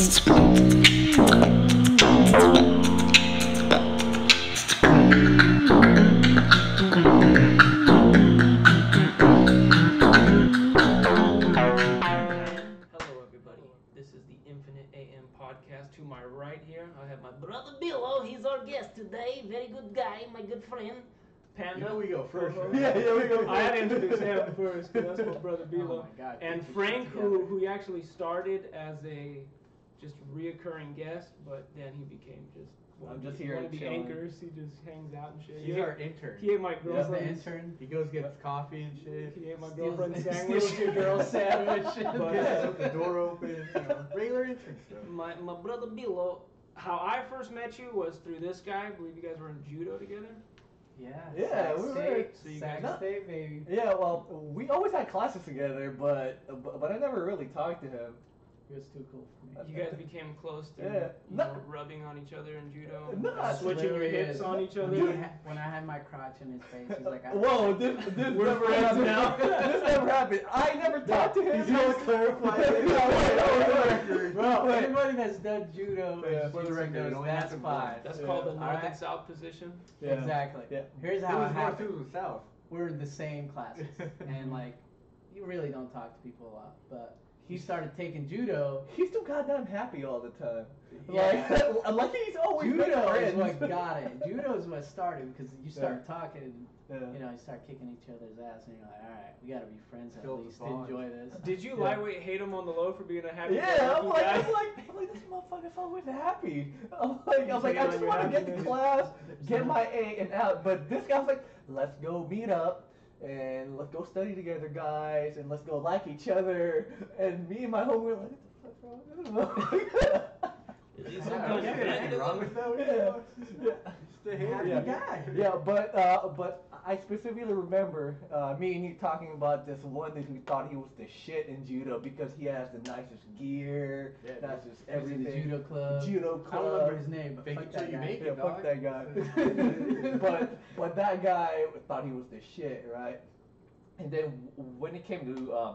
This is the Infinite AM podcast. To my right here, I have my brother Bilo. He's our guest today. Very good guy, my good friend. Panda. You know we go first, right? Yeah, we go first. I had to introduce him first, because that's my brother Bilo. Oh my God, and Frank, who actually started as a just reoccurring guest, but then he became just one of the anchors. He just hangs out and shit. He's our intern. He ate my He's girlfriend's the intern. He goes gets coffee and shit. He ate my girlfriend's sandwich. Steals your girl's sandwich. Gets the door open. Regular intern stuff. My brother Bilo. How I first met you was through this guy. I believe you guys were in judo together. Yeah, we were. So you Sack guys- State, baby. Yeah, well, we always had classes together, but I never really talked to him. He was too cool for me. You guys became close through rubbing on each other in judo, and No, switching your literally hips is. on each other. When I had my crotch in his face, he's like, Whoa, this We're never friends happened. now. This never happened. I never talked to him. He's always clarifying. Well, Everybody that's done judo, Yeah, for the jiu-jitsu record, knows it only that's happened fine. once. That's called the north Alright. and south position. Yeah. Exactly. Yeah. Here's It how it was north, happened. it was south. We're in the same classes, and like, you really don't talk to people a lot, but he started taking judo. He's too goddamn happy all the time. Yeah. Like he's always been Judo is friends. what got it. Judo is what started, because you start talking and Yeah. you start kicking each other's ass, and you're like, all right, we gotta be friends at Build a least. bond. Enjoy this. Did you Yeah. lightweight hate him on the low for being a happy? Yeah, I'm like, guy? I'm like, this motherfucker's always happy. I was like, Get I on just your want to get to happiness. class, get my A and out. But this guy's like, let's go meet up and let's go study together, guys, and let's go like each other. And me and my homie were like, what the fuck wrong with this Is motherfucker? there Yeah, good anything wrong with that? Yeah. Stay here. Happy Yeah. guy. Yeah, but I specifically remember me and he talking about this one dude who thought he was the shit in judo because he has the nicest gear, Yeah, nicest He was in everything. the judo club. Judo I club. don't remember his name, but Fake fuck it till that you guy. make Yeah, it, fuck dog. that guy. but that guy thought he was the shit, right? And then when it came to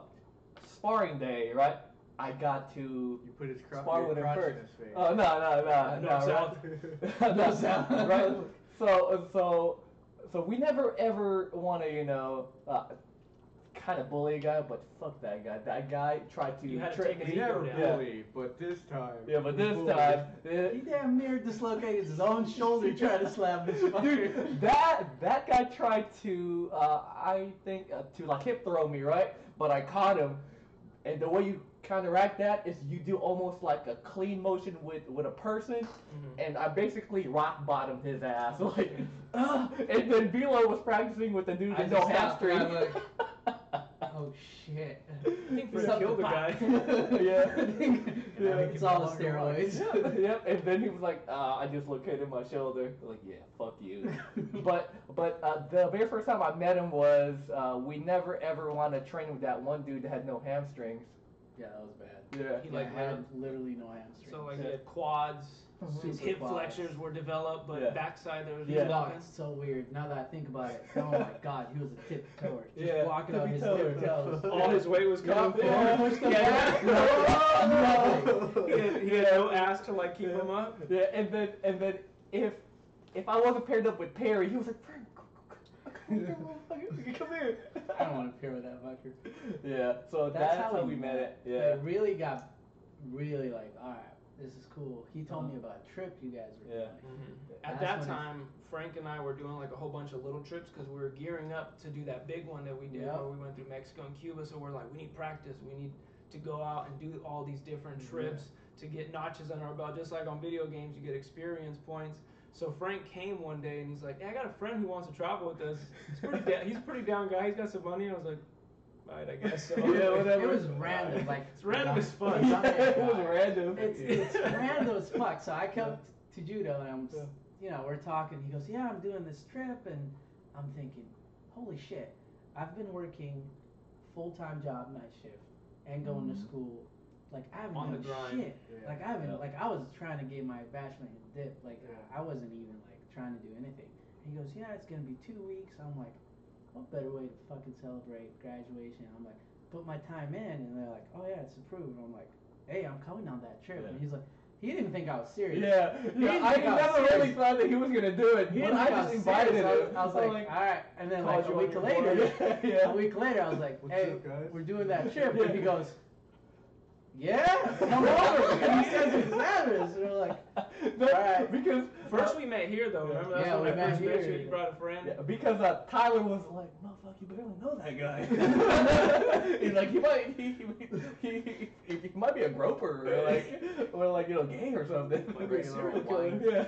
sparring day, right? I got to You put his spar with him crotch first. in his face. Oh no, North, south. right? North, south. Right? So we never ever want to kind of bully a guy, but fuck that guy. That guy tried to You had to trick take me. He never down. bullied, but this time. Yeah, but this he time, He damn near dislocated his own shoulder trying to slap this fucker. dude, that guy tried to, I think, to like hip throw me, right? But I caught him, and the way you counteract that is you do almost like a clean motion with a person, and I basically rock bottomed his ass, like, and then Bilo was practicing with the dude I with just no stopped and hamstring. Oh shit. I think Frank Something killed the guy. Yeah. It's all the steroids. Yep, and then he was like, I dislocated my shoulder. I was like, yeah, fuck you. but the very first time I met him was we never ever wanted to train with that one dude that had no hamstrings. Yeah, that was bad. Yeah. He He like had literally no hamstring. So like he had quads. His Super hip quads. flexors were developed, but Yeah. backside there was Yeah. just nothing. It's so weird. Now that I think about it, oh my god, he was a tip-toer. Just Yeah, walking on his tippy-toer. tiptoes. All his weight was coming Yeah. forward. Push them Yeah. back. No. He had no ass to like keep him up. Yeah, and then if I wasn't paired up with Perry, he was like, Frank, come here, motherfucker, come here. I don't want to pair with that fucker. Yeah, so that's how we met it. But Yeah. it really got like, alright, this is cool. He told me about a trip you guys were Yeah. doing. At That's that when time, Frank and I were doing like a whole bunch of little trips because we were gearing up to do that big one that we did Yep. where we went through Mexico and Cuba. So we're like, we need practice. We need to go out and do all these different trips to get notches under our belt. Just like on video games, you get experience points. So Frank came one day and he's like, hey, I got a friend who wants to travel with us. He's a pretty down guy. He's got some money. I was like, alright, I guess so. Yeah, whatever. It was random. Like, It's random as fuck. Yeah, it was random. It's random as fuck. So I come to judo and we're talking. He goes, yeah, I'm doing this trip, and I'm thinking, holy shit, I've been working full-time job night shift and going to school. Like I haven't On the done grind. shit. Yeah. Like I haven't. Like I was trying to get my bachelor in dip. Like I wasn't even like trying to do anything. And he goes, yeah, it's gonna be 2 weeks. I'm like, what better way to fucking celebrate graduation? I'm like, put my time in, and they're like, oh yeah, it's approved. I'm like, hey, I'm coming on that trip. Yeah. And he's like, he didn't think I was serious. Yeah, I never really thought that he was gonna do it, He but didn't I think just was invited serious. him. I was like, all right. And then like Called a you week on your later, board. Yeah. a week later, I was like, What's hey, up, guys? we're doing that trip. Yeah. And he goes, yeah, come over. And he says his address. And we're like, No, Alright. Because First we met here though. Remember that's Yeah, when we I met first met here. you. You brought a friend. yeah, because Tyler was like, motherfucker, you barely know that guy. He's like, he might be a groper or like gay or something. Might be a serial killer. Yeah.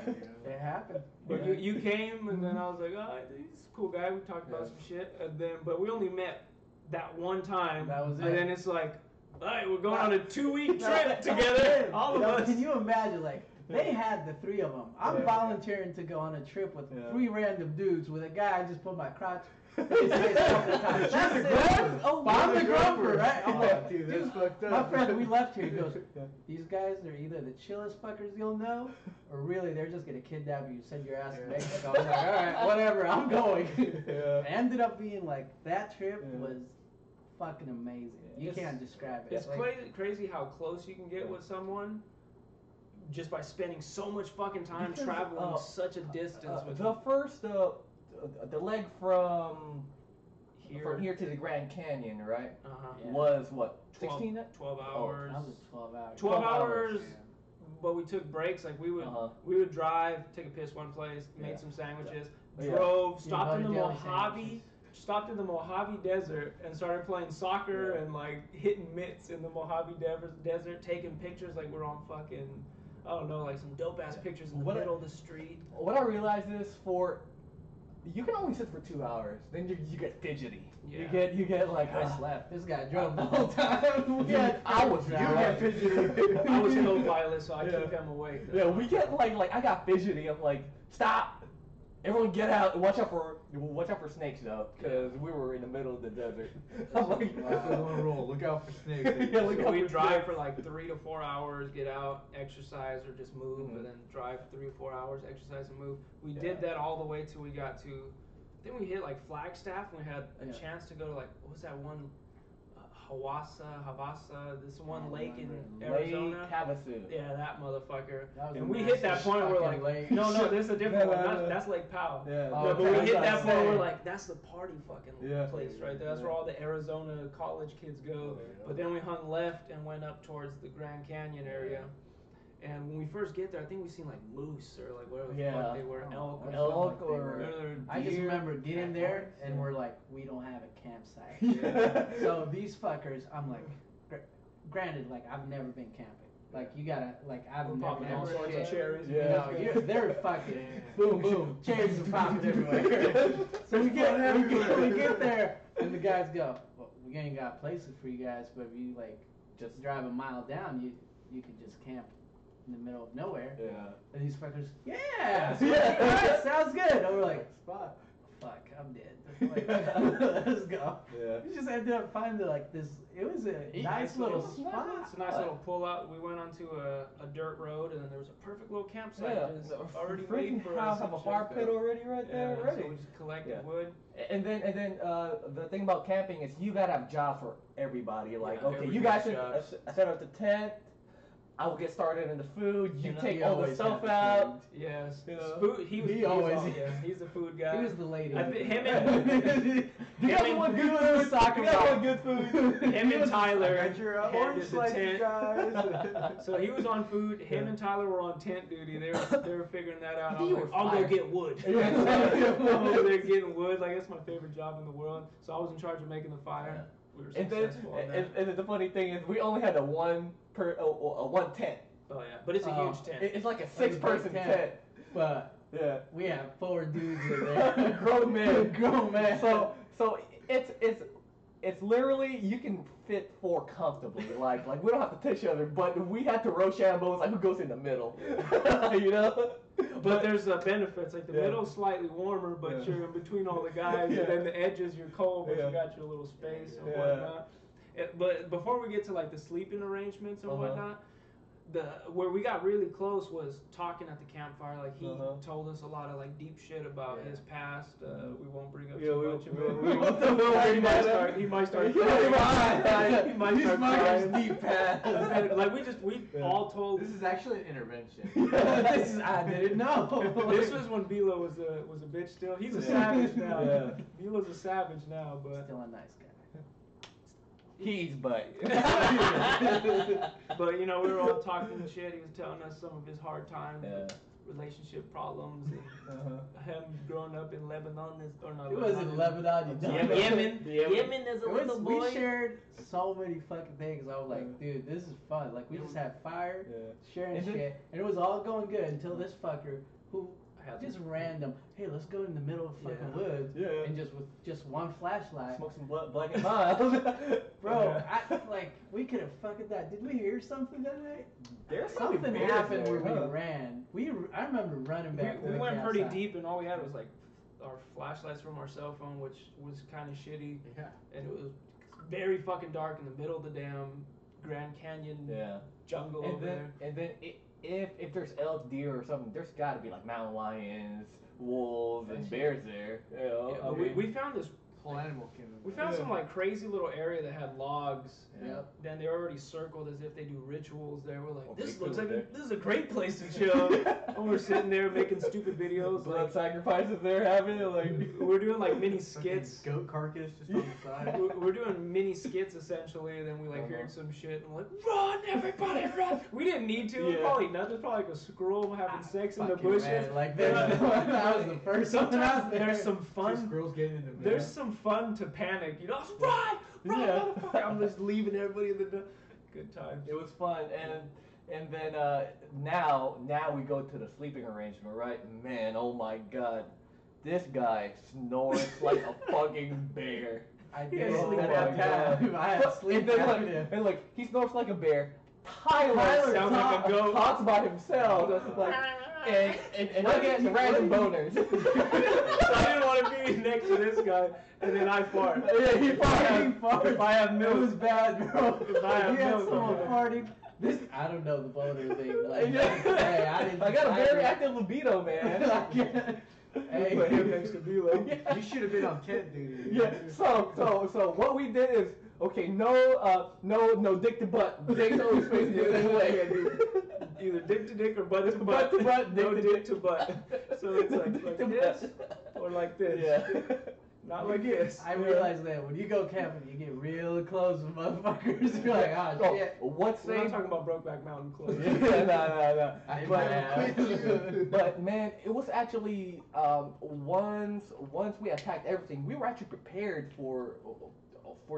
it happened. But you came, and then I was like, oh, he's a cool guy. We talked about some shit, and then but we only met that one time. That was and it. then it's like, all right, we're going on a 2-week No, trip together, all of no, us. Can you imagine, like, they had the three of them. I'm volunteering to go on a trip with three random dudes with a guy I just put my crotch in his face a couple of times. That's it. Oh, I'm the you're grumper, right? I'm Oh, like, dude, that's dude, fucked up. my friend, we left here. He goes, these guys are either the chillest fuckers you'll know, or really they're just gonna kidnap you, send your ass to Yeah. Mexico. I'm like, all right, whatever, I'm going. Yeah. It ended up being like that trip Yeah. was fucking amazing. You It's- can't describe it. It's like, crazy how close you can get with someone just by spending so much fucking time Because, traveling such a distance with the first the leg from here. here to the Grand Canyon, right? Uh-huh. Yeah. Was what 12 16? 12 Oh, hours. that was 12 hours. 12 12 hours, hours, but we took breaks. Like we would drive, take a piss one place, Yeah. made some sandwiches, Yeah. drove, Yeah, stopped in the butter jelly Mojave, sandwiches. stopped in the Mojave Desert and started playing soccer Yeah. and like hitting mitts in the Mojave Desert, taking pictures like we're on fucking, I don't know, like some dope ass pictures in the What I- middle of the street. What I realized is you can only sit for 2 hours, then you get fidgety. Yeah. You get like I slept. This guy drove the whole time. Dude, I was driving. fidgety. I was co-pilot, so I Yeah. keep him awake. Yeah, we get like I got fidgety. I'm like, stop! Everyone get out and watch out for snakes though, because we were in the middle of the desert. I'm like, If we're gonna roll, look out for snakes. Yeah, look So out we for drive snakes. for like 3 to 4 hours, get out, exercise or just move, Mhm. and then drive 3 or 4 hours, exercise and move. We Yeah. did that all the way till we got to, I think we hit like Flagstaff. And we had a Yeah. chance to go to like, what was that one, Havasa, this one Oh, lake in Lake Arizona. Havasu. Yeah, that motherfucker. That was And a we hit that massive point where we're fucking like, lake. no, this is a different No, one. no, That's, no. that's Lake Powell. Yeah. Oh, No, but okay, we I hit was that about to point where we're say. like, that's the party fucking Yeah. place right there. That's where all the Arizona college kids go. But then we hung left and went up towards the Grand Canyon area. And when we first get there, I think we seen like moose or like whatever the Yeah. fuck they were, elk or Elk something. or- I just deer, remember getting there and yeah. we're like, we don't have a campsite. Yeah. So these fuckers, I'm like, granted, like I've never been camping. Like you gotta, like I've We're never popping all ever sorts of shit. cherries. You know, they're fucking Yeah. boom, boom, cherries are popping everywhere. So we get there, and the guys go, well, we ain't got places for you guys, but if you like just drive a mile down, you could just camp in the middle of nowhere. Yeah. And these fuckers, yeah, Yeah. alright, sounds good. And we're like, Spot. fuck, I'm dead. Like, let's go. Yeah. We just ended up finding like this. It was a nice little spot. It's a nice little pull out. We went onto a dirt road, and then there was a perfect little campsite Yeah. just already Freaking made for us. have a and shit. fire pit already right there, Yeah, ready. so we just collected Yeah. wood. And then the thing about camping is you gotta have jobs for everybody. Like, Yeah, okay, you everybody's guys should jobs. set up the tent. I will get started in the food. You And take he all the always stuff had the out. Yes. You know? Food, he He always- he's the food guy. He was the lady. I think him and You guys Him want and- good food? Soccer You guys ball. want good food? him and Tyler I got your handed orange the slices, tent. guys. So he was on food. Him Yeah. and Tyler were on tent duty. They were figuring that out. I was You like, were I'll go fired. get wood. Yeah. I'm over there getting wood. Like that's my favorite job in the world. So I was in charge of making the fire. We were And then, successful on that. and the funny thing is, we only had a one tent. Oh yeah, but it's a huge tent. It's like a Like a big 6-person tent. tent. But Yeah. we have 4 dudes in there. Grown men. Grown men. So it's literally you can fit 4 comfortably. Like we don't have to touch each other, but we had to Rochambeau. Like who goes in the middle? You know. But there's benefits. Like the Yeah. middle's slightly warmer, but Yeah. you're in between all the guys, Yeah. and then the edges you're cold, but Yeah. you got your little space and Yeah. whatnot. But before we get to like the sleeping arrangements and Uh-huh. whatnot, where we got really close was talking at the campfire. Like he Uh-huh. told us a lot of like deep shit about his past. We won't bring up Yeah, too we- much of we- it. we won't talk about He might that. start. He might start He might. crying. He might start crying. deep past. And, like we all told. This is actually an intervention. This is, I didn't know. This was when Bilo was a bitch still. He's a Yeah. savage now. Yeah. Bilo's a savage now, but Still a nice guy. He's but. but you know we were all talking shit. He was telling us some of his hard times, Yeah. relationship problems, and Uh-huh. him growing up in Lebanon. Or not It wasn't Lebanon, you Yemen. dumb. Yemen. Yemen. Yemen is a little boy. We shared so many fucking things. I was like, dude, this is fun. Like, we just had fire, Yeah. sharing And then- shit, and it was all going good until this fucker who Had just random, hey, let's go in the middle of fucking Yeah. woods, Yeah. and just with just one flashlight. Smoke some black and mild. Bro, like, we could have fucking that. Did we hear something that night? There's probably Something bears happened there, where huh? we ran. I remember running back. we to went the pretty outside. deep, and all we had was like our flashlights from our cell phone, which was kind of shitty, Yeah. and it was very fucking dark in the middle of the damn Grand Canyon Yeah. jungle And over then, there. and then if there's elk, deer, or something, there's got to be like mountain lions, wolves, and bears there. You know, Yeah, I but mean, we found this. Whole animal kingdom. We found Yeah. some like crazy little area that had logs. Yep. Then they're already circled as if they do rituals there. We're like, Oh, this big looks cool like there. this is a great place to chill. And we're sitting there making stupid videos. blood Like, sacrifices they're having, like. we're doing like mini Fucking skits. goat carcass just on the side. We're doing mini skits essentially, and then we like Uh-huh. heard some shit and we're like, run, everybody, run! We didn't need to. Yeah. Probably not. There's probably like a squirrel having sex in the Fucking bushes. ran like Yeah. this. That was the first one Sometimes out there. there's some Two fun. squirrels getting in the middle. There's some fun to panic. You know, run, Yeah. motherfucker! I'm just leaving everybody in the good times. It was fun, and then now we go to the sleeping arrangement, right? Man, oh my god, this guy snores like a fucking bear. I Yeah, did sleep at apnea. that time. I had sleep and then apnea. and like he snores like a bear. Tyler sounds like a goat. talks by himself, like, and I get random boners. So I didn't want to be next to this guy, and then I fart. Yeah, he Fucking fart. If I have It milk, was bad, bro. If I have you had milk, someone okay. farting. This, I don't know the boner thing. Like, Yeah. hey, I didn't. I got a very didn't- active libido, man. I can't- Hey, put him next to Bilo. You should have been on tent duty. Yeah. So what we did is okay. No dick to butt. Dick's always facing the same way. Either dick to dick or butt to Butt butt. to butt, No dick to dick to butt. So it's like Dick to this butt. or like this. Yeah. Not like this. I realized that when you go camping, you get real close with motherfuckers. You're like, oh Oh, shit. what's We're not saved? talking about Brokeback Mountain clothes. Yeah, no. I But, but man, it was actually once we had packed everything, we were actually prepared for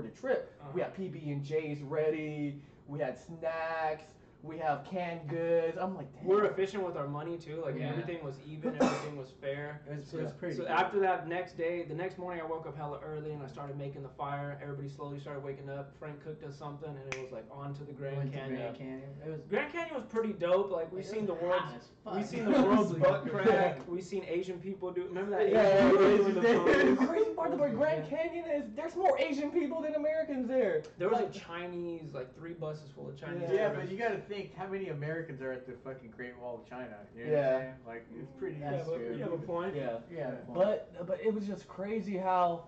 the trip. We had PB&Js ready. We had snacks. We have canned goods. I'm like, damn. We're efficient with our money too. Like Yeah. everything was even, everything was fair. It was pretty. So good. after that next day, the next morning I woke up hella early and I started making the fire. Everybody slowly started waking up. Frank cooked us something and it was like on to the Grand Went to Canyon. Grand Canyon. It was. Grand Canyon was pretty dope. Like we've It seen the was world's hot as fuck. we've seen the world's Like, butt crack. We've seen Asian people do. Remember that Yeah, Asian people Asian doing the did. The pose? crazy part about Grand Canyon is there's more Asian people than Americans there. There was Like, a Chinese, like 3 buses full of Chinese. Yeah, tourists. but you gotta think how many Americans are at the fucking Great Wall of China. You know Yeah. what I'm saying? Like it's pretty. That's but true. you have a point. yeah. Yeah. But it was just crazy how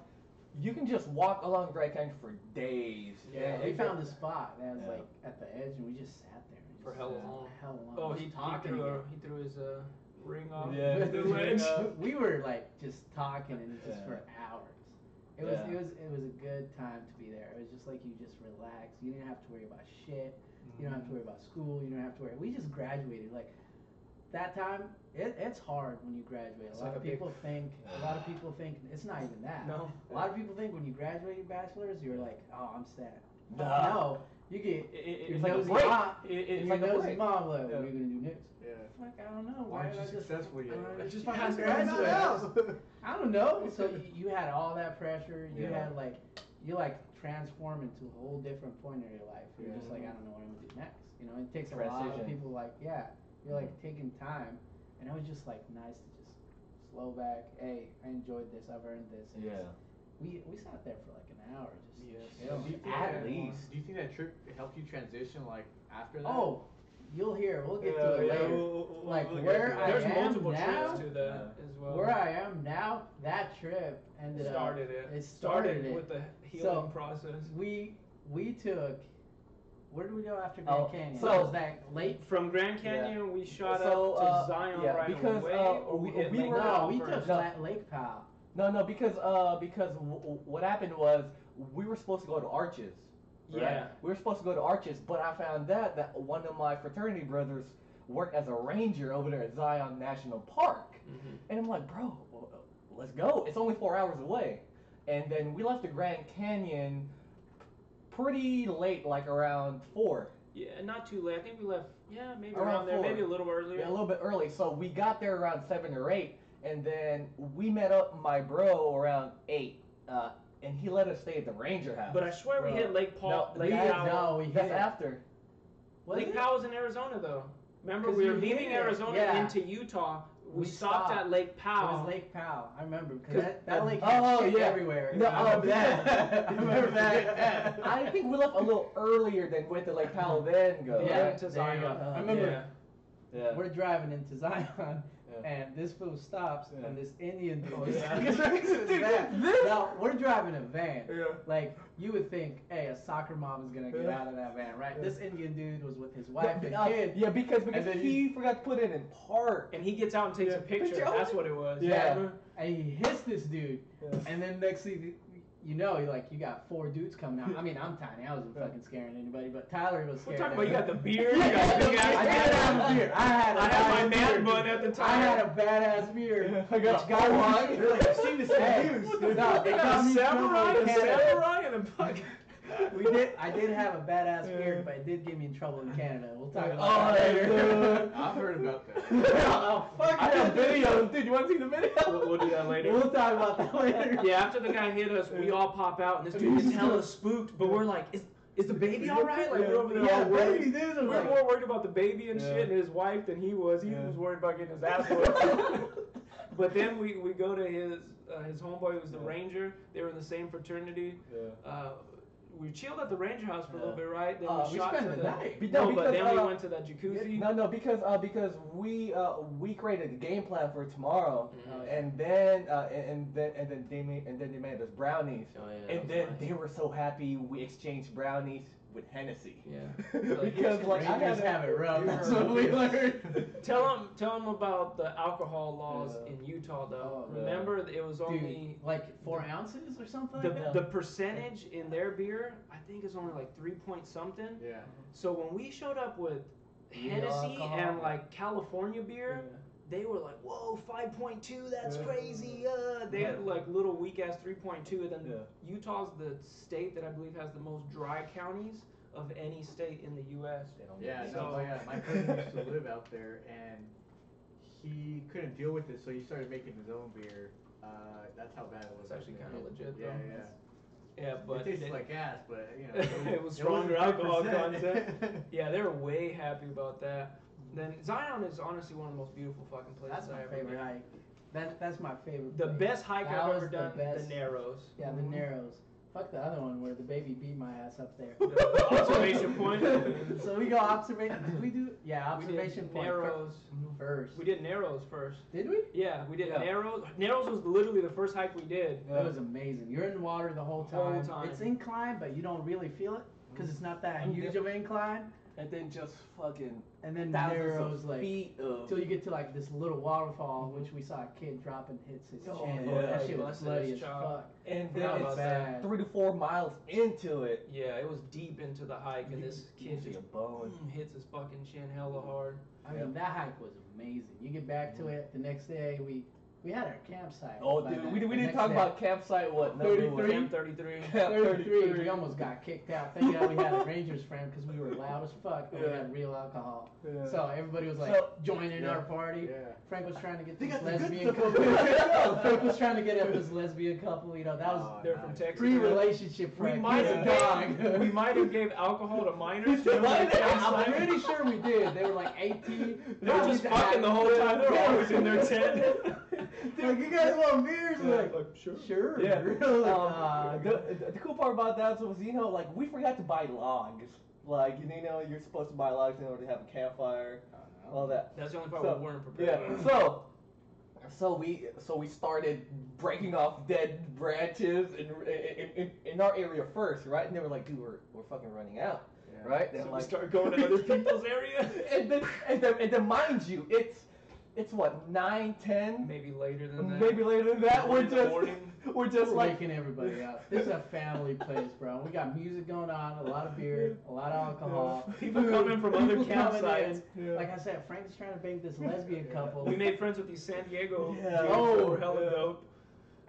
you can just walk along the Grand Canyon for days. Yeah, And we it- found a spot that was Yeah. like at the edge, and we just sat there and For just hella sat long. Hell long. Oh, just he talking threw, again. he threw his ring off Yeah, the his ledge. ring off. We were like just talking and just Yeah. for hours. It was Yeah. it was a good time to be there. It was just like you just relax. You didn't have to worry about shit. You don't have to worry about school. You don't have to worry. We just graduated. Like that time, it's hard when you graduate. It's A lot like of a big- people think. A lot of people think it's not even that. No. A lot of people think when you graduate your bachelor's, you're like, oh, I'm sad. Nah. No, you get It's your like a nosy break. mom. It's Your like a nosy break. mom, like, what Yeah. are you gonna do next? Yeah. Like, I don't know. Why aren't you don't I just- successful yet? I Just fucking pass graduate. I don't know. So you had all that pressure. You Yeah. had like you transform into a whole different point in your life. You're just like, I don't know what I'm gonna do next. You know, it takes a lot of Transition. people like, yeah, you're like taking time, and it was just like nice to just slow back. Hey, I enjoyed this. I've earned this. And Yeah. we sat there for like an hour just Yes. chilling. Do you think At that- least. Do you think that trip helped you transition like after that? Oh, you'll hear. We'll get to it later. Like, where I There's am multiple now, trips to that as well. where I am now, that trip ended started up. it. It started it. with the healing process. We took. Where did we go after Oh, Grand Canyon? so- was that late? From Grand Canyon, we shot So, up to Zion yeah, right because, away, or we hit we Lake were- No, Powell we first? took that Lake Powell. No, because what happened was we were supposed to go to Arches. Right? Yeah. We were supposed to go to Arches, but I found out that one of my fraternity brothers worked as a ranger over there at Zion National Park. Mhm. And I'm like, bro, let's go. It's only 4 hours away. And then we left the Grand Canyon pretty late, like around 4. Yeah, not too late. I think we left. Yeah, maybe Around around there, 4. maybe a little earlier. Yeah, a little bit early. So we got there around 7 or 8. And then we met up my bro around 8. And he let us stay at the ranger house. But I swear we Bro. hit Lake Paul. No, Lake Powell. we That's hit. after. Was Lake it? Powell's in Arizona though. Remember, 'Cause we were you leaving hit it. Arizona Yeah. into Utah. We We stopped stopped. at Lake It Powell. was Lake Powell. I remember because 'Cause- that lake had shit yeah. everywhere. No, I remember because- that. I remember that. I think we left a little earlier than went to Lake Powell then go. Yeah, Went to there you Zion. go. I remember. Yeah. Yeah. We're driving into Zion, Yeah. and this fool stops, Yeah. and this Indian dude Oh, just yeah. takes his van. Now, we're driving a van. Yeah. Like, you would think, hey, a soccer mom is gonna get Yeah. out of that van, right? Yeah. This Indian dude was with his wife and Yeah, kid. yeah, because And then he forgot to put it in park. And he gets out and takes Yeah. a picture. Picture. That's what it was. Yeah. And he hits this dude, Yeah. and then next thing you know, you got 4 dudes coming out. I mean, I'm tiny. I wasn't fucking scaring anybody, but Tyler was We're scared. talking about you got the beard. Yeah, You got the big ass I did have a beard. I had a I had my badass man beard. bun at the time. I had a badass beard. I got Which got me. You're like, I've seen this in Hey, news. no, You it got got a me samurai, trouble a in Canada. samurai, and a fucking. I did have a badass beard, but it did get me in trouble in Canada. We'll talk Oh, about that later. I've heard about that. Oh, fuck I got yeah. videos, dude. You want to see the video? We'll do that later. We'll talk about that later. Yeah, after the guy hit us, we all pop out, and this dude gets hella spooked. But we're like, is the baby all right? Like, we're over there Yeah, all worried. baby dudes are We're like, more worried about the baby and Yeah. shit and his wife than he was. He Yeah. was worried about getting his ass whooped. But then we go to his homeboy who was the Yeah. ranger. They were in the same fraternity. Yeah. We chilled at the ranger house for a little Yeah. bit, right? Then we shot spent to the night. No, No, but because, then we went to that jacuzzi. No, because we created a game plan for tomorrow, Mhm. and then they made us brownies, Oh, yeah, and that then was they nice. were so happy we exchanged brownies with Hennessy. Yeah. Because like I Rangers had have it rough. you That's were- what we learned. Tell him about the alcohol laws Yeah. in Utah, though. Oh, yeah. Remember, it was Dude, only like 4 ounces or something the like that? the percentage in their beer. I think is only like 3 point something. Yeah. So when we showed up with Real Hennessy alcohol? and like California beer, they were like, "Whoa, 5.2, that's Yeah. crazy!" They had like little weak ass 3.2, and then Yeah. Utah's the state that I believe has the most dry counties of any state in the U.S. They don't Yeah, make no, So- yeah. My cousin used to live out there, and he couldn't deal with it, so he started making his own beer. That's how bad it was. It's actually out there. kind of legit, Yeah, though. yeah. Yeah, but it tastes it- like ass, but you know. It was stronger alcohol 3%. content. Yeah, they were way happy about that. Then Zion is honestly one of the most beautiful fucking places That's my I ever favorite been. hike. That's my favorite. The place. best hike That I've was ever the done, the best. Narrows. Yeah, the Narrows. Fuck the other one where the baby beat my ass up there. The observation point. So we go observation. Did we do? Yeah, We did observation point Narrows. first. We did Narrows first. Did we? Yeah, we did Yeah. Narrows. Narrows was literally the first hike we did. It was amazing. You're in the water the whole time. Whole time. It's incline, but you don't really feel it because it's not that And huge the- of an incline. And then just fucking And then thousands Narrows of like feet of. till you get to like this little waterfall, which we saw a kid drop and hits his Oh, chin. yeah. That shit was Busted bloody his as chow. fuck. And Forgot then about it's that. 3 to 4 miles into it. Yeah, it was deep into the hike, and this You kid see just a bone. hits his fucking chin hella hard. I mean, that hike was amazing. You get back to it the next day. We had our campsite. Oh, by dude, then. we The didn't next talk day. about campsite. What number 33? was Camp 33. Camp 33. We almost got kicked out. Thank God we had a Ranger's friend because we were loud as fuck, but we Yeah. had real alcohol. Yeah. So everybody was like So- joining yeah. our party. Yeah. Frank was trying to get They this got the good lesbian stuff. couple. Frank was trying to get at this lesbian couple. You know, that was Oh, They're from nice. Texas. pre-relationship. We Frank. might He's have a dog. gave, we might have gave alcohol to minors. I'm They pretty sure we did. They were like 18. were just fucking the whole time. They were always in their tent. Like, you guys want beers? We're like, sure. sure. Yeah. Really? The cool part about that was, you know, like we forgot to buy logs. Like you're supposed to buy logs in order to have a campfire, all that. That's the only part So, we weren't prepared Yeah. for. So we started breaking off dead branches in our area first, right? And they were like, dude, we're fucking running out, Yeah. right? So And we start going to other people's area. and then mind you, it's what 9, 10, Maybe later than that. maybe later than that. In the morning. We're just We're like waking everybody up. This is a family place, bro. We got music going on, a lot of beer, a lot of alcohol. People coming from other People coming campsites. in. Yeah. Like I said, Frank's trying to bang this lesbian couple. We made friends with these San Diego Yeah. dudes Oh, that were hella yeah. dope.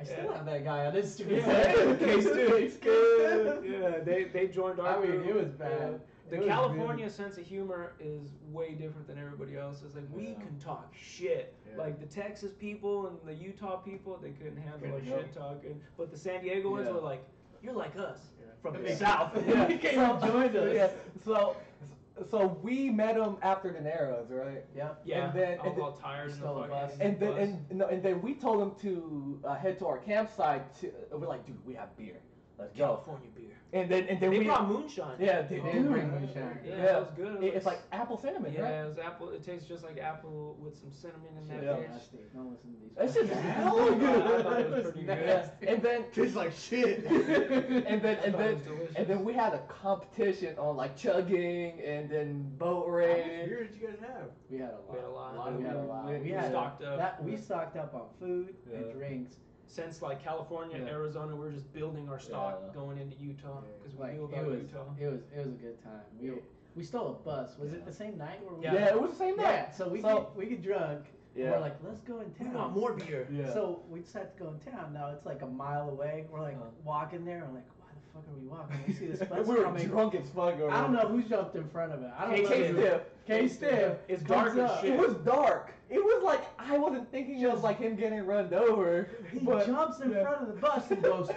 I still Yeah. have that guy on Instagram. Yeah. Case good. Yeah, they joined our I mean, group. it was bad. The It was California sense of humor is way different than everybody else's. Like we Yeah. can talk shit. Yeah. Like the Texas people and the Utah people, they couldn't handle like Couldn't shit talking. But the San Diego ones Yeah. were like, "You're like us Yeah. from the Yeah. South." Yeah. He came and joined us. Yeah. So we met him after the Narrows, right? Yep. Yeah, And then- I was all tired in the Stole a fucking bus. And then bus. and then we told him to head to our campsite. We're like, dude, we have beer. Let's go. California beer. And then They we brought moonshine. yeah, they They did do. bring moonshine. Yeah, Yeah. that was good. It was It's like apple cinnamon, yeah, right? it was apple. It tastes just like apple with some cinnamon in that Shit, bitch. nasty. Don't listen to these. It's just podcasts. hella good. I thought it was pretty good. Yeah. And then Tastes like shit. and then I and thought it then was delicious. and then we had a competition on like chugging and then boat How much race. beer did you guys have? We had a lot. We had a lot. We had a lot. We We had stocked up. we stocked up on food Yeah. and drinks. Since like California, Yeah. Arizona, we were just building our stock Yeah. going into Utah because we Like knew it about was, Utah. it was a good time. We stole a bus. Was it the same night where we? Yeah. Yeah, it was the same night. Yeah. So we get drunk. And Yeah. we're like, let's go in We town. want more beer. Yeah. So we decided to go in town. Now it's like a mile away. We're like Uh-huh. walking there. We're like, why the fuck are we walking? We see this bus we were coming. drunk as fuck. I don't know who jumped in front of it. I don't know. K-Stiff. K-Stiff. It's comes dark as up. shit. It was dark. It was like I wasn't thinking of Just- like him getting run over. He but, jumps in yeah. front of the bus and goes,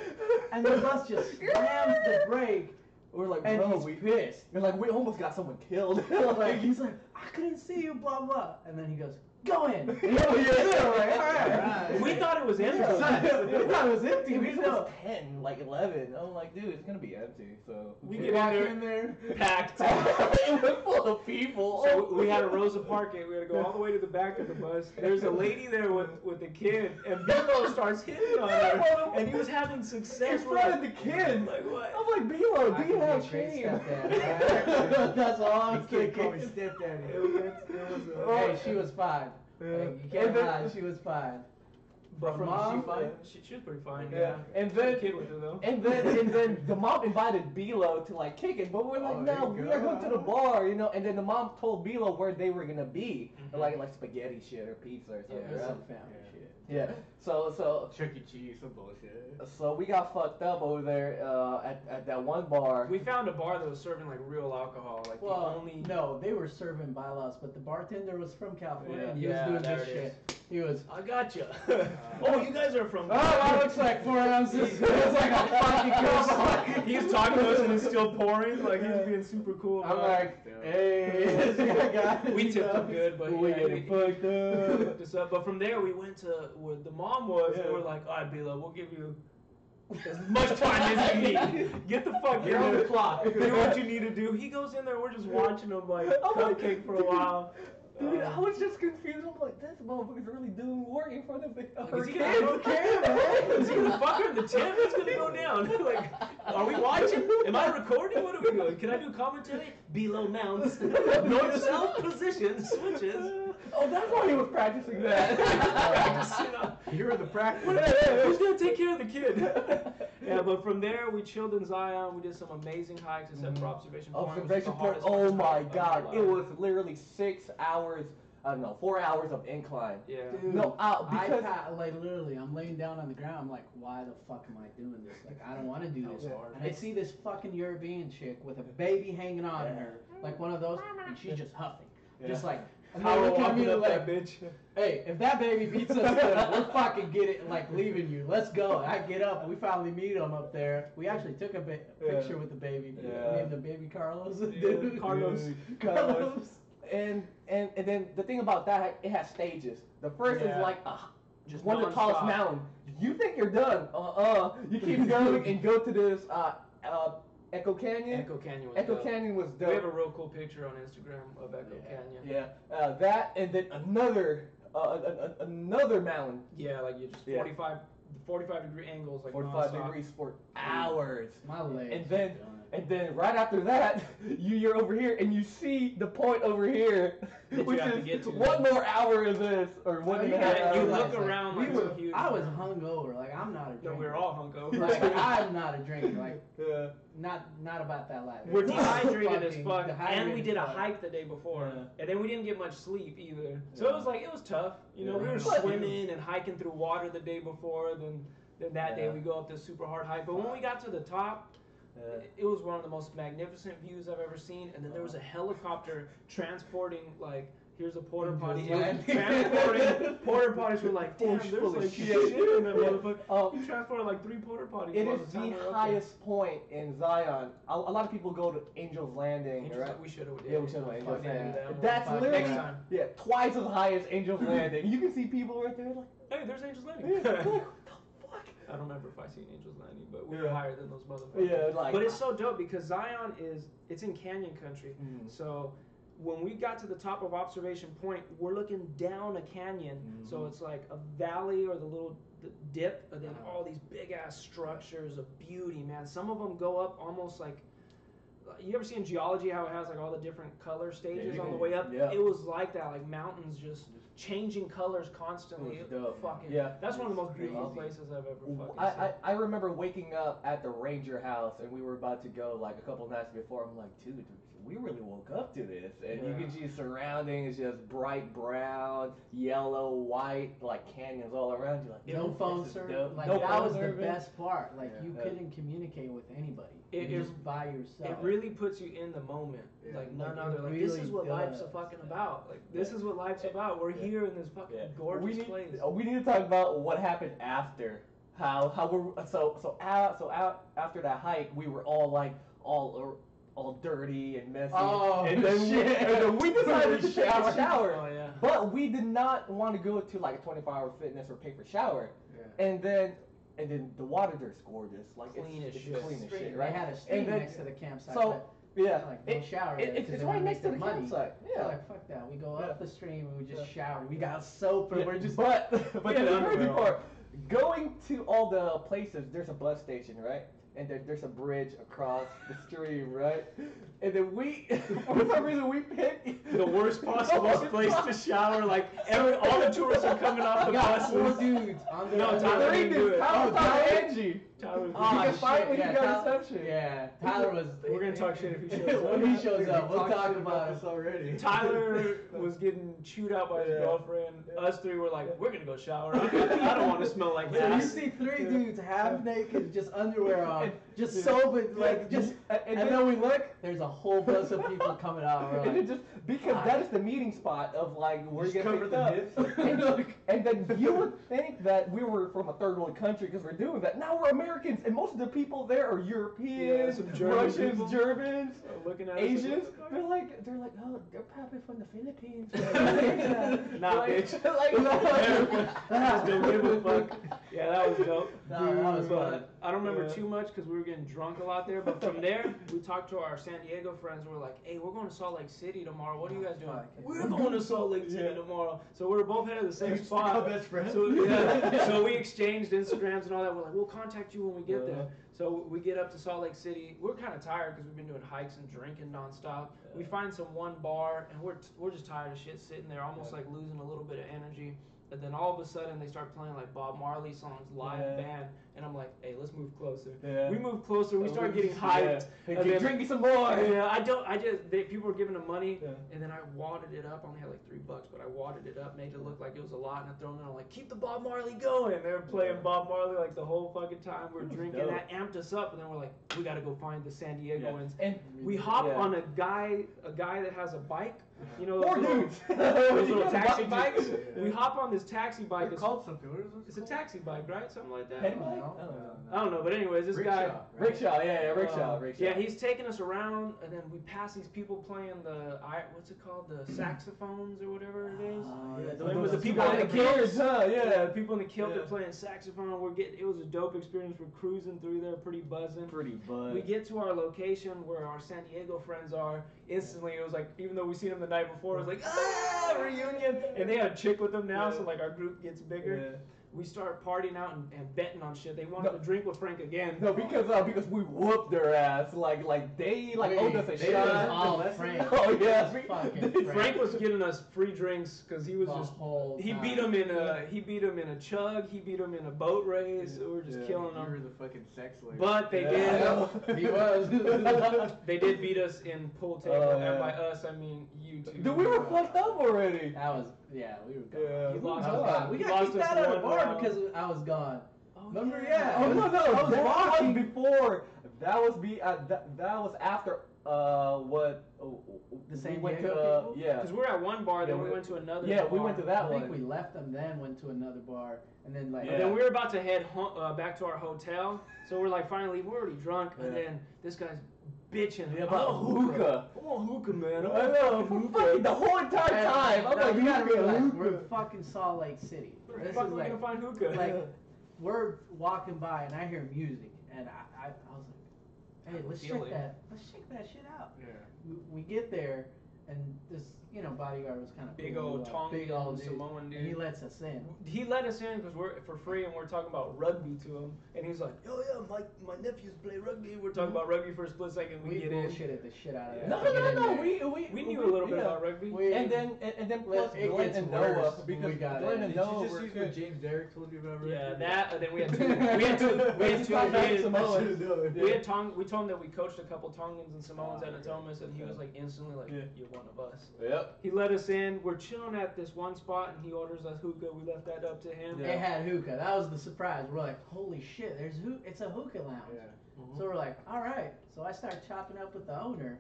and the bus just slams the brake, We're like, and bro, he's we pissed. we're like we almost got someone killed. Like he's like, I couldn't see you, blah blah, and then he goes, go in. And Yeah. we're like, all right. Right. We thought it was empty. We thought it was empty. It We was know. 10, like 11. I'm like, dude, it's gonna be empty. So We who get cares? in there, there. packed. it was full of people. So we had a Rosa Parkgate. We had to go all the way to the back of the bus. There's a lady there with a kid, and Bilo starts hitting on her, and he was having in success. We're front of like, the kids. Like what? I'm like, Bilo, I do could you be a have great shame? stepdad. That's all I was You can't call me thinking. stepdaddy. It was, Hey, she was fine. Yeah. Like, you can't And then- lie, she was fine. But From mom, she fine? she was pretty fine. Yeah. Yeah. And The then kid with her though. and then the mom invited Bilo to like kick it, but we're like, Oh, no, there we you are go. going to the bar, And then the mom told Bilo where they were gonna be, Mhm. like spaghetti shit or pizza or Yeah, something. it was right? some family Yeah. shit. Yeah. So Chuck E. Cheese, some bullshit. we got fucked up over there at that one bar. We found a bar that was serving like real alcohol. Like the Well, only. no, they were serving bylaws, but the bartender was from California. Yeah. And he Yeah, was doing there this it shit. He was. I gotcha. Oh, you guys are from. Oh, that looks like 4 ounces. It's like a fucking cup. He's talking to us and it's still pouring. Like he's being super cool. I'm about it. like, hey, this guy got it. We tipped him good, but we yeah, getting fucked up. hooked us up. But from there, we went to where the mom was, and Yeah. we're like, all right, Bilo, we'll give you as much time as you need. Get the fuck You're in on there. the clock. Do what you need to do. He goes in there, we're just watching him like I'm like, cupcake for a while. Dude, I was just confused. I'm like, this motherfucker's really doing work in front of her Is he kids. gonna Is he gonna fuck her in the tent? It's gonna go down. Like, are we watching? Am I recording? What are we doing? Can I do commentary? Below mounts. North south position switches. Oh, that's why he was practicing that. Practicing on- You were the practice. Who's gonna take care of the kid? Yeah, but from there we chilled in Zion. We did some amazing hikes except for observation point. which was Observation the point. hardest Oh fucking my hike of god, my it life. was literally 6 hours. I don't know, 4 hours of incline. Yeah. Dude, No, because like literally, I'm laying down on the ground. I'm like, why the fuck am I doing this? Like, I don't want to do That this. was hard. And I see this fucking European chick with a baby hanging on her, like one of those, and she's just huffing, just like. And they Power look at me walking up like, that bitch. hey, if that baby beats us good, we're fucking leaving you. Let's go. I get up. We finally meet him up there. We actually took a picture with the baby. Yeah. Named the baby Carlos. Yeah, Carlos. Carlos. And then the thing about that, it has stages. The first Yeah. is like Just one of the tallest non-stop. mountain. You think you're done? You keep going and go to this Echo Canyon. Echo Canyon was Echo dope. Canyon was dope. We have a real cool picture on Instagram of Echo Canyon. Yeah, that and then another mountain. Yeah, like you just 45 degree angles, like 45 nonstop. degrees for hours. My legs. And then right after that, you're over here and you see the point over here, That which you have to is get to. one more hour of this or one and a half Yeah, you hours. look around like so huge. I was hungover. Like I'm not a drinker. No, we were all hungover. Like I'm not a drinker. Like Yeah. not about that life. We're dehydrated as Fucking fuck, and dehydrated we did a as fuck. hike the day before, Yeah. and then we didn't get much sleep either. So Yeah. it was tough. You know, Yeah. we were But- swimming and hiking through water the day before. Then that day Yeah. we go up this super hard hike. But when we got to the top, it was one of the most magnificent views I've ever seen. And then there was a helicopter transporting like. Here's a porta potty. It was transporting porta potties. We're like, damn, there's full of like shit. shit in that motherfucker. Um, You transported like 3 porta potties. It by is time the we were up highest point in Zion. A lot of people go to Angel's Landing, there. right? We should have. Yeah, we should have Angel's Fuck yeah. Landing. Yeah. That's Fuck literally Next time. twice as high as Angel's Landing. You can see people right there like, Hey, there's Angel's Landing. yeah, like, what the fuck? I don't remember if I seen Angel's Landing, but we were Yeah. higher than those motherfuckers. Yeah, like. But it's so dope because Zion it's in canyon country. Mhm. So when we got to the top of Observation Point, we're looking down a canyon. So Mhm. it's like a valley or the dip, and then all these big ass structures of beauty, man. Some of them go up almost like. You ever seen geology how it has like all the different color stages on the way up? Yeah. It was like that, like mountains just changing colors constantly. It was dope. Fucking, Yeah. that's one of the most beautiful Crazy. places I've ever fucking I, seen. I remember waking up at the Ranger house and we were about to go like a couple nights before. I'm like, dude, we really woke up to this. And you Yeah. can see surroundings just bright brown, yellow, white, like canyons all around you. Like, No dude, phone this is service. dope. Like No that phone was the service. best part. Like you Yeah. couldn't communicate with anybody. It- You're it- just by yourself. It really puts you in the moment, Yeah. like none Like, other. it Like this really is what life's does. fucking about. Like this is what life's about. We're here in this fucking gorgeous we need, place. We need to talk about what happened after. How we're so out after that hike, we were all like all dirty and messy. Oh, and then shit. we decided to take a shower. Oh yeah. But we did not want to go to like a 24-hour fitness or pay for shower. Yeah. And then the water there's gorgeous. Like Clean it's as shit. clean as Stream. shit, right? They had a stream And then- next to the campsite. so, but Yeah. like no shower there, 'cause It's they right wanna next to make the their money. campsite. So Yeah. like fuck that. We go Yeah. up the stream and we just Yeah. shower. We got soap and Yeah, we're just but Yeah, the crazy underwear. part, going to all the places, there's a bus station, right? And there's a bridge across the stream, right? And then we, for some reason, we picked The worst possible place to shower. Like all the tourists are coming off the we got 4 buses. dudes on the No, Tyler Three didn't do dudes. it. Tyler, Oh, Tyler, Tyler? Angie. Tyler, Oh, can fight shit, when you yeah, go to Tyler- reception. Yeah, Tyler was. We're gonna talk shit if he shows up. When he shows up, we'll talked talk shit about this it. already. Tyler was getting chewed out by his Yeah. girlfriend. Us 3 were like, we're gonna go shower. I don't want to smell like So you that. see 3 dudes half naked, just underwear on, just Yeah. sober, like just. And And then we look, there's a whole bus of people coming out. We're And like, it just because that is the meeting spot of like where you Just get cover picked the up. dips. and then you would think that we were from a third world country because we're doing that. Now we're Americans, and most of the people there are Europeans, Yeah, some German Russians, people. Germans, Looking at us Asians. like, They're like, oh, they're probably from the Philippines. Nah, Like- bitch. like, Just don't give a fuck. Yeah, that was dope. No, that was fun. But I don't remember Yeah. too much because we were getting drunk a lot there. But from there, we talked to our San Diego friends. We're like, hey, we're going to Salt Lake City tomorrow. What are you guys doing? Fuck. We're going to Salt Lake City Yeah. tomorrow. So we were both headed to the same Become spot. best friends. So, yeah, so we exchanged Instagrams and all that. We're like, we'll contact you when we get there. Uh-huh. So we get up to Salt Lake City. We're kind of tired because we've been doing hikes and drinking nonstop. We find one bar and we're just tired of shit sitting there, almost Yeah. like losing a little bit of energy. And then all of a sudden they start playing like Bob Marley songs live Yeah. band, and I'm like, hey, let's move closer. Yeah. We move closer. We Oh, start we getting just- hyped. yeah. And then- Drinking some more. Yeah, people were giving them money, Yeah. and then I wadded it up. I only had like $3, but I wadded it up, made it look like it was a lot, and I threw them in. I'm like, keep the Bob Marley going. They were playing Yeah. Bob Marley like the whole fucking time. We were It was drinking. dope. That amped us up, and then we're like, we got to go find the San Diegoans. And We hop Yeah. on a guy that has a bike You know Four those little, dudes. those You little got a taxi bike? bikes? Yeah. We hop on this taxi bike. They're called something. What is it? It's a taxi bike, right? Something like that. Penny I don't bike? know. I don't know. I don't know, but anyways, this guy. Rickshaw, yeah, rickshaw. Yeah, he's taking us around, and then we pass these people playing what's it called, the saxophones or whatever it is. Yeah, With the those people in the guys- kilts, huh? yeah, people in the kilt Yeah. are playing saxophone. It was a dope experience. We're cruising through there, pretty buzzing. Pretty bud. We get to our location where our San Diego friends are. Instantly, it was like, even though we seen them the night before, it was like, reunion. And they had a chick with them now, so like our group gets bigger. Yeah. We start partying out and betting on shit. They wanted to drink with Frank again. No, because we whooped their ass. Like they owed us a They shot. was all Frank. Oh yeah, Fucking Frank was getting us free drinks because he was The just. whole He time. beat him in a chug. He beat him in a boat race. So we're just killing You were them. the fucking sex slave. But they Yeah. He was. They did beat us in pool table, Oh, yeah. and by us I mean you two. Dude, we were fucked up already. That was, yeah, we were gone. Yeah, He we lost I was us. gone. We He got lost kicked us out of the one bar round. because I was gone. Oh, Remember? Yeah. Oh no, I was that walking. was before. That was after. What? The San we went Diego to. people? Yeah. Because we were at one bar, then Yeah, we went to another. Yeah, bar. we went to that I one. think we left them then, went to another bar, and then like. And then we were about to head back to our hotel, so we're like, finally, we're already drunk, and Yeah. then this guy's bitching Yeah, about hookah. I want hookah, man. I know. Fucking the whole entire time. I'm No, like, you gotta hookah, realize hookah. we're in fucking Salt Lake City. Where the This fuck is are we like, gonna find hookah? like we're walking by and I hear music and I was like, hey, let's check that shit out. Yeah. We get there and this bodyguard was kind of Big old Tongan big old dude, Samoan dude. and he lets us in. He let us in because we're for free and we're talking about rugby to him, and he's like, "Oh yeah, my nephews play rugby." We're talking about rugby for a split second. We get in. bullshitted the shit out of that. No, to get in no. there. We knew a little bit yeah. about rugby. And then plus It Glenn gets and worse Noah when because we got Glenn in. and Did Noah you just were use what James Derrick told you about Yeah, rugby? that. And then we had two. We had We told him that we coached a couple Tongans and Samoans at Natomas, and he was like instantly like, Yeah. "You're one of us." Yep. He let us in. We're chilling at this one spot, and he orders us hookah. We left that up to him. Yeah. They had hookah. That was the surprise. We're like, holy shit, it's a hookah lounge. Yeah. So we're like, all right. So I start chopping up with the owner,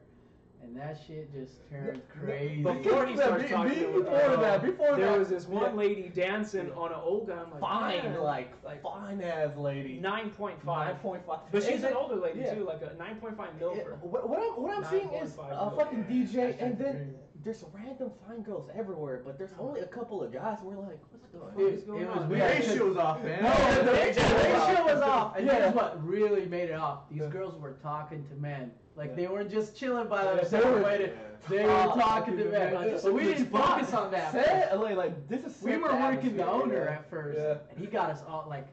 and that shit just turned crazy. Before he starts talking to us, before there that, was this one lady dancing on an old guy. I'm like, fine, "Man." like fine ass lady. 9.5. 9.5. But she's And an then- older lady yeah. too, like a 9.5 milfer. What I'm seeing is 9.5 a fucking DJ, and then crazy. there's random fine girls everywhere, but there's only a couple of guys. We're like, what's the fuck Dude, is going it was on? The weird. ratio's off, man. No, the ratio was off. And Yeah. here's what really made it off. These Yeah. girls were talking to men. Like Yeah. they weren't just chilling by Yeah, themselves. they were- waiting. Yeah. They were Oh, talking to fucking men. man. So we didn't focus on that. Set, like this is We set were the working the atmosphere, owner yeah. at first, Yeah. and he got us all like,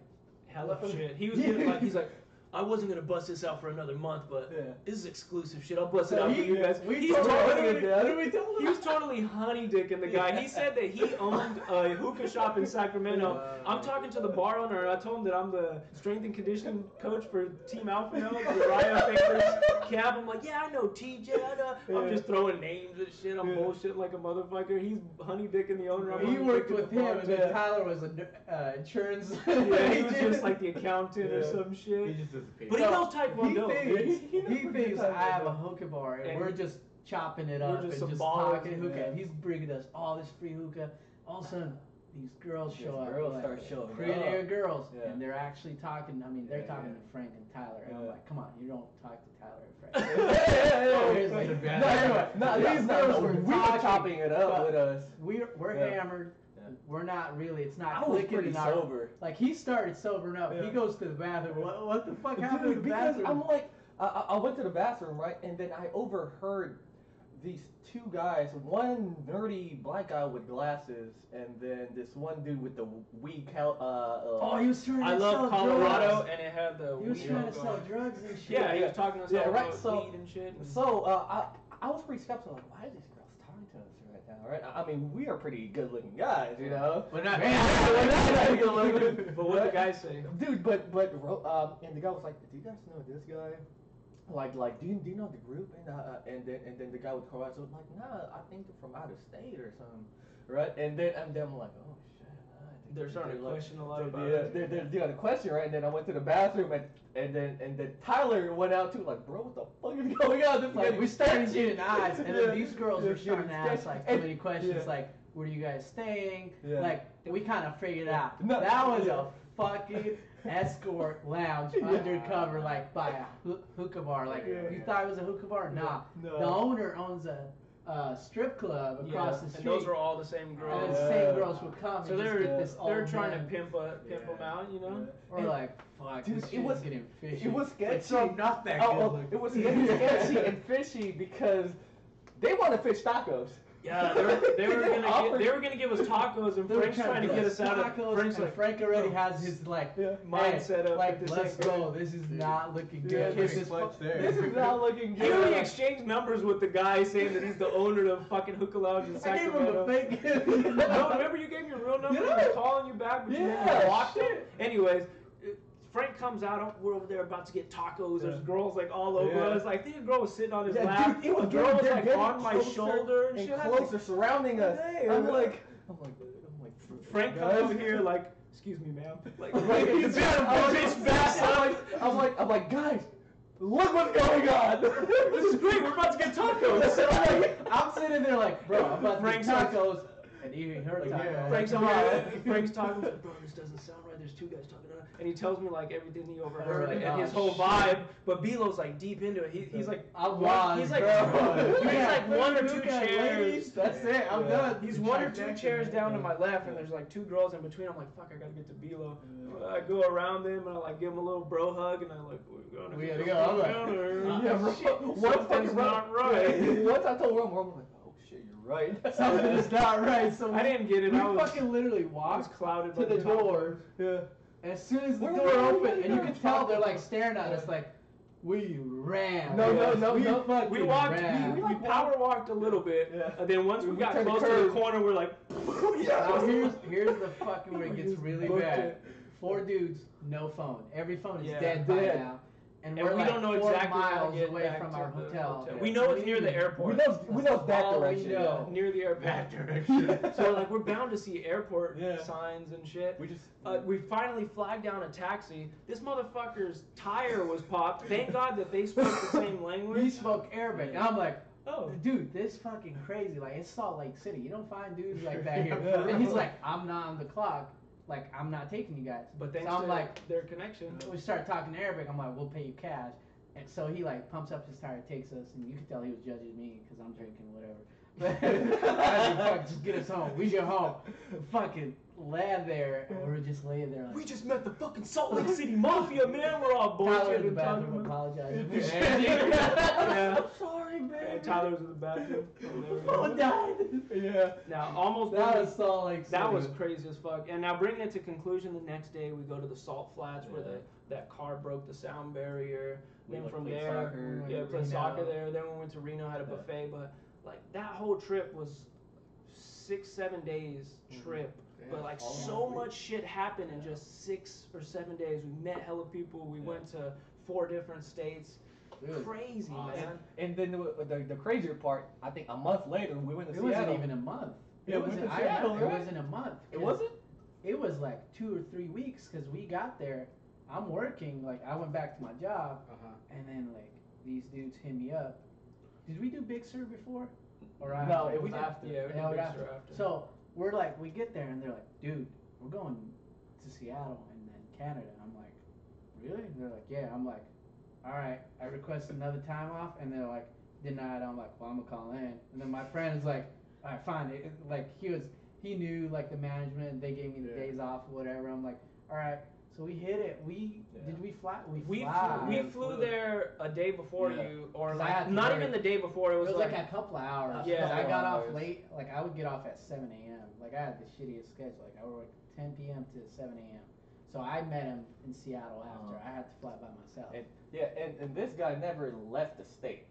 Hell of shit. He was getting like, he's like, I wasn't gonna bust this out for another month, but Yeah. this is exclusive shit. I'll bust it So out for he- you guys. we He's told him- totally, what did we tell him? he was totally honey dicking the guy. He said that he owned a hookah shop in Sacramento. I'm talking to the bar owner. I told him that I'm the strength and conditioning coach for Team Alpha Male, the Ryan Fakers camp. I'm like, yeah, I know TJ. I know. I'm just throwing names and shit. I'm bullshitting like a motherfucker. He's honey dicking the owner. I'm he honey worked dicking with the him, bar. and then Tyler was an insurance. Yeah, he was just like the accountant or Yeah. some shit. He just doesn't pay. But he So, knows Taekwondo. He thinks I have a hookah bar, and And we're just chopping it we're up just and some just ballers, talking hookah. yeah. And he's bringing us all this free hookah. All of a sudden, these girls These show up. girls like, start showing prettier up. girls, Yeah. and they're actually talking. I mean, they're Yeah, talking yeah. to Frank and Tyler, and I'm Yeah. like, come on, you don't talk to Tyler and Yeah, Frank. yeah, Here's yeah. like- bad- No, anyway, no, These no, girls no, were we were talking, chopping it up but with us. We're Yeah. hammered. Yeah. We're not really. It's not I was clicking pretty in our. sober. Like he started sobering up. Yeah. He goes to the bathroom. What the fuck happened Dude, in the because bathroom? I'm like, I went to the bathroom, right, and then I overheard these two guys, one nerdy black guy with glasses, and then this one dude with the weed Oh, he was trying to I sell love Colorado, drugs. and it had the He was weed trying to logo sell on it. drugs and shit. Yeah, he was talking to us Yeah, all right, about so- weed and shit. So I was pretty skeptical. Like, why are these girls talking to us right now? Right? I mean, we are pretty good-looking guys, you know. We're not. We're not good-looking. But what the guys say? Dude, but and the guy was like, do you guys know this guy? Like, do you know the group? And then the guy would call out, so like, nah, I think they're from out of state or something, right? And then I'm like, oh shit, They're starting to question a lot about Yeah, it. they're doing a question, right? And then I went to the bathroom, and then Tyler went out too, like, bro, what the fuck is going on? This Like, is we started sketchy. getting eyes, and then these girls Yeah, were starting to getting ask like sketchy. too many questions, Yeah. like, where are you guys staying? Yeah. Like, we kind of figured out No, that was yeah. a fucking escort lounge Yeah. undercover, like by a hookah bar. Like, Yeah. you thought it was a hookah bar? Nah. No. The owner owns a strip club across the And street. those were all the same girls. And the Yeah. same girls would come. So and just get this they're old trying man. to pimp them out, you know. We're like, fuck, Dude, this it shit was- is getting fishy. It was sketchy. So not that good looking. It was sketchy and fishy because they want to fish tacos. Yeah, they were gonna give us tacos, and They were Frank's trying to get us out of. tacos, Frank's and like, Frank already "No." has his like Yeah. Mindset hey, up like at this let's thing. go. This is Dude. not looking Yeah, good. this This is much there. This is not looking He already good. exchanged numbers with the guy saying that he's the owner of fucking hookah lounge in I gave him Sacramento. a fake. No, remember you gave me your real number? Yeah. He was calling you back, but you Yeah, blocked him. shit. Anyways, Frank comes out. We're over there about to get tacos. There's Yeah. girls like all over Yeah. us. Like, I think a girl was sitting on his Yeah, lap. dude, it was a girl was they're like getting on my closer shoulder and and shit. closer, surrounding us. Hey, I'm man. like, Frank guys. comes over here like, excuse me, ma'am. Like, Like, he's got his back up. I'm like, guys, look what's going on. This is great. We're about to get tacos. I'm sitting there like, bro, I'm about to Frank's get like- tacos, and even her Like, tacos. yeah. Frank's Like, talking. Frank's talking. Like, bro, this doesn't sound right. There's two guys talking. And he tells me like everything he overheard Like, and his oh, whole shit. vibe. But Bilo's like deep into it. He's like, I'm one- lost, he's like, bro. he's Yeah, like one or two look at chairs. ladies, that's it. I'm Yeah. done. He's The one or trifecta, two chairs man. down to Yeah. my left, and there's like two girls in between. I'm like, fuck, I gotta get to Bilo. I go around them and I like give him a little bro hug, and I like, We gotta go. I'm like, Yeah, bro. Once Something's not right. Once I told Rome, I'm like, oh shit, you're right. Something's not right. So I didn't get it. we I was fucking literally I was walked clouded to by the door. Yeah. And as soon as the Where door we opened, and you go? could tell they're like staring at us like, we ran. No, bro. no, we no. fucking We walked. ran. We power walked a little bit, Yeah. and then once we We got turned the close to the curve. corner, we're like, Now here's the fucking where it gets just really booked bad. it. 4 dudes, no phone. Every phone is Yeah. dead by Dead. now. And and we're we like don't know 4 exactly how to miles get away back from to our the hotel. We know it's near the airport. We know that all we direction. know. Near the airport. That direction. So like we're bound to see airport Yeah. signs and shit. We just. We finally flagged down a taxi. This motherfucker's tire was popped. Thank God that they spoke the same We language. spoke Arabic. And I'm like, Oh. dude, this fucking crazy. Like, it's Salt Lake City. You don't find dudes like that here. Yeah. And he's like, I'm not on the clock. Like, I'm not taking you guys. But thanks so I'm to like, their connection. we start talking Arabic. I'm like, we'll pay you cash. And so he like pumps up his tire, takes us, and you can tell he was judging me because I'm drinking whatever. I said, fuck, just get us home. We get home. We fucking land there, and we're just laying there like. We just met the fucking Salt Lake City Mafia, man. We're all Tyler in the bullshitting. bathroom apologizing. Yeah. I'm sorry, man. Yeah, Tyler was in the bathroom. Phone died. Yeah. Now, almost That bringing- was Salt Lake City. that was crazy as fuck. And now bringing it to conclusion, the next day we go to the Salt Flats where that car broke the sound barrier. We Then like from played there, soccer. yeah, played Reno. soccer there. Then we went to Reno, had a buffet. But like that whole trip was 6-7 days trip. But like all so in much shit happened in just 6 or 7 days. We met hella people. We went to 4 different states. Dude, Crazy, awesome. man. And then the crazier part, I think a month later we went to It Seattle. wasn't even a month. Yeah, It we wasn't. went to Seattle, It right? wasn't a month. It 'cause wasn't? It was like 2 or 3 weeks because we got there. I'm working. Like I went back to my job, and then like these dudes hit me up. Did we do Big Sur before? Or after? No, it was after. Yeah, we did Yeah, Big after. Sur after. So we're like, we get there and they're like, dude, we're going to Seattle and then Canada. I'm like, really? And they're like, yeah. I'm like, all right. I request another time off, and they're like, denied. I'm like, well, I'm gonna call in. And then my friend is like, all right, fine. Like he knew like the management. They gave me the days off or whatever. I'm like, all right. So we hit it. Did we fly? We fly. flew there a day before Yeah. you, or 'Cause I had like to not work. even the day before. It It was, was like a couple of hours. Yeah. 'cause I got off Hours. late. Like I would get off at 7 a.m. Like I had the shittiest schedule. Like I would work 10 p.m. to 7 a.m. So I met him in Seattle after. I had to fly by myself. And, and this guy never left the state.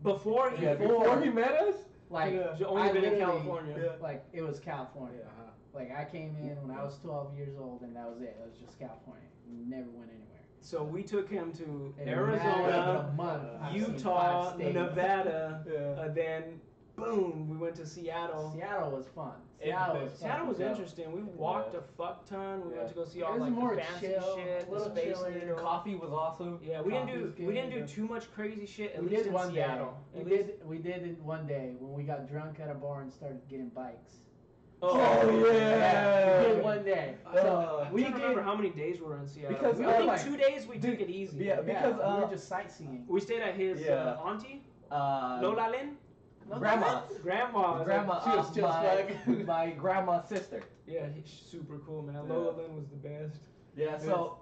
before he. Yeah, before he met us. Like Yeah. He's only I been in literally- California. Like it was California. Like I came in when I was 12 years old, and that was it. It was just California. Never went anywhere. So we took him to In a matter of Arizona, a month, I've seen Utah, 5 states. Nevada, Yeah. then boom, we went to Seattle. Seattle was fun. Seattle was Yeah. interesting. We walked Yeah. a fuck ton. We Yeah. went to go see It all was like more the fancy chill, shit, a the little Space chiller. Needle. Coffee was awesome. Yeah, Coffee we was didn't do good. too much crazy shit. At We least did in one Seattle. day. At We least- did it one day when we got drunk at a bar and started getting bikes. Oh, We yeah. did one day. So We we can't remember gave. how many days we were in Seattle. Because, I think like- 2 days we took it easy. Yeah, because we were just sightseeing. We stayed at his Yeah. auntie, Uh, Lola Lynn, No, grandma's. grandma. Grandma, She was just my grandma's sister. Yeah, he's super cool, man. Yeah. Lola Lynn was the best. Yeah, so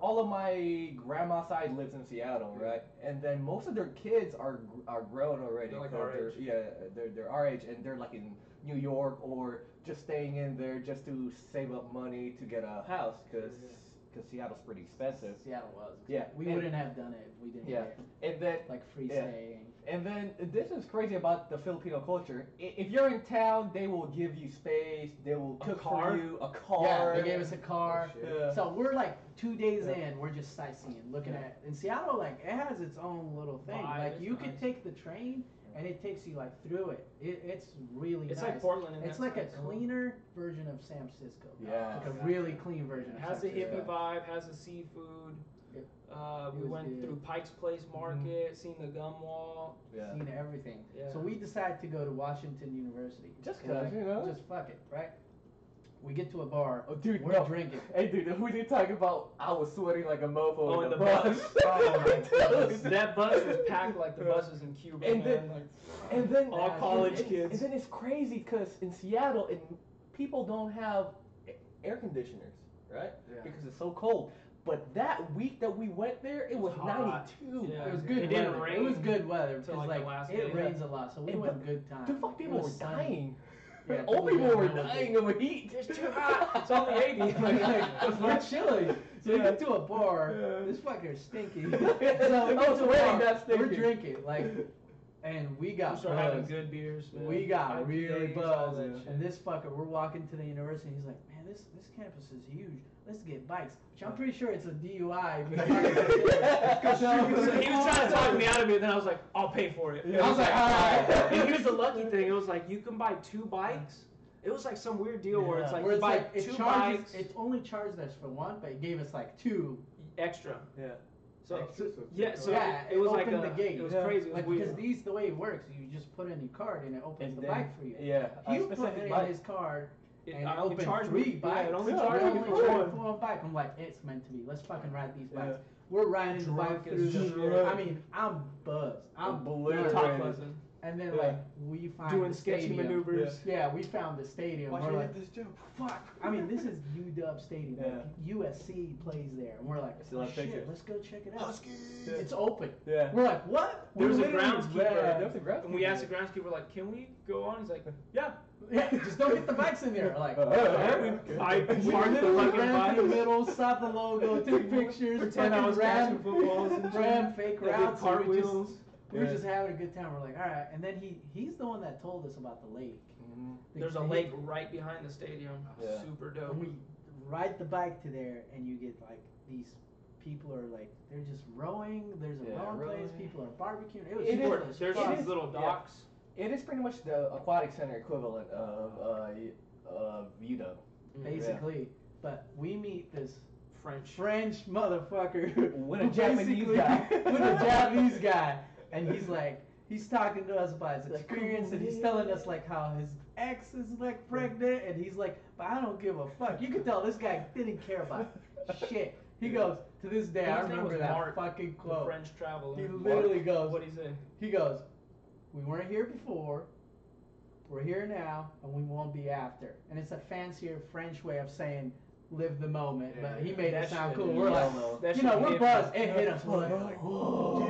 all of my grandma side lives in Seattle, right? And then most of their kids are grown already. They're like 'cause our age. Yeah, they're our age, and they're like in New York or just staying in there just to save up money to get a house because Seattle's pretty expensive. Seattle was. Yeah, We and- wouldn't have done it if we didn't Yeah. get And then like free Yeah. staying. And then this is crazy about the Filipino culture. If you're in town, they will give you space. They will A cook car? for you. A car. Yeah, they gave us a car. Oh, shit. Yeah. So we're like 2 days Yeah. in, we're just sightseeing, looking Yeah. at. In Seattle, like it has its own little thing. Vibe, Like it's you could nice. take the train, and it takes you like through it. It's really It's nice. like Portland. In It's that like a sense. cleaner version of San Francisco. Yeah. Like a really clean version. It of has San the hippie Francisco. vibe, has the seafood. It- We was went good. through Pike's Place Market, seen the gum wall. Yeah. Seen everything. Yeah. So we decided to go to Washington University. Just We're 'cause, you know? Just fuck it, right? We get to a bar. Oh, dude, We're no. drinking. Hey, dude, we did talk about I was sweating like a mofo Oh, in in the the bus. bus. Oh, my goodness. That bus was packed like the buses in Cuba, And man. then- Like, And then All college kids. And then it's crazy because in Seattle, people don't have air conditioners, right? Yeah. Because it's so cold. But that week that we went there, it was hot. 92. Yeah. It was good It didn't weather. rain It was good weather till, because like, the like last it day. rains a lot, so we And went good time. Dude, fuck, It people was were sunny. dying. Yeah, Old people were dying. dying of heat. it's too hot. It's only 80. We're chilling. So we Yeah. get to a bar. Yeah. This fucker's stinky. I So we get was to a wearing bar, that stinky. We're drinking and we We got started having buzzed. good beers, man. We got really IPAs, all buzzed. that shit. And this fucker, we're walking to the university. He's like, man, this campus is huge. Let's get bikes. Which I'm pretty sure it's a DUI. So he was trying to talk me out of it, and then I was like, I'll pay for it. Yeah. I was like, all right. And here's the lucky thing: it was like you can buy 2 bikes. It was like some weird deal where it's like Where you it's buy like, 2 it charges, bikes it only charged us for one, but it gave us like 2. extra. Yeah. So Extra, so yeah, so Yeah, it was like opened a, the gate. it was Yeah. crazy. It was Like weird. because the way it works, you just put in your card and it opens And the then- bike for you. Yeah. He a put specific it bike. in his card It and it opened charged 3 me. bikes. Yeah, it only Yeah, charged It me only for charged one. for one bike. I'm like, it's meant to be. Let's fucking ride these Yeah. bikes. We're riding the Drunk bike as through the. shit. I mean, I'm buzzed. I'm Obliterated. Top buzzed. buzzing. And then Yeah. like we find Doing the sketchy stadium. maneuvers. Yeah, we found the stadium. Why We're should I like, hit this jump? fuck. I mean, this is UW Stadium. Like, Yeah. USC plays there, and we're like, I still oh, have shit, pictures. let's go check it out. Yeah. It's open. Yeah. We're like, what? There was We're a literally groundskeeper. red. There was a groundskeeper. And we asked the groundskeeper, like, can we go on? He's like, yeah. Yeah, just don't get the bikes in there. Like, Alright, I we parked the literally fucking ran to the bikes. middle, saw the logo, took pictures, Pretend I was ran, catching footballs and ran shit. fake They did routes. and cartwheels. We were Yeah. just having a good time. We're like, all right. And then he's the one that told us about the lake. Mhm. There's a lake right behind the stadium. Yeah. Super dope. And we ride the bike to there, and you get like these people are like they're just rowing. There's a Yeah, rowing place. rowing. People are barbecuing. It was It cool is- as There's fuck. these little yeah. docks. It is pretty much the aquatic center equivalent of UW. basically. But we meet this French. motherfucker With a who Japanese basically- guy. with a Japanese guy, and he's talking to us about his experience, and he's telling us like how his ex is like pregnant, and he's like, but I don't give a fuck. You can tell this guy didn't care about shit. He goes, to this day, I His name remember was that Mark, fucking The quote. French traveler. He literally goes, What'd he say? he goes, we weren't here before, we're here now, and we won't be after. And it's a fancier French way of saying live the moment, Yeah, but he yeah. made That it sound shit, cool. yeah. We're like, That you shit know, we're hit buzzed. me. It hit us. We're like, whoa.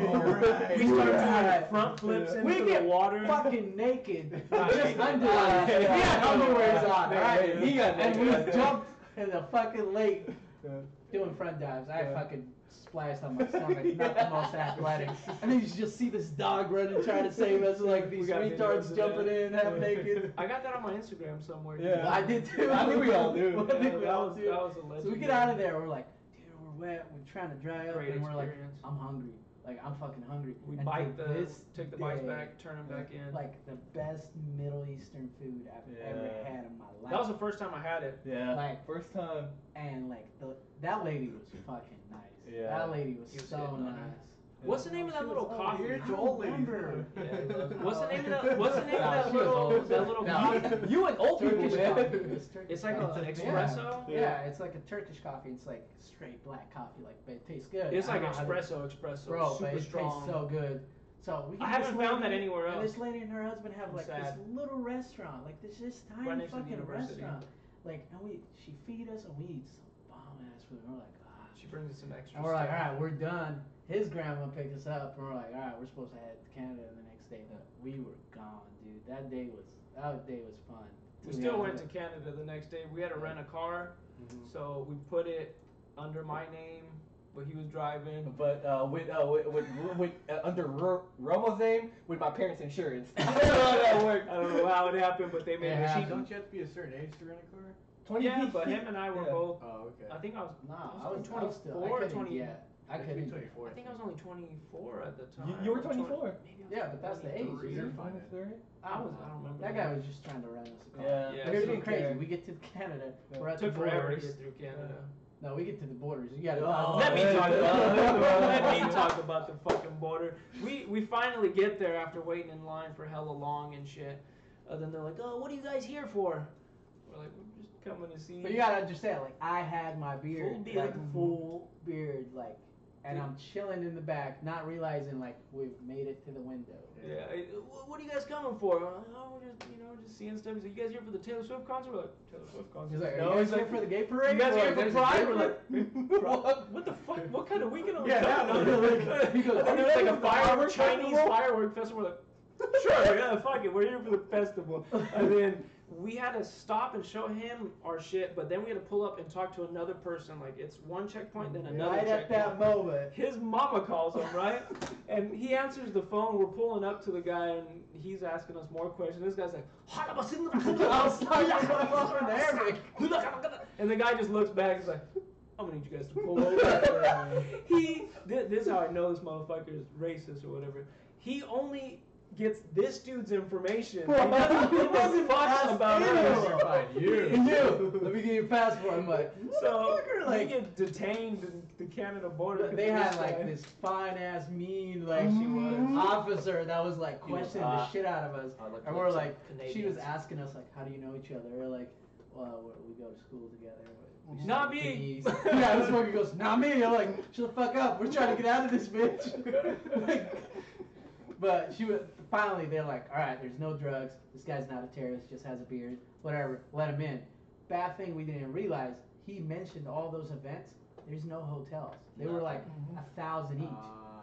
We started right. doing front flips We into get the water. fucking naked. Right. Just underwear. He had underwears on, Yeah, right? yeah, he got And naked. we jumped in the fucking lake Yeah. doing front dives. I Yeah. fucking splashed on my stomach. Not the most athletic. And then you just see this dog running trying to save us. Like these We got videos retards of jumping that. in half naked. I got that on my Instagram somewhere. Yeah. I did too. I think we all do. I think we that all was, do. that was a legend. So we get out of there. We're like, dude, we're wet. We're trying to dry up, Great and we're like, experience. I'm hungry. Like I'm fucking hungry. We And bite to the, this take the bites day, back, turn them back in. Like the best Middle Eastern food I've ever had in my life. That was the first time I had it. Yeah. Like first time. and like that lady was fucking nice. Yeah. That lady was He was so hitting on her. nice. What's the name of that little coffee? You're I too old lady. remember. What's the name of that? What's the name of Nah, that she was little old. coffee? You and old people, Turkish man. coffee. It's Turkish It's like coffee. an espresso. Yeah, it's like a Turkish coffee. It's like straight black coffee, like, but it tastes good. It's I like don't know how to- espresso, bro, super but it strong. tastes so good. So we I get haven't this found that lady- anywhere And else. this lady and her husband have I'm like sad. this little restaurant, like this just Right tiny next to the fucking university. restaurant. Like, and she feed us and we eat some bomb ass food. And we're like, ah. She brings us some extra And we're like, all stuff. right, we're done. His grandma picked us up, and we're like, all right, we're supposed to head to Canada the next day, but we were gone, dude. That day was fun. We still went to Canada the next day. We had to rent a car, so we put it under my name, but he was driving. But with under Romo's name with my parents' insurance. I don't know how that worked. I don't know how it happened, but they made It it happened. cheap. Don't you have to be a certain age to rent a car? 20 Yeah, but him and I were Yeah. both. Oh, okay. I think I was. Nah, I was only still, 24 I or couldn't 20. yet. I It could be couldn't. 24. I think I was only 24 at the time. You were 24. Maybe I was Yeah, but that's the age. 23. You're fine. I don't remember. That guy was just trying to rent us a car. Yeah. Yeah, But here's so been crazy. care. We get to Canada. Yeah. We're It at took the forever to borders. get through Canada. No, we get to the borders. You gotta. Let me talk about let me talk about the fucking border. We finally get there after waiting in line for hella long and shit. Then they're like, oh, what are you guys here for? We're like, we're just coming to see. But you gotta understand, like, I had my beard, Full beard. like, full beard, like, and I'm chilling in the back, not realizing, like, we've made it to the window. Yeah. What are you guys coming for? We're like, oh, we're just seeing stuff. He's like, you guys here for the Taylor Swift concert? We're like, Taylor Swift concert. He's like, are no, you he's guys here like, for the gay parade? you guys We're here like, for "There's a Pride?" gay We're parade." like, what the fuck? What kind of weekend are we Yeah, going no, to? no, he goes, And "Are there's you like a here for the firework, Chinese Chinese firework festival. We're like, sure, yeah, fuck it, we're here for the festival. And then we had to stop and show him our shit, but then we had to pull up and talk to another person. Like, it's one checkpoint, then another Right at checkpoint. that moment. His mama calls him, right? And he answers the phone. We're pulling up to the guy, and he's asking us more questions. This guy's like, I was like, Arabic. and the guy just looks back. He's like, I'm gonna need you guys to pull over. This is how I know this motherfucker is racist or whatever. He only gets this dude's information. He doesn't give a fuck about us. Fine, you. Let me get your passport. I'm like, So motherfucker, we like, get detained in the Canada border. they had guy- like this fine ass mean like She was. officer that was like He was questioning the hot. shit out of us, I like and we're like, Canadians. she was asking us like, how do you know each other? We're like, well, we go to school together. We Not study me. keys." Yeah, this fucker goes, not me. I'm like, shut the fuck up. We're trying to get out of this bitch. Like, but she was finally. They're like, all right, there's no drugs. This guy's not a terrorist. Just has a beard. Whatever. Let him in. Bad thing we didn't realize. He mentioned all those events. There's no hotels. They were like 1,000 each.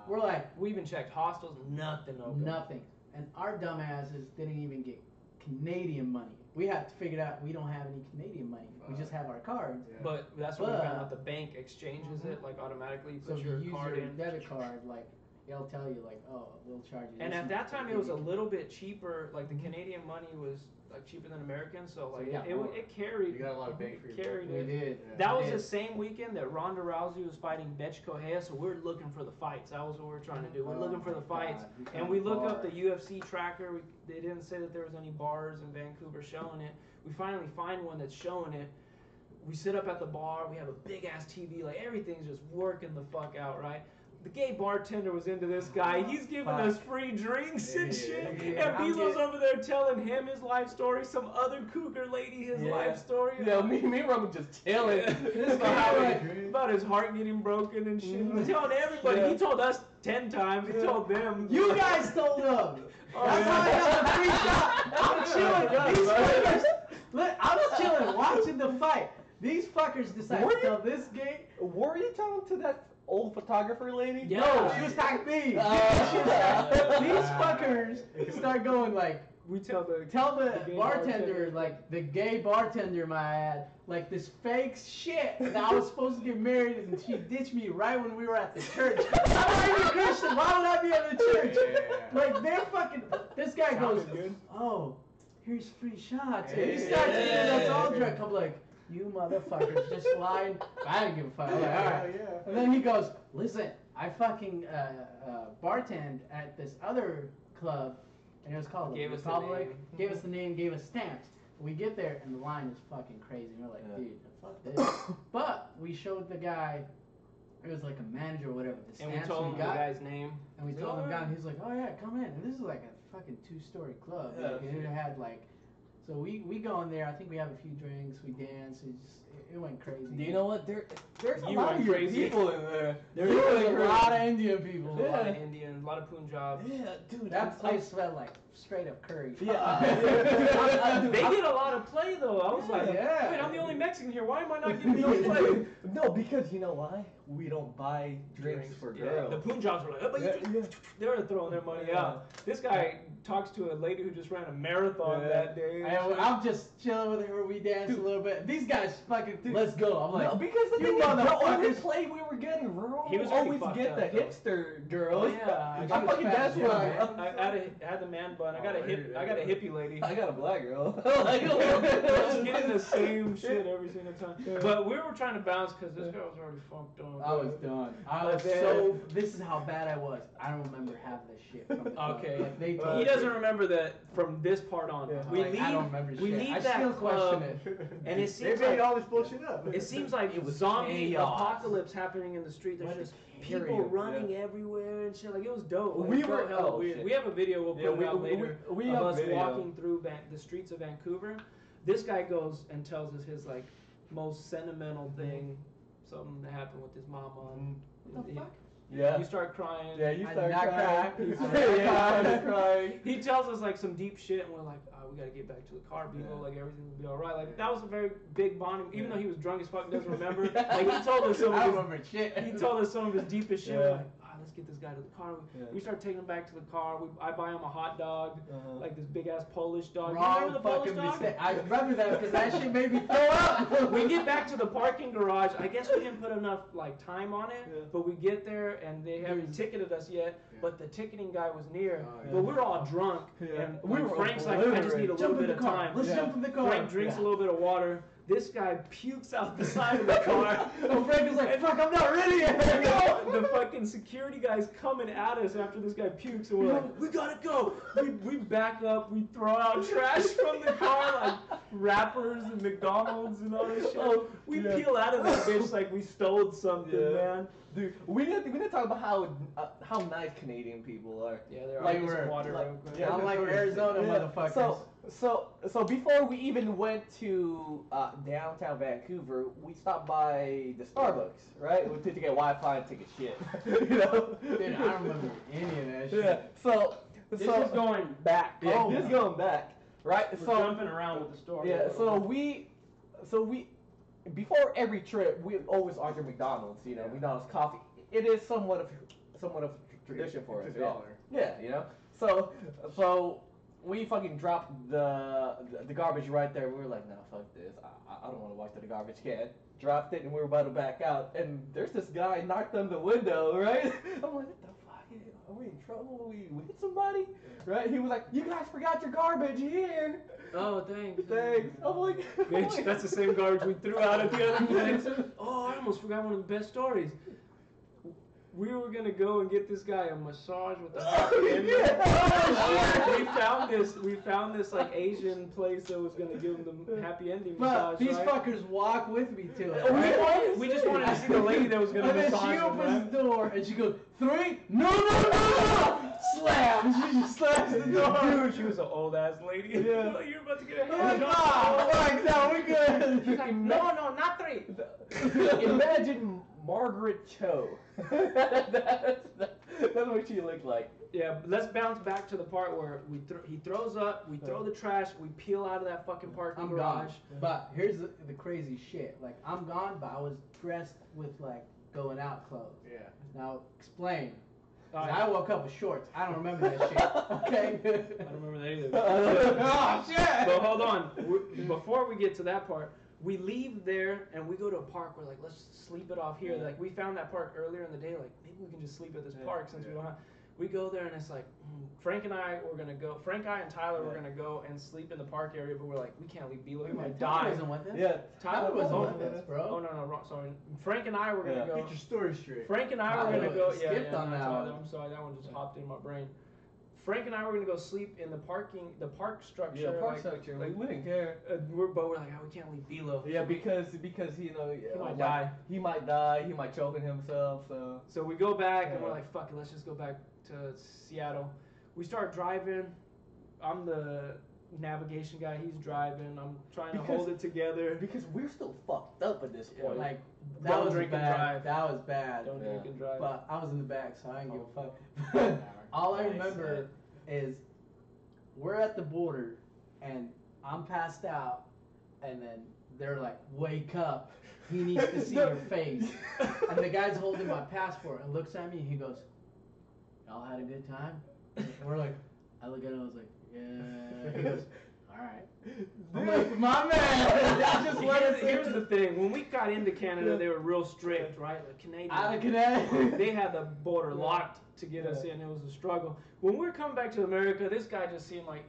We're like, We even checked hostels. Nothing open. nothing. And our dumbasses didn't even get Canadian money. We had to figure out we don't have any Canadian money. We just have our cards. Yeah. But that's when we But- found out the bank exchanges it like automatically. You So put if your you use card your in. debit card, like they'll tell you like, oh, we'll charge you. And this at much that for time, it was a getting little bit cheaper. Like the Canadian money was like cheaper than American, so like yeah, it more. carried. You got a lot of bang for your buck. carried We it. did. Yeah. That We was did. the same weekend that Ronda Rousey was fighting Betch Correa, so we're looking for the fights. That was what we're trying to do. We're Oh looking for my the fights. God, we And found we look bars. up the UFC tracker. They didn't say that there was any bars in Vancouver showing it. We finally find one that's showing it. We sit up at the bar. We have a big ass TV. Like everything's just working the fuck out, right? The gay bartender was into this guy. He's giving Fuck. us free drinks and Yeah, shit. yeah. And I'm Bilo's getting- over there telling him his life story. Some other cougar lady his Yeah. life story. Yeah, me and Roman just chilling. This About, guy, how like, about his heart getting broken and shit. He's telling everybody. Yeah. He told us 10 times. He told them. You guys told them. Oh, That's yeah. how I got the free shot. I'm chilling. These fuckers. Look, I was chilling, watching the fight. These fuckers decided Were to you- tell this gay. Were you talking to that old photographer lady? Yeah. No, she was talking to me. These fuckers start going like, We tell the. tell the gay bartender, like the gay bartender, my ad, like this fake shit that I was supposed to get married and she ditched me right when we were at the church. I'm not even Christian. Why would I be at the church? Yeah. Like they're fucking. This guy goes, Sounded good. oh, here's free shots. And he Yeah. starts getting us all drunk. I'm like, you motherfuckers just lying. I didn't give a fuck. I'm like, all right. Yeah. And then he goes, listen, I fucking bartend at this other club, and it was called the Gave us the Republic. name. Gave us the name, gave us stamps. We get there, and the line is fucking crazy. And we're like, Yeah. dude, fuck this. But we showed the guy, it was like a manager or whatever, the And stamps we told him got. the guy's name. And we He's told like, him "Oh, down, he's like, oh yeah, come in. And this is like a fucking 2-story club. Yeah, Like, and shit. it had like, so we go in there. I think we have a few drinks. We dance. It went crazy. Do you know what? There's a You lot went of your crazy. people in there. There was a lot of Indian people. A lot Yeah. of Indians, a lot of Punjab. Yeah, dude. That place smelled like straight up curry. Yeah. They get a lot of play though. I was like, Yeah. wait, I'm the only Mexican here. Why am I not getting the play? No, because you know why? We don't buy drinks for Yeah. girls. The Punjabs were like, oh, but they were throwing their money out. This guy talks to a lady who just ran a marathon Yeah. that day. I'm just chilling with her. We dance a little bit. These guys fucking, let's go. I'm like, No, because the you thing is, the only motherfuckers. play we were getting, we He was pretty always fucked get up, the though. hipster girls. Oh, yeah. I I fucking that's what I had the man bun. I got a hippie lady. I got a black girl. Just getting the same shit every single time. But we were trying to bounce because this guy was already fucked up. I was done. I was this is how bad I was. I don't remember half this shit from the club. Okay. Like, they told He me. doesn't remember that from this part on. Yeah. We Like, leave. I don't remember we shit. leave I that still club, question it. and it They seems made like all this bullshit up. it seems like It was zombie chaos. apocalypse happening in the street. There's What just a people period, running everywhere and shit. Like it was dope. Like, We it felt were- hella oh, weird. shit. We have a video. We'll put Yeah, it out later we of have us video. walking through the streets of Vancouver. This guy goes and tells us his like most sentimental thing, something that happened with his mama. What the fuck? Yeah. You start crying. Yeah, you I start did not crying. cry. You I start did not crying. cry. crying. He tells us like some deep shit, and we're like, oh, we gotta get back to the car, Bilo. Yeah. Like everything will be all right. Like that was a very big bonding. Even Yeah. though he was drunk as fuck, doesn't remember. Yeah. Like he told us some I of don't his, remember shit. he told us some of his deepest shit. Yeah. We're like, let's get this guy to the car. Yeah. We start taking him back to the car. I buy him a hot dog, Uh-huh. like this big ass Polish dog. You Wrong remember the Polish fucking dog? mistake. I remember that because that shit made me throw up. We get back to the parking garage. I guess we didn't put enough like time on it, Yeah. but we get there and they haven't ticketed us yet. Yeah. But the ticketing guy was near. Oh, yeah. But we're all drunk, Yeah. and We were Frank's like, I just need a little Jump in bit the of car. time. Let's Yeah. jump in the car. Frank drinks Yeah. a little bit of water. This guy pukes out the side of the car. And Frank is like, fuck, I'm not ready yet. The fucking security guy's coming at us after this guy pukes, and we're like, we gotta go. We back up, we throw out trash from the car, like wrappers and McDonald's and all this shit. Oh, We yeah. peel out of that bitch like we stole something, Yeah. man. Dude, we need to talk about how nice Canadian people are. Yeah, they're Like like we're- some water like- real quick. yeah, I'm like Arizona motherfuckers. So before we even went to downtown Vancouver, we stopped by the Starbucks, right? We to get Wi-Fi and take a shit. You know? Dude, I don't remember any of that shit. Yeah. So This is going back. Yeah, Oh, this my. going back, right? We're jumping around with the story. Yeah. So we before every trip we always order McDonald's. You know, Yeah. McDonald's coffee. It is somewhat of tradition for us. It's a Yeah. dollar. Yeah, you know. So we fucking dropped the garbage right there. We were like, no, fuck this. I don't want to walk to the garbage can. Dropped it and we were about to back out. And there's this guy knocked on the window, right? I'm like, what the fuck? Are we in trouble? We hit somebody? Right? He was like, you guys forgot your garbage here. Oh, thanks. Thanks. I'm like, Bitch, that's the same garbage we threw out at the other place. Oh, I almost forgot one of the best stories. We were gonna go and get this guy a massage with a happy ending. We found this like Asian place that was gonna give him the happy ending massage. But these right? fuckers walk with me to it. We right? wanted- We just wanted to see the lady that was gonna And then massage she him. opens Right? the door and she goes, 3, no! Slam! She just slams the door. Dude, she was an old ass lady. Yeah. Oh, you're about to get a I'm like, hand oh, fuck, no, we good. She's like, no, not 3. Imagine Margaret Cho. That's what she looked like. Yeah, but let's bounce back to the part where he throws up, we throw the trash, we peel out of that fucking parking I'm garage. gone. But here's the crazy shit. Like, I'm gone, but I was dressed with, like, going out clothes. Yeah. Now, explain. 'Cause Alright. I woke up with shorts. I don't remember that shit. Okay? I don't remember that either. Oh, shit! But hold on. Before we get to that part, we leave there and we go to a park. We're like, let's sleep it off here. Yeah. Like we found that park earlier in the day. Like maybe we can just sleep at this Yeah. park since we Yeah. don't have. We go there and it's like Frank and I were gonna go. Frank, I, and Tyler were gonna go and sleep in the park area, but we're like, we can't leave Bilo. He might Tyler die. wasn't with us. Yeah. Tyler wasn't oh, with us, bro. Oh no, wrong. Sorry. Frank and I were gonna go. Get your story straight. Frank and I were Tyler gonna go. skipped on that Tyler, one. I'm sorry, that one just hopped in my brain. Frank and I were gonna go sleep in the park structure. Yeah, park structure. Like, we didn't care. We're like, oh, we can't leave Bilo. Yeah, because you know He might like, die. He might die. He might choke on himself. So. So we go back and we're like, fuck it, let's just go back to Seattle. We start driving. I'm the navigation guy. He's driving. I'm trying to hold it together. Because we're still fucked up at this point. Like that Don't was drink and bad. drive. That was bad. Don't drink and drive. But I was in the back, so I didn't give a fuck. All I remember is we're at the border, and I'm passed out, and then they're like, "Wake up! He needs to see your face." And the guy's holding my passport and looks at me, and he goes, "Y'all had a good time?" And we're like, I look at him, I was like, "Yeah." He goes, "All right." I'm like, "My man!" I just Here's the thing. When we got into Canada, they were real strict, right? Like Canadians. Out of Connecticut. They had the border locked to get us in. It was a struggle. When we were coming back to America, this guy just seemed like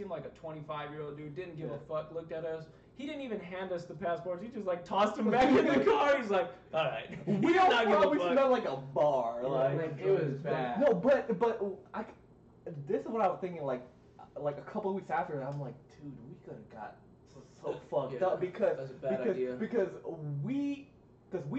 like a 25-year-old dude. Didn't give a fuck. Looked at us. He didn't even hand us the passports. He just like tossed them back in the car. He's like, all right. We did all probably smelled like a bar. Yeah, Like it was bad. No, but this is what I was thinking. Like a couple of weeks after, I'm like, dude, we could have got so fucked up because that's a bad idea. because we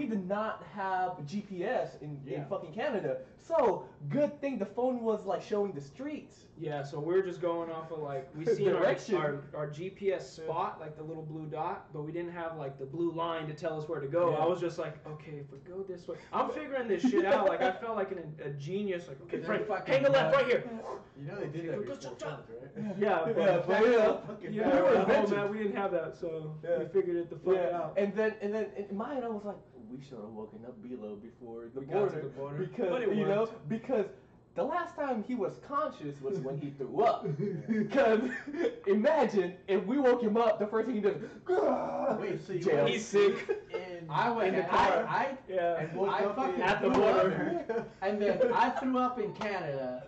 did not have GPS in fucking Canada. So good thing the phone was like showing the streets. Yeah, so we were just going off of like we seen Direction. our GPS spot, like the little blue dot, but we didn't have like the blue line to tell us where to go. Yeah. I was just like, okay, if we go this way, I'm figuring this shit out. Like I felt like a genius. Like okay, Frank, hang a left right here. You know they did that with your phones, right? Yeah, Yeah, we were at home, inventions. man. We didn't have that, so Yeah. we figured it the fuck out. And then in my head I was like, we should have woken up Bilo before the We border, got to the border. because But it you know worked. because the last time he was conscious was when he threw up. Because imagine if we woke him up, the first thing he did, Wait, so you jail. went He's sick. in I went In the and car. I and woke I up fucking at the threw up, border. and then I threw up in Canada.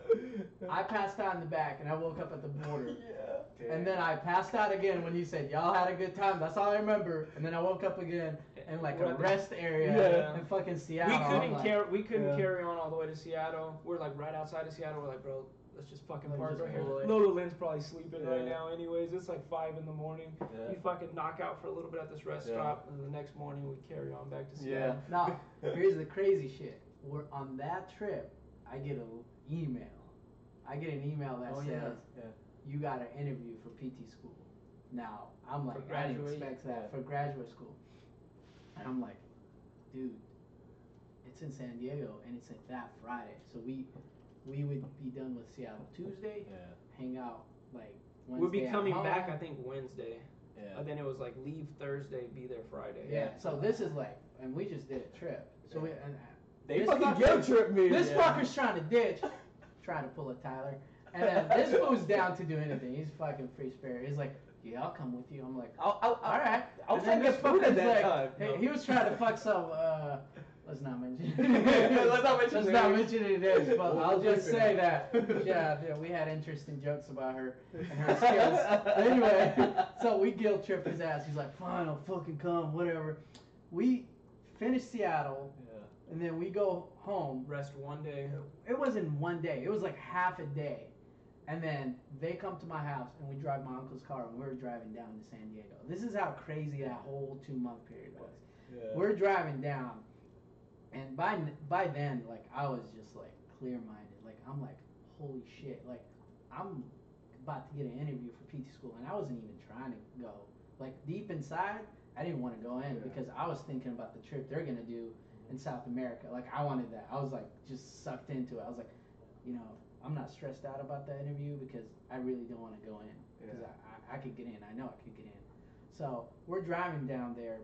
I passed out in the back, and I woke up at the border. And then I passed out again when he said, "Y'all had a good time." That's all I remember. And then I woke up again in like We're a at the- rest area Yeah. in fucking We Seattle. I'm couldn't like, carry on all the way to Seattle. We're like right outside of Seattle. We're like, bro, let's just fucking Let's park just right here. pull away. Lola Lynn's probably sleeping right Yeah. now anyways. It's like 5 in the morning. Yeah. We fucking knock out for a little bit at this rest Yeah. stop, and the next morning we carry on back to Yeah. Seattle. Now, here's the crazy shit. We're on that trip. I get an email. I get an email that Oh, says, yeah. "You got an interview for PT school." Now, I'm like, For I didn't graduate? expect that for graduate school. And I'm like, dude, it's in San Diego and it's like that Friday. So we would be done with Seattle Tuesday, hang out like Wednesday. We'll be at coming home. back, I think, Wednesday. Yeah. But then it was like leave Thursday, be there Friday. Yeah. So this is like, and we just did a trip. So we and They this fucking fucker- guilt trip me. This fucker's trying to ditch, trying to pull a Tyler, and then this fool's down to do anything. He's fucking free spirit. He's like, "Yeah, I'll come with you." I'm like, all "All right." I was And trying then to this get food at fucker's that like, time. Hey, he was trying to fuck some. Let's not mention. Let's not mention Let's not names. mention any names. But We'll I'll just bleep it say out. that. Yeah, we had interesting jokes about her and her skills. Anyway, so we guilt tripped his ass. He's like, "Fine, I'll fucking come, whatever." We finished Seattle, and then we go home. Rest one day. It wasn't one day. It was like half a day. And then they come to my house and we drive my uncle's car and we're driving down to San Diego. This is how crazy that whole 2-month period was. We're driving down, and by then, like, I was just like clear-minded. Like, I'm like, holy shit. Like, I'm about to get an interview for PT school, and I wasn't even trying to go. Like, deep inside, I didn't want to go in because I was thinking about the trip they're gonna do in South America. Like, I wanted that. I was like just sucked into it. I was like, you know, I'm not stressed out about that interview because I really don't want to go in because I could get in. I know I could get in. So we're driving down there,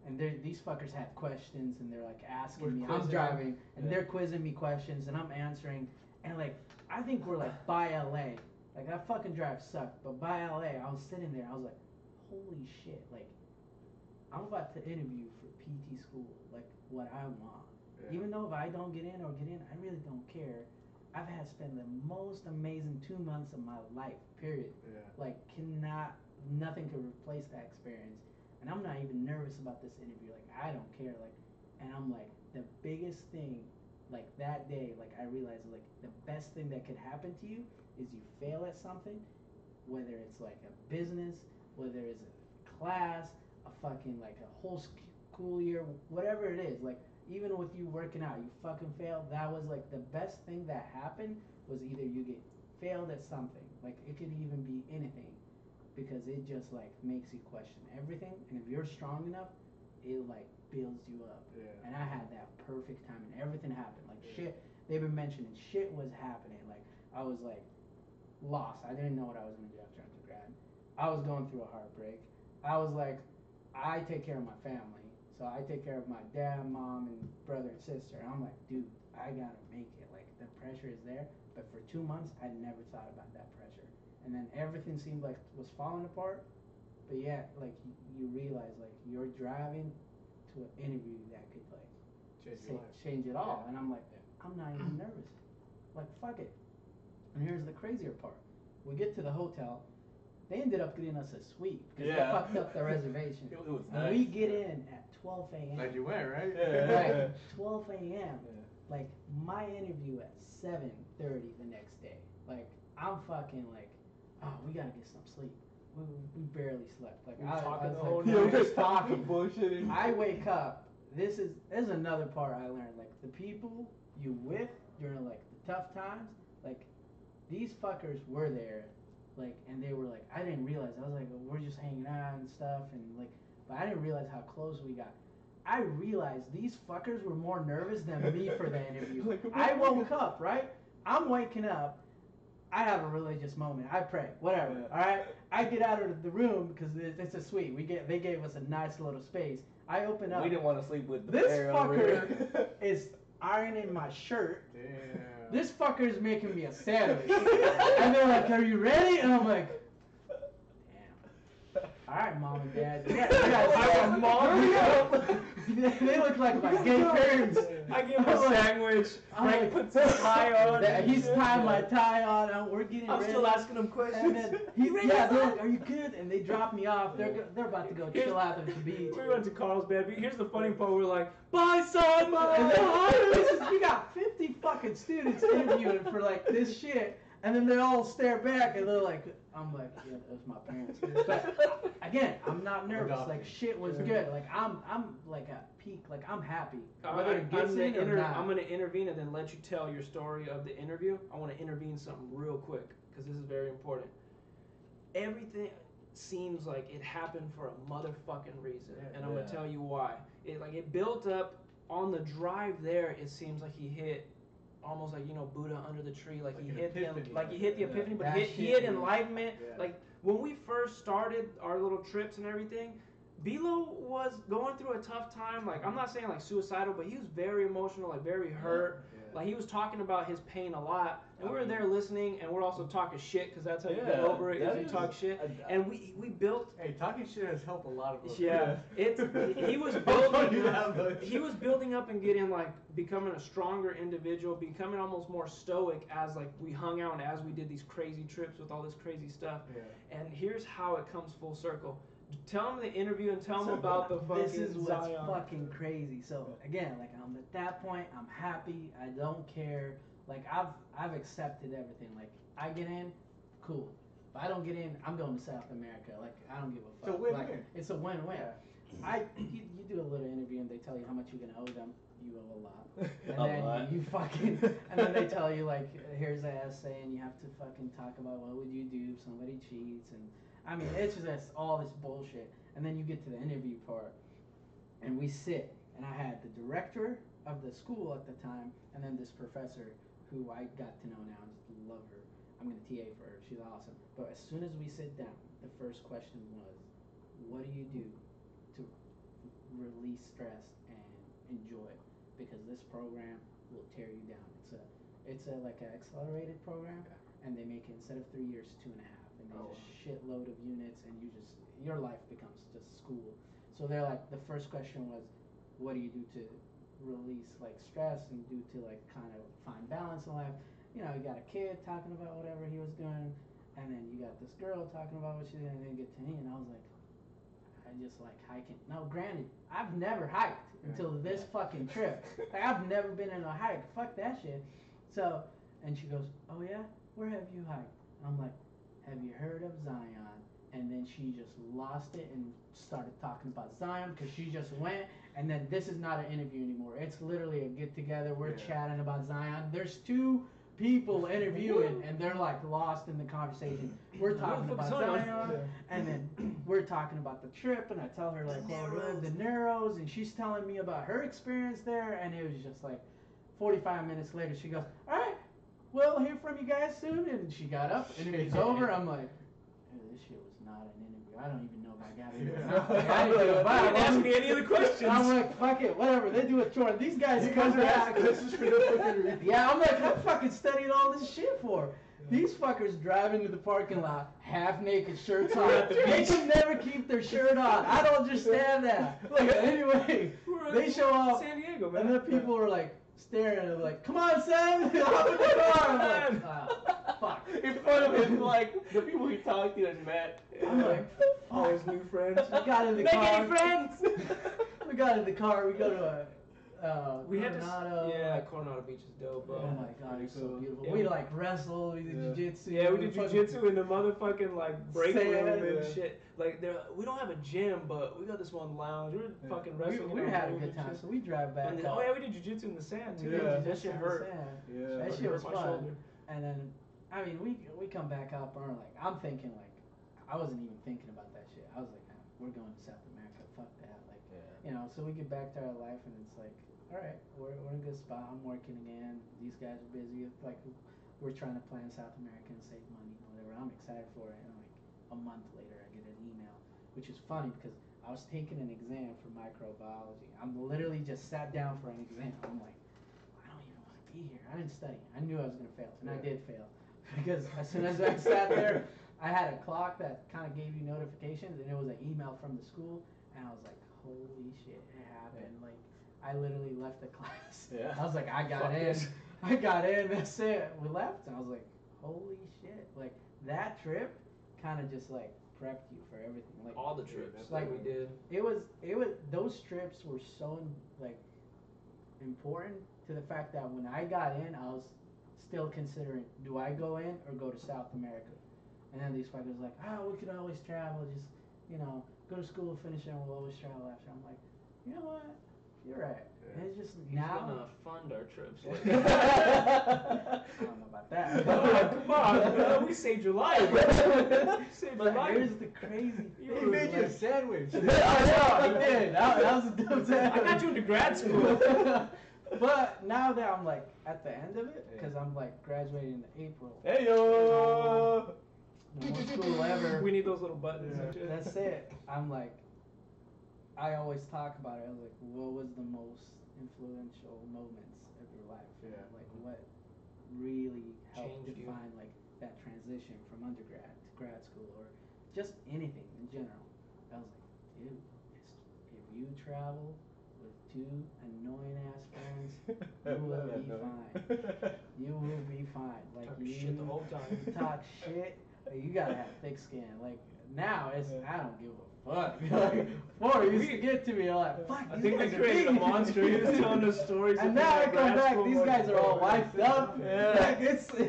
and these fuckers have questions and they're like asking We're me. I'm quizzing driving and Yeah. they're quizzing me questions and I'm answering. And like, I think we're like by LA. Like, that fucking drive sucked, but by LA, I was sitting there. I was like, holy shit! Like, I'm about to interview for PT school. Like, what I want. Yeah. Even though if I don't get in or get in, I really don't care. I've had spent the most amazing 2 months of my life, period. Yeah. Like, nothing could replace that experience. And I'm not even nervous about this interview. Like, I don't care. Like, and I'm like, the biggest thing, like that day, like I realized, like the best thing that could happen to you is you fail at something, whether it's like a business, whether it's a class, a fucking like a whole school year, whatever it is. Like, even with you working out, you fucking failed. That was like the best thing that happened was either you get failed at something, like it could even be anything, because it just like makes you question everything. And if you're strong enough, it like builds you up. Yeah. And I had that perfect time, and everything happened. Like shit, they've been mentioning shit was happening. Like I was like lost. I didn't know what I was gonna do after undergrad. I was going through a heartbreak. I was like, I take care of my family. So I take care of my dad, mom, and brother and sister. And I'm like, dude, I gotta make it. Like, the pressure is there. But for 2 months, I never thought about that pressure. And then everything seemed like was falling apart. But yeah, like, you realize, like, you're driving to an interview that could, like, change it all. And I'm like, I'm not even nervous. Like, fuck it. And here's the crazier part. We get to the hotel. They ended up getting us a suite because they fucked up the reservation. It was nice. We get in at 12 a.m. Glad you went, right? Right, 12 a.m. Like, my interview at 7:30 the next day. Like, I'm fucking like, oh, we gotta get some sleep. We barely slept. Like, I was the whole like, night. we're just talking. bullshitting. I wake up. This is another part I learned. Like, the people you with during like the tough times, like, these fuckers were there. Like, and they were like, I didn't realize. I was like, we're just hanging out and stuff, and like, but I didn't realize how close we got. I realized these fuckers were more nervous than me for the interview. I woke up, right? I'm waking up. I have a religious moment. I pray, whatever. All right. I get out of the room because it's a suite. They gave us a nice little space. I open up. We didn't want to sleep with the This bear fucker is ironing my shirt. Damn. This fucker is making me a sandwich. And they're like, are you ready? And I'm like, damn. All right, mom and dad. Yeah, Mom. they look like my gay parents. I give him a sandwich. Frank puts his tie on. He's tying my tie on. And we're getting I'm ready. still asking him questions. And then they're like, are you good? And they drop me off. They're about to go chill out at the beach. We went to Carlsbad. Here's the funny part. We're like, bye, son. And Bye. we got 50 fucking students interviewing for like this shit, and then they all stare back and they're like, I'm like, yeah, that was my parents. But again, I'm not nervous. Like, shit was good. Like, I'm like at peak. Like, I'm happy. Whether it gets in or not. I'm gonna intervene and then let you tell your story of the interview. I want to intervene something real quick because this is very important. Everything seems like it happened for a motherfucking reason, and I'm gonna tell you why. It built up on the drive there. It seems like he hit almost like, Buddha under the tree. Like he hit the epiphany, but he hit enlightenment. Yeah. Like when we first started our little trips and everything, Bilo was going through a tough time. Like, I'm not saying like suicidal, but he was very emotional, like very hurt. Yeah. Like, he was talking about his pain a lot, and we were there listening, and we're also talking shit because that's how you get over it. Is you talk shit, and we built. Hey, talking shit has helped a lot of us. Yeah, he was building up and getting like becoming a stronger individual, becoming almost more stoic as like we hung out and as we did these crazy trips with all this crazy stuff. Yeah. And here's how it comes full circle. Tell him the interview and tell him about the fucking This is what's Zion. fucking crazy. So again, like, I'm at that point. I'm happy. I don't care. Like, I've accepted everything. Like, I get in, cool. If I don't get in, I'm going to South America. Like, I don't give a fuck. It's a win-win. Like, it's a win-win. Yeah. You do a little interview and they tell you how much you're gonna owe them. You owe a lot. And A then lot. you fucking, and then they tell you like, here's an essay and you have to fucking talk about what would you do if somebody cheats, and I mean, it's just all this bullshit. And then you get to the interview part, and we sit, and I had the director of the school at the time, and then this professor who I got to know now, I just love her. I'm gonna TA for her. She's awesome. But as soon as we sit down, the first question was, what do you do to release stress and enjoy it? Because this program will tear you down. It's a like an accelerated program, and they make it, instead of 3 years, 2.5, and they just shitload of units, and your life becomes just school. So they're like, the first question was, what do you do to release like stress and do to like kind of find balance in life? you got a kid talking about whatever he was doing, and then you got this girl talking about what she did, and then get to me, and I was like, I just like hiking. Now, granted, I've never hiked until this fucking trip. Like, I've never been in a hike. Fuck that shit. So, and she goes, oh yeah? Where have you hiked? And I'm like, have you heard of Zion? And then she just lost it and started talking about Zion because she just went. And then this is not an interview anymore. It's literally a get together. We're chatting about Zion. There's two people interviewing and they're like lost in the conversation. We're talking about Zion, and then we're talking about the trip, and I tell her like, the Narrows, and she's telling me about her experience there, and it was just like 45 minutes later she goes, all right, we'll hear from you guys soon. And she got up, interview's over. I'm like, this shit was not an interview. I don't even know if I got it. I didn't ask me any other questions. I'm like, fuck it, whatever. They do it short. These guys come back. Yeah, I'm like, I'm fucking studying all this shit for. These fuckers drive into the parking lot, half naked, shirts on. They can never keep their shirt on. I don't understand that. Anyway, they show up, San Diego, man. and then people are like staring at them, like, "Come on, Sam, hop in the car." I'm like, oh, fuck. In front of him, like the people he talked to and met. I'm like, all his new friends. We got in the Make car. any friends? We got in the car. We go to a. We had Coronado. Coronado Beach is dope, bro. Oh my god, it's so beautiful. Yeah. We like wrestled, we did jiu-jitsu. Yeah, we did jiu-jitsu in the motherfucking like break room and Sand. shit. Like we don't have a gym, but we got this one lounge. We were fucking wrestling. We had a good time, so we drive back. And then, we did jiu-jitsu in the sand too. Yeah, That shit hurt. Yeah. That shit was my fun. shoulder. And then, I mean, we come back up and we're like, I'm thinking like, I wasn't even thinking about that shit. I was like, we're going to South America. Fuck that. Like, so we get back to our life and it's like, all right, we're in a good spot. I'm working again. These guys are busy. It's like we're trying to plan South America and save money and whatever. I'm excited for it. And like a month later, I get an email, which is funny because I was taking an exam for microbiology. I'm literally just sat down for an exam. I'm like, I don't even want to be here. I didn't study. I knew I was gonna fail, and I did fail because as soon as I sat there, I had a clock that kind of gave you notifications, and it was an email from the school, and I was like, holy shit, it happened. Like, I literally left the class. Yeah. I was like, I got in. this. I got in. That's it. We left. And I was like, holy shit. Like, that trip kind of just, like, prepped you for everything. Like, All the trips like, that we did. it was, those trips were so, like, important to the fact that when I got in, I was still considering, do I go in or go to South America? And then these fuckers like, we could always travel. Just, go to school, finish it, and we'll always travel after. I'm like, you know what? You're right. Yeah. It's just He's now. gonna fund our trips. I don't know about that. Come on, bro. We saved your life. Saved your But life. here's the crazy He thing. made you a sandwich. I know, he did. That was a dumb sandwich. I got you into grad school. But now that I'm like at the end of it, because I'm like graduating in April. Hey yo! No more school ever. We need those little buttons. and shit. That's it. I'm like, I always talk about it. I was like, what was the most influential moments of your life? Yeah. Like, what really helped Changed you. define like that transition from undergrad to grad school, or just anything in general? I was like, dude, if you travel with two annoying ass friends, you will be fine. You will be fine. Like, Talk you shit the whole time. talk shit. You gotta have thick skin. Like, now it's I don't give a fuck. Like, before it used to get to me, I'm like, fuck. I These think we guys are created a big. monster. He was telling us stories. And of now I being at come grad back, school these going, guys are all wiped up. Yeah. Like,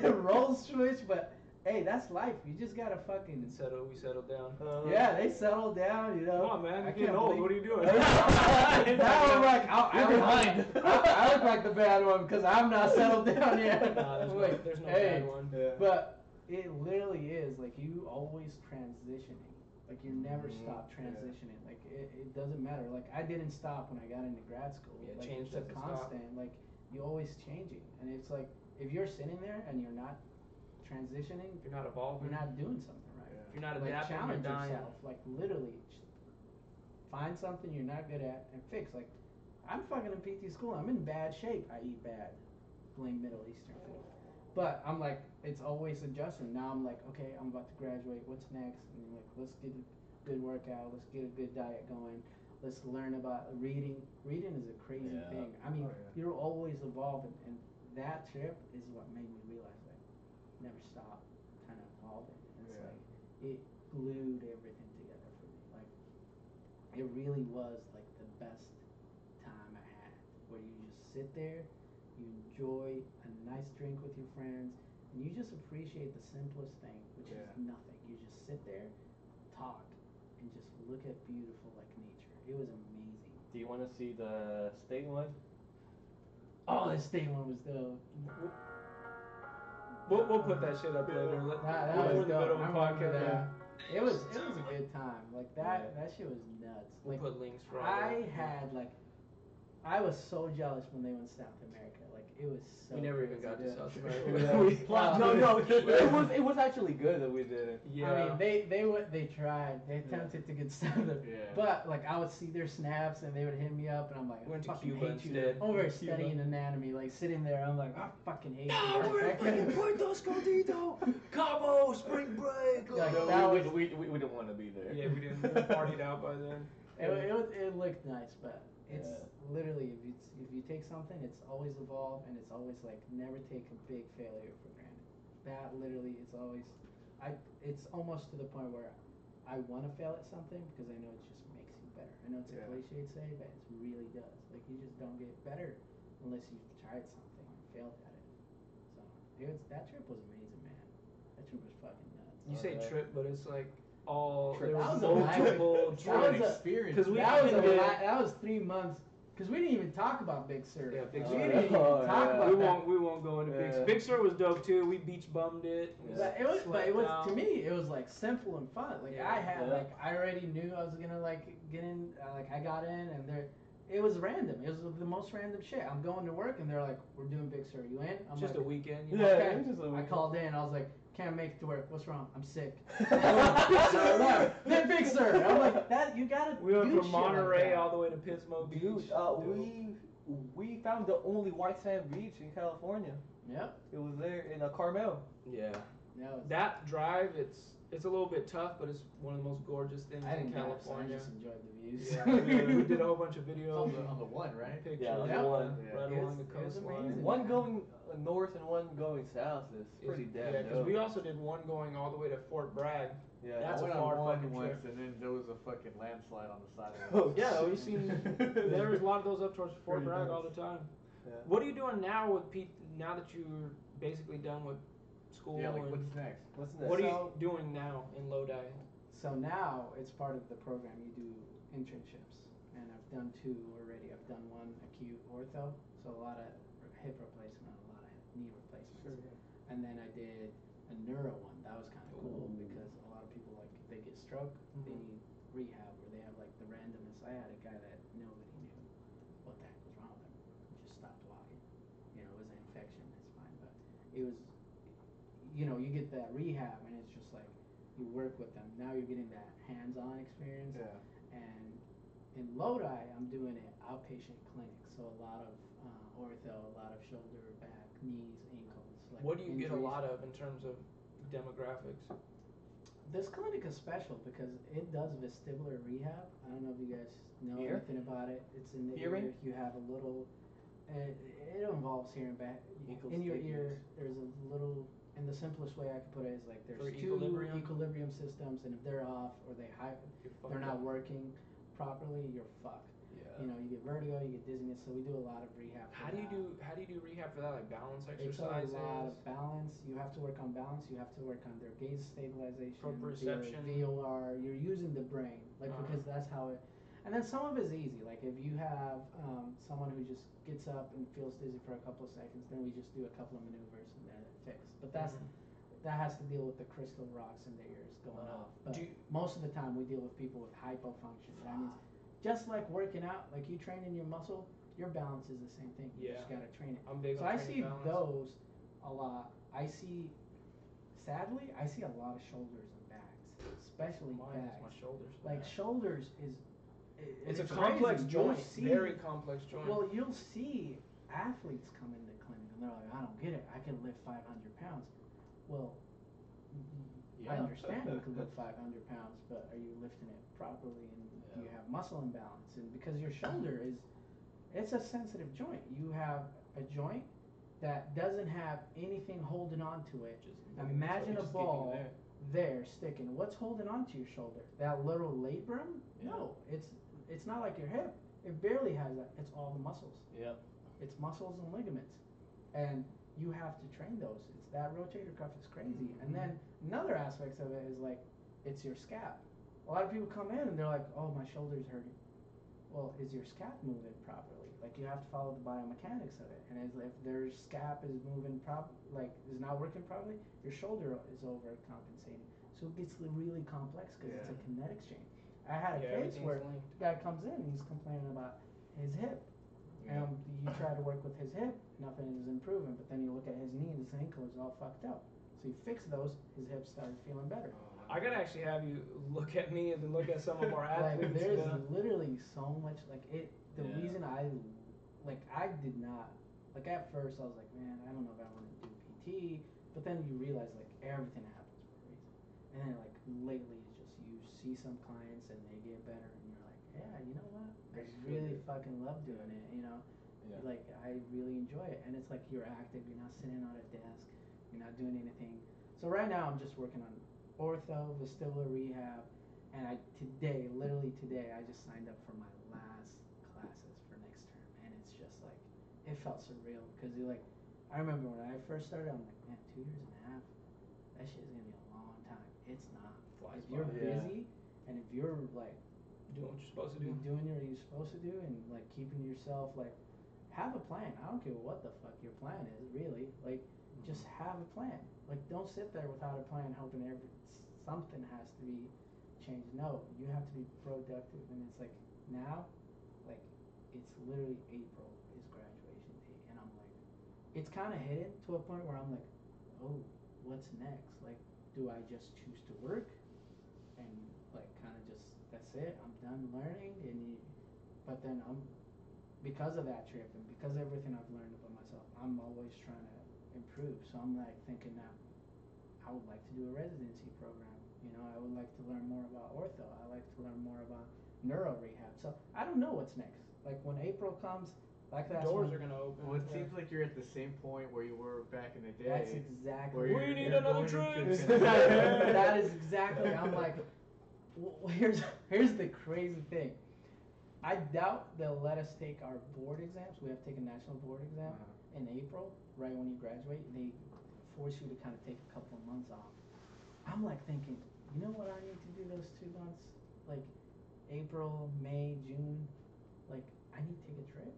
it rolls switch, but hey, that's life. You just gotta fucking. We settled down. Yeah, they settle down, you know. Come on, man. I You're getting can't old. believe- What are you doing? Now I'm like, You're behind. I look like the bad one because I'm not settled down yet. Nah, there's I'm no, like, there's no hey, bad one. Yeah. but it literally is like you always transitioning. Like you never stop transitioning. Like it doesn't matter. Like I didn't stop when I got into grad school. Yeah, like change it's a doesn't stop. constant. Like you always changing, and it's like if you're sitting there and you're not transitioning, If you're not evolving, you're not doing something right. Yeah. if you're not Like adapting, you're challenge dying. yourself. Like literally, find something you're not good at and fix. Like I'm fucking in PT school. I'm in bad shape. I eat bad. Blame Middle Eastern food. But I'm like, it's always adjusting. Now I'm like, okay, I'm about to graduate. What's next? And I'm like, let's get a good workout. Let's get a good diet going. Let's learn about reading. Reading is a crazy Yeah. thing. I mean, Oh, yeah. you're always evolving, and that trip is what made me realize like never stop kind of evolving. It's Yeah. like it glued everything together for me. Like it really was like the best time I had, where you just sit there, you enjoy a nice drink with your friends, and you just appreciate the simplest thing, which is Yeah. nothing. You just sit there, talk, and just look at beautiful like nature. It was amazing. Do you want to see the state one? Oh, this state one was dope. We'll put that shit up later. That We're was in the dope. middle of I a remember podcast. that. It was a good time. Like that Yeah. that shit was nuts. We'll Like put links for all I that. had like I was so jealous when they went to South America. Like it was so We never even crazy, got to dude. South Yeah. America. No, it was actually good that we did it. Yeah. I mean, they tried. They attempted to get started. Yeah. But like I would see their snaps and they would hit me up and I'm like, I Went to fucking Cuba hate you. instead. I'm over here Cuba. studying anatomy, like sitting there. I'm like, I fucking hate No, you. we're I couldn't- Puerto Escondido, Cabo, spring break. Like, No, that we, was- we didn't want to be there. Yeah, we didn't. We were partied out by then. It looked nice, but it's Yeah. literally if you take something, it's always evolve and it's always like never take a big failure for granted. That literally is always, it's almost to the point where I want to fail at something because I know it just makes you better. I know it's a Yeah. cliche to say, but it really does. Like you just don't get better unless you've tried something and failed at it. So that trip was amazing, man. That trip was fucking nuts. You say Okay. trip, but it's like all Trip. there That was was a multiple that What was an a- experience. 'cause we- That was did- that was 3 months because we didn't even talk about Big Sur. Yeah, Big we Sur. didn't even Oh, talk yeah. about we that. won't go into Big Yeah. Big Sur was dope too. We beach bummed it. Yeah. But it was Slept to down. me it was like simple and fun. Like Yeah. I had Yeah. like I already knew I was gonna like get in. Like I got in and it was random. It was the most random shit. I'm going to work and they're like, "We're doing Big Sur. You in?" I'm Just like, a weekend. Yeah, You know? okay. it was just a I weekend. called in. I was like, "Can't make it to work. What's wrong? I'm sick." So I left. Then Big Sur. I'm like, that you gotta. We went do from shit like Monterey that. all the way to Pismo Beach. Dude, Dope. we found the only white sand beach in California. Yep. It was there in Carmel. Yeah. That was. That drive, it's a little bit tough, but it's one of the most gorgeous things I in didn't go, so I California. just enjoyed the views. Yeah, we did a whole bunch of It's videos, on the one, right? pictures, Yeah, on the one. Yeah. right It along was- the it was coastline. amazing. One going north and one going south is pretty damn Yeah, because dope. we also did one going all the way to Fort Bragg. Yeah. That's I a went far on one fucking once, trip. and then there was a fucking landslide on the side of it. Oh, Yeah, we've seen there was a lot of those up towards Fort Pretty Bragg nuts. all the time. Yeah. What are you doing now with Pete? Now that you're basically done with school, Yeah, like and what's next? What's next? what are you So- doing now in Lodi? So now it's part of the program. You do internships, and I've done 2 already. I've done one acute ortho, so a lot of hip replacement, a lot of knee replacements, and then I did a neuro one. That was kind of cool because a lot of people like if they get stroke, they Mhm. need rehab, or they have like the randomness. I had a guy that nobody knew what the heck was wrong with him. He just stopped walking. You know, it was an infection. It's fine, but it was. You know, you get that rehab, and it's just like you work with them. Now you're getting that hands-on experience. Yeah. And in Lodi, I'm doing an outpatient clinic, so a lot of ortho, a lot of shoulder, back, knees, ankles. Like What do you get a injuries. lot of in terms of demographics? This clinic is special because it does vestibular rehab. I don't know if you guys know Ear? anything about it. It's in the Hearing? ear. You have a little. It involves hearing back. Ankles, In your thick ear, ears. there's a little. And the simplest way I could put it is like there's For 2 equilibrium? equilibrium systems, and if they're off or You're they're fucked not up. working properly, you're fucked. You know, you get vertigo, you get dizziness. So we do a lot of rehab. for How do you that. do rehab for that? Like balance It's exercises, a lot of balance. You have to work on balance. You have to work on their gaze stabilization, Proprioception. their VOR. You're using the brain, like Uh-huh. because that's how it. And then some of it's easy. Like if you have someone who just gets up and feels dizzy for a couple of seconds, then we just do a couple of maneuvers and then it fixed. But that's that has to deal with the crystal rocks in their ears going off. But Do you- most of the time we deal with people with hypofunction. That means just like working out, like you training your muscle, your balance is the same thing. You just Yeah. gotta train it. I'm big So on I training see balance. those a lot. Sadly, I see a lot of shoulders and backs, especially Mine is backs. my shoulders. Like shoulders is. It's a crazy. complex You'll joint, see- very complex joint. Well, you'll see athletes come in the clinic and they're like, I don't get it. I can lift 500 pounds. Well, I Yeah. understand you can lift 500 pounds, but are you lifting it properly and do you have muscle imbalance? And because your shoulder is, it's a sensitive joint. You have a joint that doesn't have anything holding on to it. Just Imagine a just ball sticking there sticking. What's holding onto your shoulder? That little labrum? Yeah. No, it's not like your hip. It barely has that. It's all the muscles. Yep. It's muscles and ligaments, and you have to train those. It's that rotator cuff is crazy. And then another aspect of it is like, it's your scap. A lot of people come in and they're like, oh, my shoulder's hurting. Well, is your scap moving properly? Like, you have to follow the biomechanics of it. And if their scap is moving is not working properly, your shoulder is overcompensating. So it gets really complex because it's a kinetics chain. I had a case where the guy comes in and he's complaining about his hip. And you try to work with his hip, nothing is improving. But then you look at his knee and his ankle is all fucked up. So you fix those, his hip started feeling better. I gotta actually have you look at me and then look at some of our Like, athletes. there's literally so much, like, the reason I did not, like, at first I was like, man, I don't know if I want to do PT, but then you realize, like, everything happens for a reason. And then, like, lately it's just, you see some clients and they get better and you're like, yeah, you know what, I really fucking love doing it, you know? Yeah. Like, I really enjoy it. And it's like, you're active, you're not sitting on a desk, you're not doing anything. So right now I'm just working on ortho, vestibular rehab, and literally today, I just signed up for my last classes for next term, and it's just like, it felt surreal, because I remember when I first started, I'm like, man, 2 years and a half, that shit is gonna be a long time. It's not. Flies If you're by. busy, and if you're like, doing what you're supposed to do. doing what you're supposed to do, and like keeping yourself, like, have a plan. I don't care what the fuck your plan is, really. Like, just have a plan. Like, don't sit there without a plan hoping something has to be changed. No, you have to be productive. And it's like, now, like, it's literally April is graduation day. And I'm like, it's kind of hidden to a point where I'm like, oh, what's next? Like, do I just choose to work? And, like, kind of just, that's it. I'm done learning. But then because of that trip and because of everything I've learned about myself, I'm always trying to improve. So I'm like thinking now, I would like to do a residency program. You know, I would like to learn more about ortho. I like to learn more about neuro rehab. So I don't know what's next. Like, when April comes, like, that's Doors when, are gonna open. Well, it seems like you're at the same point where you were back in the day. that's exactly. where We you're- need you're another going trip. into- That is exactly. I'm like, here's the crazy thing. I doubt they'll let us take our board exams. We have to take a national board exam in April, right when you graduate. They force you to kind of take a couple of months off. I'm like thinking, you know what I need to do those 2 months? Like, April, May, June. Like, I need to take a trip.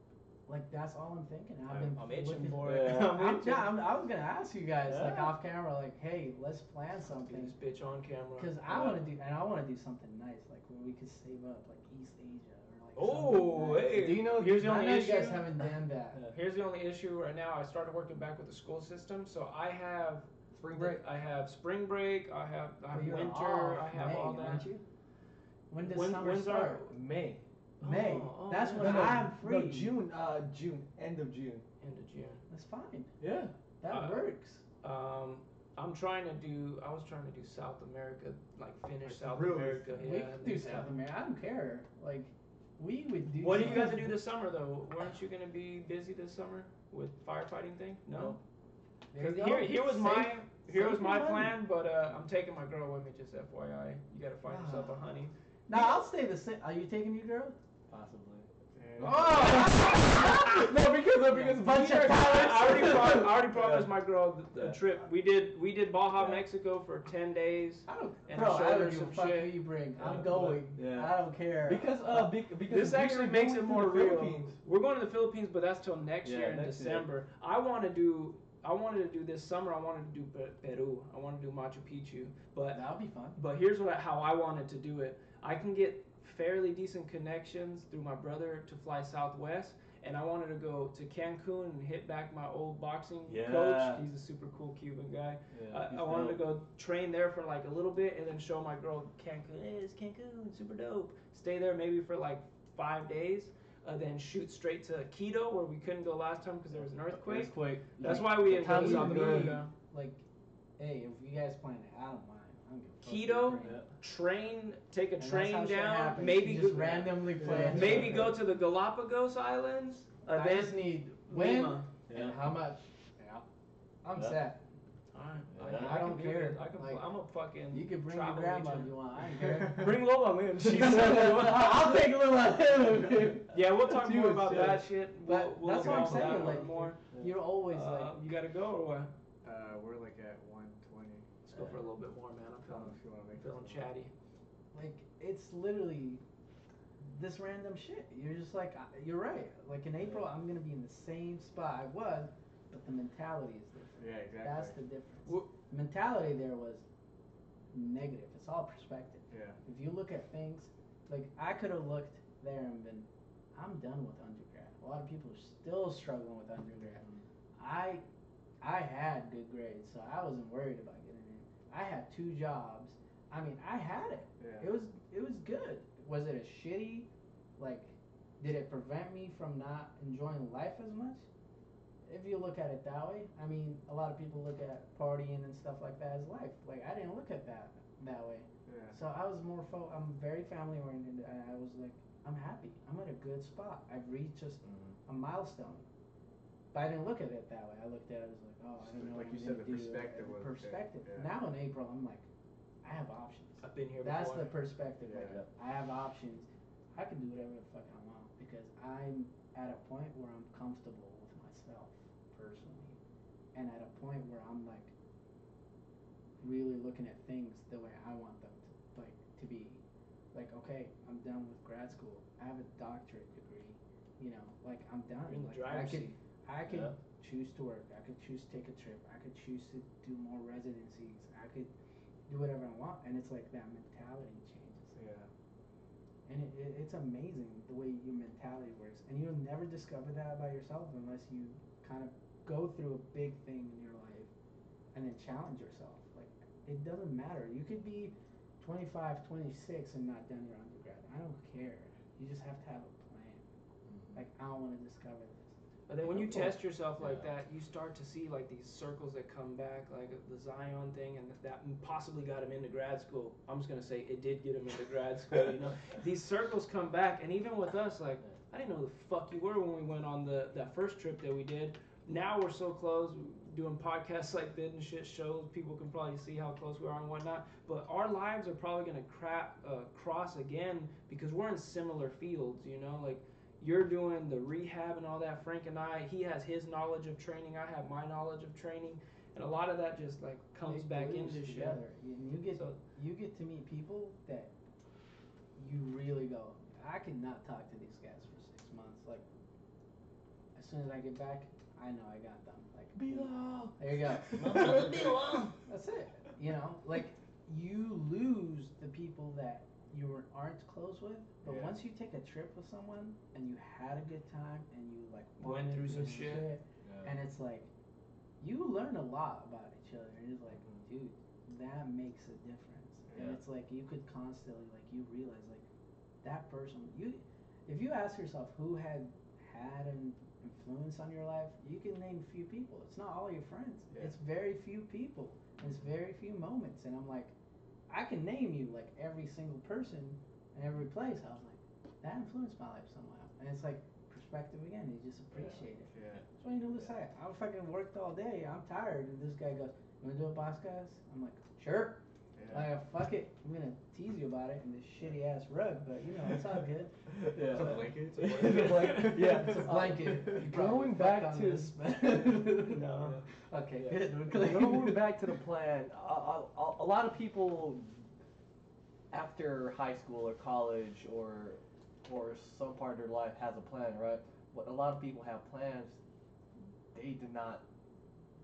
Like, that's all I'm thinking. I'm itching looking for it. Yeah. I'm itching. I was gonna ask you guys, like, Yeah. off camera, like, hey, let's plan Be something. this bitch on camera. Because I want to do something nice, like where we could save up, like East Asia or like. Oh, something nice. hey. Do you know? Here's the I only know issue. you guys haven't done that. Here's the only issue right now. I started working back with the school system, so I have Spring break. I have spring break. I have But you're winter. off I have May, all that. aren't you? When does When- summer when's our- start? May. May. Oh, That's yeah. when I'm free. No, June. June. End of June. End of June. That's fine. Yeah. That works. I'm trying to do. I was trying to do South America, like finish Like South really? America. We Yeah. could do South America. I don't care. Like, we would do. What are you something. guys gonna do this summer though? Weren't you gonna be busy this summer with firefighting thing? No. There you Because go. here was Save- my save your money. plan, but I'm taking my girl with me. Just FYI, you gotta find yourself a honey. No, I'll stay the same. Are you taking your girl? Possibly. Oh! No, because Bunch of I already promised my girl the Yeah. trip. We did Baja, Yeah. Mexico for 10 days. I don't, And bro, I showed I her don't give a some fuck shit. who you bring. Yeah. I'm going. Yeah. I don't care. Because This actually makes it more real. real. We're going to the Philippines, but that's till next Yeah, year in next year. December. I wanted to do this summer. I wanted to do Peru. I want to do Machu Picchu. But that'll be fun. here's how I wanted to do it. I can get fairly decent connections through my brother to fly Southwest, and I wanted to go to Cancun and hit back my old boxing Yeah. coach. He's a super cool Cuban guy. Yeah, I wanted to go train there for like a little bit and then show my girl Cancun. Hey, it's Cancun, super dope. Stay there maybe for like 5 days, then shoot straight to Quito where we couldn't go last time because there was an earthquake. That's why we didn't go to Time South to be, America. Like, hey, if you guys plan it, I don't mind. I don't give a fuck Quito, who you bring. take a And that's train how shit down, happens. maybe You just go, randomly play. a maybe trip. go to the Galapagos Islands. I Then just need when Lima. and how much. I'm Yeah. set. Alright. Yeah. I don't care. I'm a fucking. You can bring your travel grandma agent. if you want. I don't care. Bring Lola in. She said, I'll take a little of him. Yeah, we'll talk She more was about sick. that shit. But We'll that's what I'm involve that saying, one like, more. You're always like, You gotta go or what? We're like at 120. Let's go for a little bit more, man. I'm I don't know if you want to make feeling this chatty. like it's literally this random shit. You're just like, you're right. Like in April, I'm gonna be in the same spot I was, but the mentality is different. Yeah, exactly. That's the difference. Wh- The mentality there was negative. It's all perspective. Yeah. If you look at things, like I could have looked there and been, I'm done with undergrad. A lot of people are still struggling with undergrad. I had good grades, so I wasn't worried about getting in. I had 2 jobs. I mean, I had it. Yeah. It was good. Was it a shitty, like, did it prevent me from not enjoying life as much? If you look at it that way, I mean, a lot of people look at partying and stuff like that as life. Like, I didn't look at that way. Yeah. So I was more, I'm very family oriented, and I was like, I'm happy. I'm at a good spot. I've reached just a milestone. But I didn't look at it that way. I looked at it as like, oh, I don't know. Like what you I'm said, gonna the do. perspective was Perspective. yeah. Now in April, I'm like, I have options. I've been here That's before. the perspective. Like, Yeah. I have options. I can do whatever the fuck I want because I'm at a point where I'm comfortable with myself personally, and at a point where I'm like really looking at things the way I want them to be. Like, okay, I'm done with grad school. I have a doctorate degree. You know, like I'm done. You're in the Like, driver's seat. I could Yeah. choose to work. I could choose to take a trip. I could choose to do more residencies. I could do whatever I want, and it's like that mentality changes. Yeah. And it's amazing the way your mentality works, and you'll never discover that by yourself unless you kind of go through a big thing in your life, and then challenge yourself. Like, it doesn't matter. You could be 25, 26 and not done your undergrad. I don't care. You just have to have a plan. Like, I want to discover this. But then when you test yourself like Yeah. that, you start to see like these circles that come back, like the Zion thing, and that possibly got him into grad school. I'm just gonna say it did get him into grad school. You know, these circles come back, and even with us, like I didn't know who the fuck you were when we went on that first trip that we did. Now we're so close, doing podcasts like this and shit shows. People can probably see how close we are and whatnot. But our lives are probably gonna cross again because we're in similar fields. You know, like. You're doing the rehab and all that. Frank and I, he has his knowledge of training. I have my knowledge of training, and a lot of that just like comes It back glues into shit. together. And you get to meet people that you really go, I could not talk to these guys for 6 months. Like, as soon as I get back, I know I got them. Like, Bilo. there you go. That's it. You know, like you lose the people that you aren't close with, but Yeah. once you take a trip with someone and you had a good time and you like Went through some shit. Yeah. and it's like you learn a lot about each other, and it's like, dude, that makes a difference. And Yeah. it's like you could constantly like you realize like that person. If you ask yourself who had an influence on your life, you can name a few people. It's not all your friends. Yeah. It's very few people. And it's very few moments. And I'm like, I can name you like every single person in every place. I was like, that influenced my life somehow. And it's like perspective again. You just appreciate it. Yeah. That's why you know this. I fucking worked all day. I'm tired. And this guy goes, "You wanna do a podcast?" I'm like, "Sure." Yeah. Fuck it. I'm gonna tease you about it in this shitty ass rug, but you know it's all good. Yeah. It's a blanket. It's a blanket. Yeah. It's a blanket. You probably Going fucked back on to this, but No. Okay, Yeah. good. We're clear. Going back to the plan, a lot of people after high school or college or some part of their life has a plan, right? But a lot of people have plans, they do not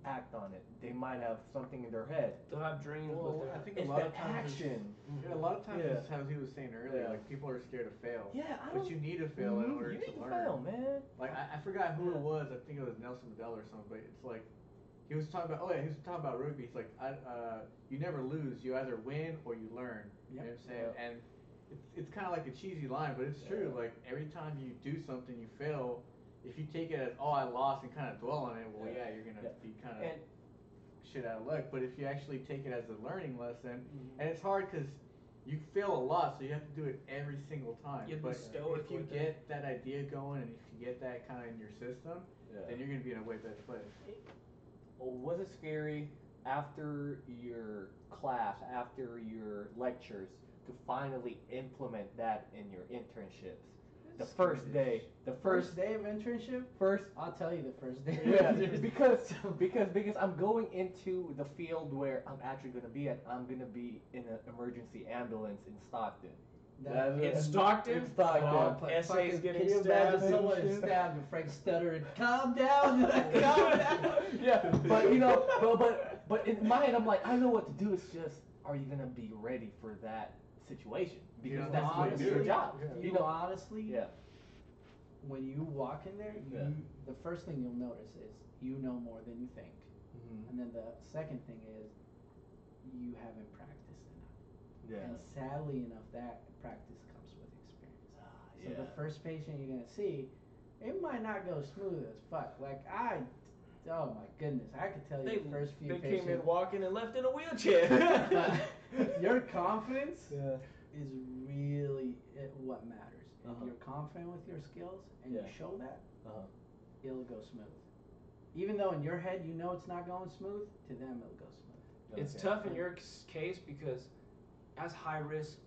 act on it. They might have something in their head. They'll have dreams, Well, but I they're think a It's lot the of times action. Yeah, a lot of times Yeah. it's as he was saying earlier, Yeah. like people are scared to fail. Yeah, But you need to fail in order you to need learn. fail, man. Like I forgot who Yeah. it was. I think it was Nelson Mandela or something. But it's like he was talking about. Oh yeah, he was talking about rugby. He's like, you never lose. You either win or you learn. You know what I'm saying? Yeah. And it's kind of like a cheesy line, but it's true. Yeah. Like every time you do something, you fail. If you take it as I lost and kind of dwell on it, well Yeah. yeah, you're gonna Yeah. be kind of And shit out of luck. But if you actually take it as a learning lesson, and it's hard because you fail a lot, so you have to do it every single time. You have to be But stoic if you with get it. that idea going, and if you get that kind of in your system, Yeah. then you're gonna be in a way better place. was it scary after your class, after your lectures, to finally implement that in your internships? The first day, First day of internship? first I'll tell you the first day. yeah, because I'm going into the field where I'm actually gonna be at. I'm gonna be in an emergency ambulance in Stockton. In Stockton? In Stockton. Oh, Fucking- essays can getting you imagine stabbed. someone is stabbed and Frank stuttering, calm down, calm down. Yeah, but but in my head I'm like, I know what to do. It's just, are you gonna be ready for that situation? Because Yeah, that's honestly, your job. Yeah. You know, honestly, Yeah. when you walk in there, the first thing you'll notice is you know more than you think. Mm-hmm. And then the second thing is you haven't practiced enough. Yeah. And sadly enough, that practice comes with experience. So Yeah. the first patient you're gonna see, it might not go smooth as fuck. Like oh my goodness, I could tell you the first few They patients. came in walking and left in a wheelchair. Your confidence Yeah. is really what matters. If Uh-huh. you're confident with your skills and Yeah. you show that, Uh-huh. it'll go smooth. Even though in your head you know it's not going smooth, to them it'll go smooth. It's Okay. tough in your case because as high risk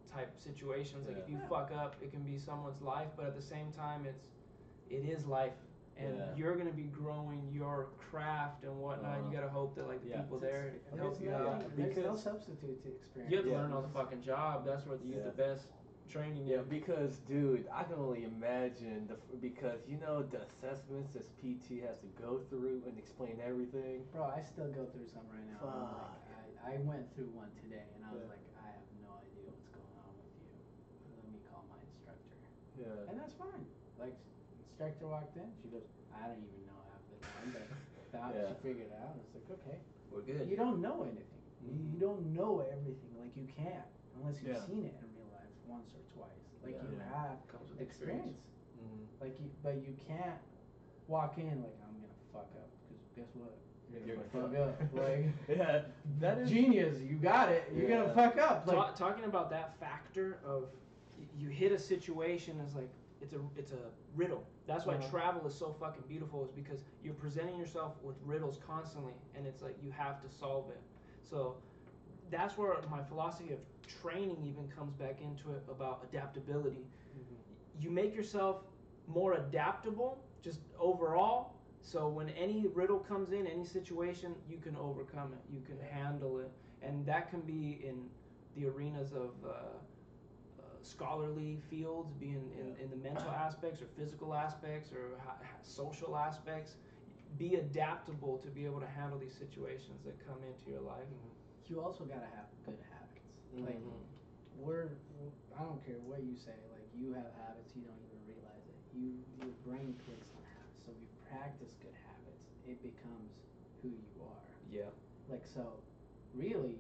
type situations, like if you Yeah. fuck up, it can be someone's life, but at the same time, it is life, and Yeah. you're gonna be growing your craft and whatnot. You gotta hope that like the Yeah. people there help There's you no, out. there's no Because- substitute to experience. You have to Yeah. learn on the fucking job. That's where you get the best training. Yeah, in. because dude, I can only imagine because you know the assessments this PT has to go through and explain everything. Bro, I still go through some right now. I'm Fuck. like, I went through one today and I was Yeah. like, I have no idea what's going on with you. Let me call my instructor. Yeah. And that's fine. Like, instructor walked in, she goes, I don't even know half the time, but that Yeah. she figured it out. It's like, okay. We're good. You don't know anything. Mhm. You don't know everything. Like, you can't unless you've Yeah. seen it in real life once or twice. Like, Yeah. you Yeah. have Comes with experience. Mm-hmm. Like, but you can't walk in like, I'm gonna fuck up, because guess what? You're gonna fuck up. Like, Yeah, that is genius, you got it. You're Yeah. gonna fuck up. Like, Talking about that factor of you hit a situation is like it's a riddle. That's why Uh-huh. travel is so fucking beautiful, is because you're presenting yourself with riddles constantly, and it's like you have to solve it. So that's where my philosophy of training even comes back into it, about adaptability. You make yourself more adaptable just overall, so when any riddle comes in, any situation, you can overcome it, you can handle it. And that can be in the arenas of scholarly fields, being in the mental aspects or physical aspects or social aspects. Be adaptable to be able to handle these situations that come into your life. you also gotta have good habits. Like, Mhm. I don't care what you say. Like, you have habits, you don't even realize it. Your brain plays on habits. So if you practice good habits, it becomes who you are. Yeah. Like, so really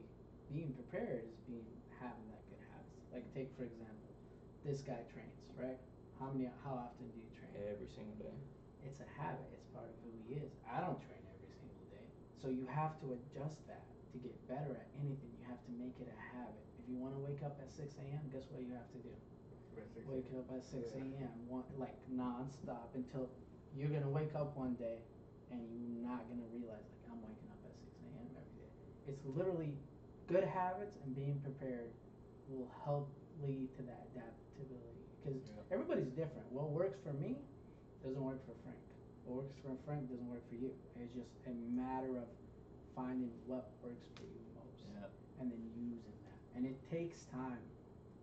being prepared is having that good habits. Like, take for example, this guy trains, right? How often do you train? Every single day. It's a habit. It's part of who he is. I don't train every single day. So you have to adjust that to get better at anything. You have to make it a habit. If you want to wake up at 6 a.m., guess what you have to do? Wake up at 6 a.m. Like non-stop until you're going to wake up one day and you're not going to realize, like, I'm waking up at 6 a.m. every day. It's literally good habits, and being prepared will help lead to that adaptability. Because everybody's different. What works for me doesn't work for Frank. What works for Frank doesn't work for you. It's just a matter of finding what works for you most, and then using that. And it takes time.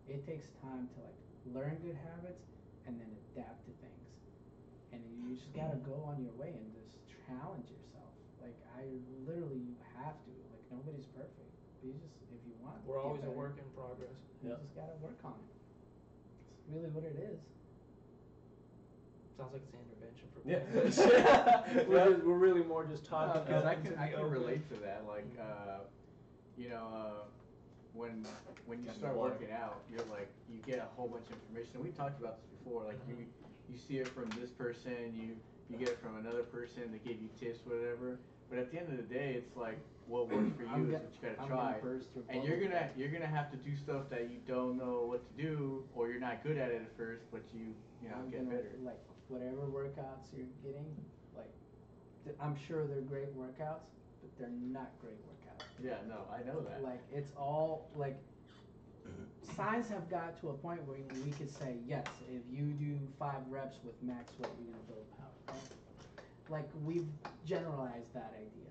It takes time to like learn good habits and then adapt to things. And you just gotta go on your way and just challenge yourself. Like, you have to. Like, nobody's perfect. But you just, if you want, We're get always a better, work in progress. you just gotta work on it. It's really what it is. Sounds like it's an intervention for Yeah. me. We're really more just talking. Because I to can be open. relate to that. Like, you know, when you Got me start water. working out, you're like, you get a whole bunch of information. We talked about this before. Like, you see it from this person, you get it from another person. They give you tips, whatever. But at the end of the day, it's like what works for you is what you gotta try. And you're gonna have to do stuff that you don't know what to do, or you're not good at it at first, but you I'm get gonna, better. like, whatever workouts you're getting, like, I'm sure they're great workouts, but they're not great workouts. Yeah, no, I know that. Like it's all like science have got to a point where we could say yes, if you do 5 reps with max weight, you're gonna build power. Right? Like we've generalized that idea,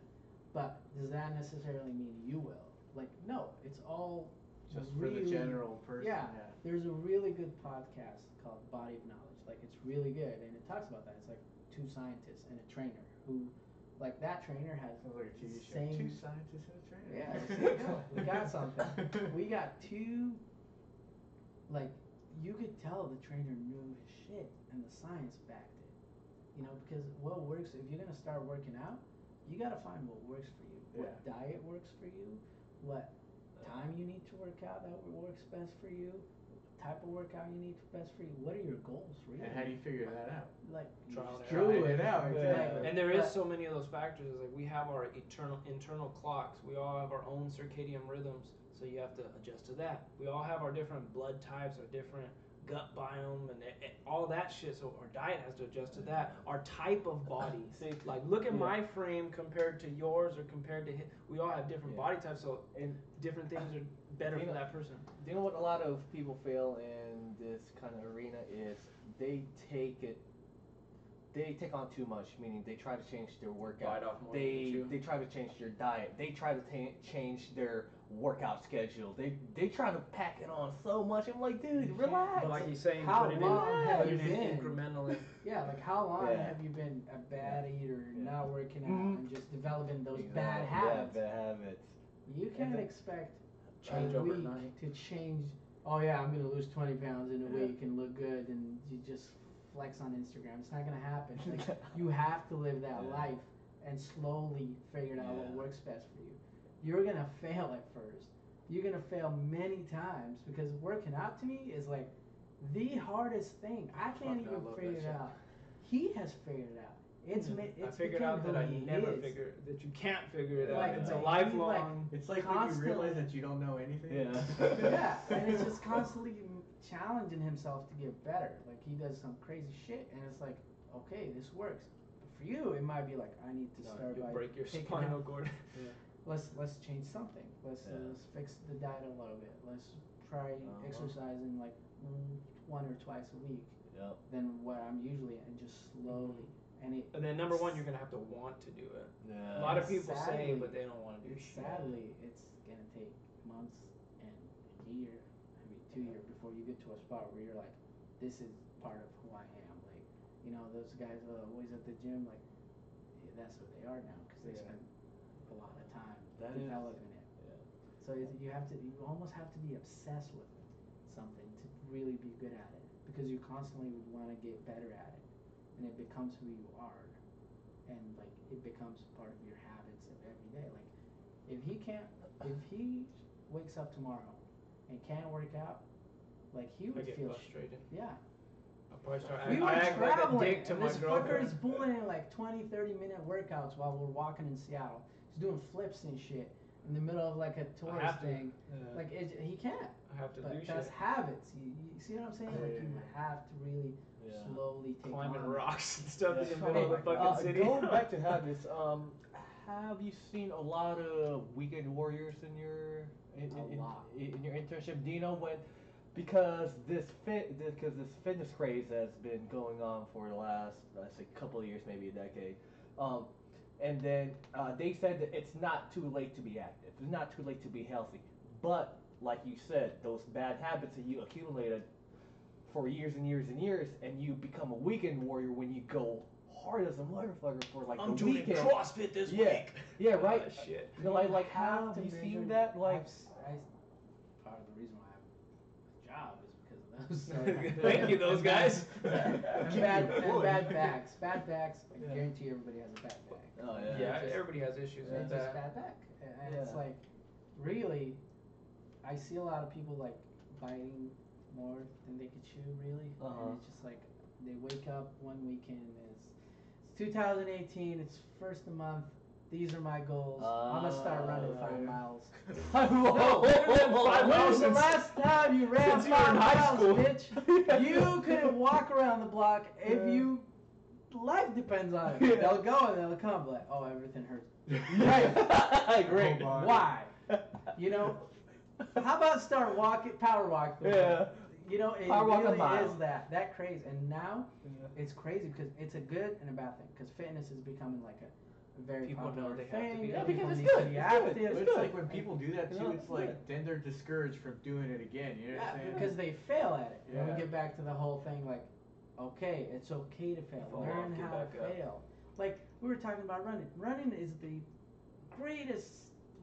but does that necessarily mean you will? Like no, it's all Just really, for the general person. Yeah, there's a really good podcast called Body of Knowledge. Like it's really good, and it talks about that. It's like 2 scientists and a trainer who, like that trainer has Sounds like a TV show. same. 2 scientists and a trainer. Yeah, there you go. We got something. We got 2. Like you could tell the trainer knew his shit, and the science backed it. You know, because what works, if you're gonna start working out, you gotta find what works for you. What diet works for you, what time you need to work out that works best for you, what type of workout you need best for you. What are your goals really? And how do you figure that out? Like Trial and do error. It out, exactly. And there is so many of those factors. Like we have our internal clocks. We all have our own circadian rhythms. So you have to adjust to that. We all have our different blood types, our different gut biome, and all that shit. So our diet has to adjust to that. Our type of body. Like look at my frame compared to yours or compared to his. We all have different body types. So And different things are better for that person. do you know what a lot of people fail in this kind of arena is they take on too much, meaning they try to change their workout. Bite off more than They you chew. try to change their diet. They try to change their workout schedule. They try to pack it on so much. I'm like, dude, relax. But like he's saying, How put it long have put you it in been? incrementally. Yeah, like how long Yeah. have you been a bad eater, Yeah. not working out, Mhm. and just developing those Exactly. bad habits? Yeah, bad habits. You can't then- expect Change a overnight. week to change. Oh yeah, I'm gonna lose 20 pounds in a Yeah. week and look good, and you just flex on Instagram. It's not gonna happen. Like, you have to live that Yeah. life and slowly figure out what Yeah. works best for you. You're gonna fail at first. You're gonna fail many times because working out to me is like the hardest thing. I can't Fuck, I even love figure that it shit. out. He has figured it out. It's I it's figured become out that who I he never is. figured that you can't figure it Like, out. It's a like, lifelong. It's like when you Constantly. realize that you don't know anything. Yeah. Yeah, and it's just constantly challenging himself to get better. Like he does some crazy shit, and it's like, okay, this works. But for you, it might be like, I need to start You'll by break your taking spinal out- cord. Let's change something. Let's fix the diet a little bit. Let's try exercising like 1 or twice a week Yep. than what I'm usually, and just slowly. And it And then number one, you're gonna have to want to do it. Yeah. A lot of people say, Sadly, but they don't want to do shit. sadly, it's gonna take months and a year, maybe 2 years before you get to a spot where you're like, this is part of who I am. Like, you know, those guys always at the gym, like, that's what they are now because they Yeah. spend a lot of time That is- developing it. Yeah. So you almost have to be obsessed with something to really be good at it because you constantly would want to get better at it, and it becomes who you are, and like it becomes part of your habits of every day. Like if he wakes up tomorrow and can't work out, like he I would get feel frustrated. yeah. I'll probably start. We were I act like a traveling, dick to and my this girlfriend. fucker's pulling in like 20, 30-minute workouts while we're walking in Seattle. He's doing flips and shit in the middle of like a tourist have to. thing. Yeah. Like he can't. I have to But do that's shit. habits. You see what I'm saying? Like you have to really Yeah. slowly take Climbing on. rocks and stuff in the Yeah. middle of the Oh my fucking God. city. Going back to habits, have you seen a lot of weekend warriors in your A lot. in your internship? Do you know when? Because this fitness craze has been going on for the last, let's say, couple of years, maybe a decade. And then they said that it's not too late to be active. It's not too late to be healthy. But like you said, those bad habits that you accumulated for years and years and years, and you become a weekend warrior when you go hard as a motherfucker for like I'm the doing weekend. CrossFit this Yeah. week. Yeah, right. Shit. You know, like have how to have you measure- seen that? Like, part of the reason why I have a job is because of those. Thank you, those guys. and bad backs. Bad backs. I guarantee everybody has a bad back. oh Yeah, Just- everybody has issues It's with just that. bad back, and it's Yeah. like, really, I see a lot of people like biting more than they could chew, really, and it's just like they wake up one weekend and it's 2018, it's first of the month. These are my goals. I'm gonna start running 5 yeah. miles. Five When miles was the since- last time you ran since you were in 5 high miles, school. bitch? You couldn't walk around the block if Yeah. you life depends on it. Yeah. They'll go and they'll come like, oh, everything hurts. Right. Great. Why? You know, how about start power walking? Yeah. You know, it Power walk a really mile. is that crazy. And now it's crazy because it's a good and a bad thing. Because fitness is becoming like a very People know popular they have to thing. be Yeah, People because it's need to good. be It's good. active. But it's like when people do that You too, know, it's it's like good. then they're discouraged from doing it again. You know what I'm saying? Because they fail at it. And Yeah. we get back to the whole thing like, okay, it's okay to fail. Fall Learn off, get how to back up. fail. Like we were talking about running. Running is the greatest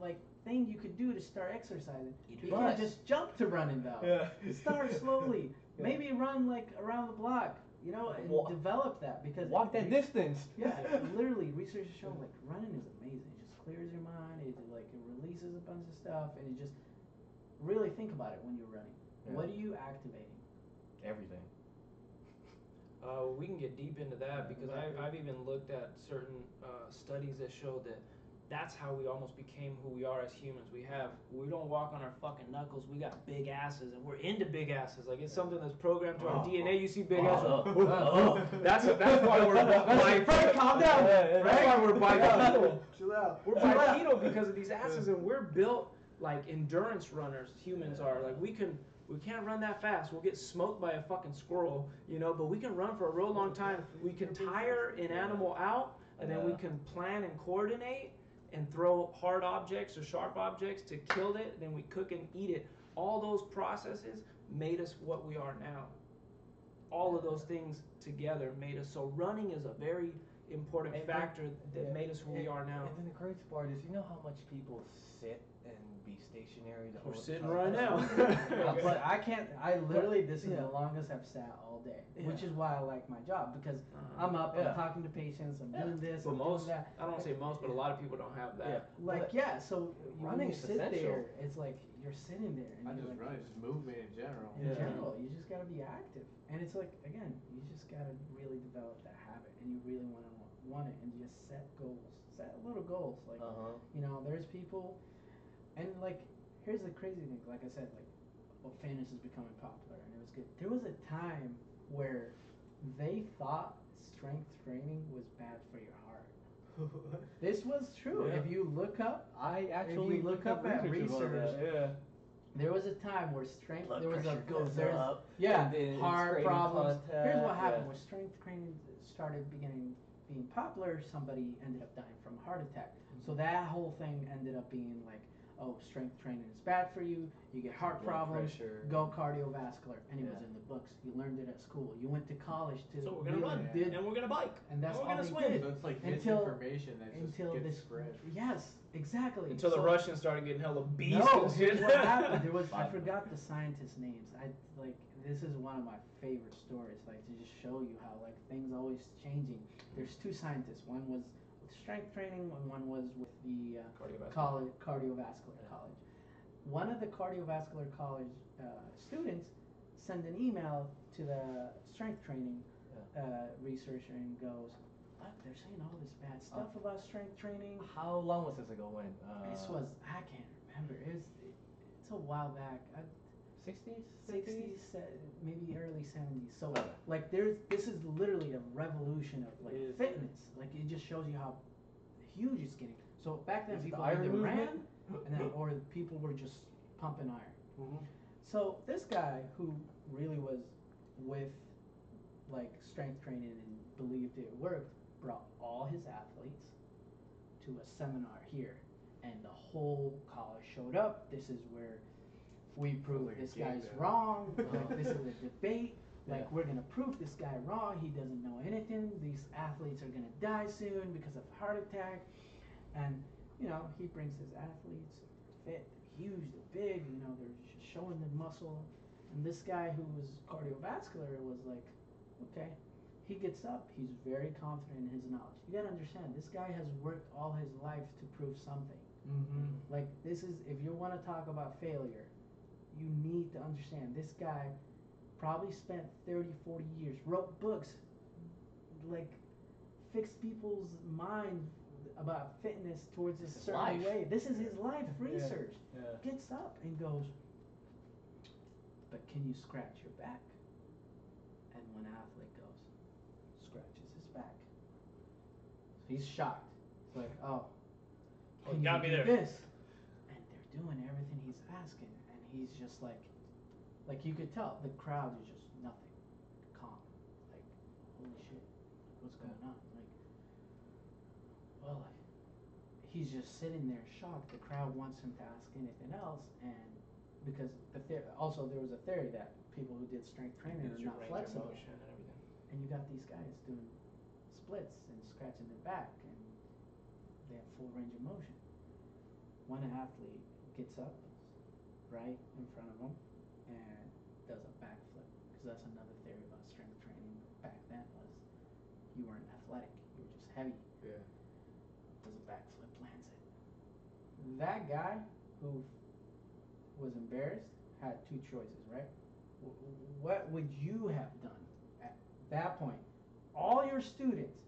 like thing you could do to start exercising. Eat You your can't butt. just jump to running though. Yeah. Start slowly. Yeah. Maybe run like around the block, you know, and develop that because Walk that distance. Yeah, literally, research has shown like running is amazing. It just clears your mind. It like it releases a bunch of stuff, and you just really think about it when you're running. Yeah. What are you activating? Everything. We can get deep into that because I've even looked at certain studies that show that that's how we almost became who we are as humans. We don't walk on our fucking knuckles. We got big asses, and we're into big asses. Like it's something that's programmed to our DNA. You see big asses. That's why we're Frank, calm down. That's why we're bipedal. Chill out. We're bipedal because of these asses, and we're built like endurance runners. Humans are like we can't run that fast. We'll get smoked by a fucking squirrel, you know. But we can run for a real long time. We can tire an animal out, and then we can plan and coordinate and throw hard objects or sharp objects to kill it. Then we cook and eat it. All those processes made us what we are now. All of those things together made us. So running is a very important factor that made us who we are now. And then the crazy part is, you know how much people sit and be stationary the whole We're sitting time? right now. But I can't. I literally, this is Yeah. the longest I've sat all day, Yeah. which is why I like my job because I'm up, Yeah. I'm talking to patients, I'm doing this, But I'm most, doing that. I don't want to say most, but a lot of people don't have that. Like so when running you is sit essential. there, it's like you're sitting there and I you're just like, run, just movement in general. in Yeah. general, you just gotta be active, and it's like again, you just gotta really develop that habit, and you really want it, and just set goals, set little goals. Like you know, there's people, and like here's the crazy thing. Like I said, like fitness is becoming popular, and it was good. There was a time where they thought strength training was bad for your heart. This was true. Yeah. If you look up, I actually look up at research, Yeah. there was a time where strength, Blood there was a pressure goes there's up. yeah, and then heart it's problems. creating Here's what contact, happened: yeah. when strength training started being popular, somebody ended up dying from a heart attack. So that whole thing ended up being like, oh, strength training is bad for you. You get heart Blood problems. pressure. Go cardiovascular. And it was Yeah. in the books. You learned it at school. You went to college to. So we're gonna really run, did- and we're gonna bike, and that's and we're all gonna they swim. did. So it's like Until- misinformation that just until gets this spread. Yes, exactly. Until the So- Russians started getting hella beast No, and here's shit. what happened. There was I Fine. forgot the scientists' names. I like this is one of my favorite stories. Like to just show you how like things always changing. There's two scientists. One was with strength training, and one was with the cardiovascular college. One of the cardiovascular college students sent an email to the strength training researcher and goes, "What? They're saying all this bad stuff about strength training." How long was this ago? When? This was I can't remember. It's a while back. 60s? 60s, maybe early 70s. So like this is literally a revolution of like Is- fitness. Like it just shows you how huge it's getting. So back then Is it people the iron either movement? ran and then or people were just pumping iron. Mhm. So this guy who really was with like strength training and believed it worked brought all his athletes to a seminar here, and the whole college showed up. This is where we prove like a this game guy's then. wrong. Like this is a debate. Like Yeah. we're gonna prove this guy wrong. He doesn't know anything. These athletes are gonna die soon because of heart attack. And you know he brings his athletes, fit, they're huge, they're big. You know they're showing their muscle. And this guy who was cardiovascular was like, okay. He gets up. He's very confident in his knowledge. You gotta understand, this guy has worked all his life to prove something. Mm-hmm. Like this is, if you want to talk about failure, you need to understand this guy probably spent 30, 40 years, wrote books, like fixed people's mind about fitness towards a This is certain life. way. This is his life Yeah. research. Yeah. Gets up and goes, but can you scratch your back? And one athlete goes, scratches his back. He's shocked. It's like, oh, Oh, can you gotta you be do there. this? And they're doing everything he's asking, and he's just like you could tell the crowd is just nothing, calm, like, holy shit, what's going on? Like, well, like, he's just sitting there shocked. The crowd wants him to ask anything else, and because also there was a theory that people who did strength training are Use your not range of flexible, motion and everything. and you got these guys doing splits and scratching their back, and they have full range of motion. One athlete gets up right in front of him and does a backflip, because that's another theory about strength training back then was you weren't athletic, you were just heavy. Yeah. Does a backflip, lands it. That guy who was embarrassed had two choices, right? What would you have done at that point? All your students,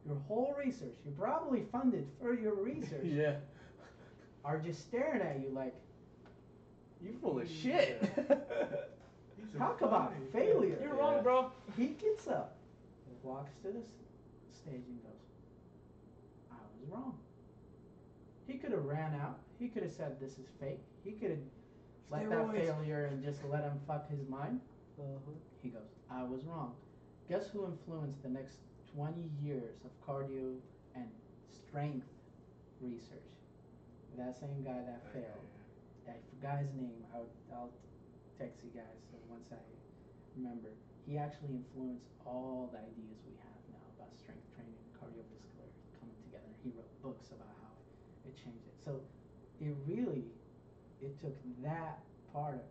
your whole research, you're probably funded for your research, Yeah. are just staring at you like, You full of shit. talk about failure. You're wrong, bro. He gets up, walks to the stage and goes, I was wrong. He could have ran out. He could have said this is fake. He could have let that Steroids. failure and just let him fuck his mind. Uh-huh. He goes, I was wrong. Guess who influenced the next 20 years of cardio and strength research? That same guy that failed. I forgot his name. I'll text you guys so once I remember. He actually influenced all the ideas we have now about strength training and cardiovascular coming together. He wrote books about how it changed it. So it took that part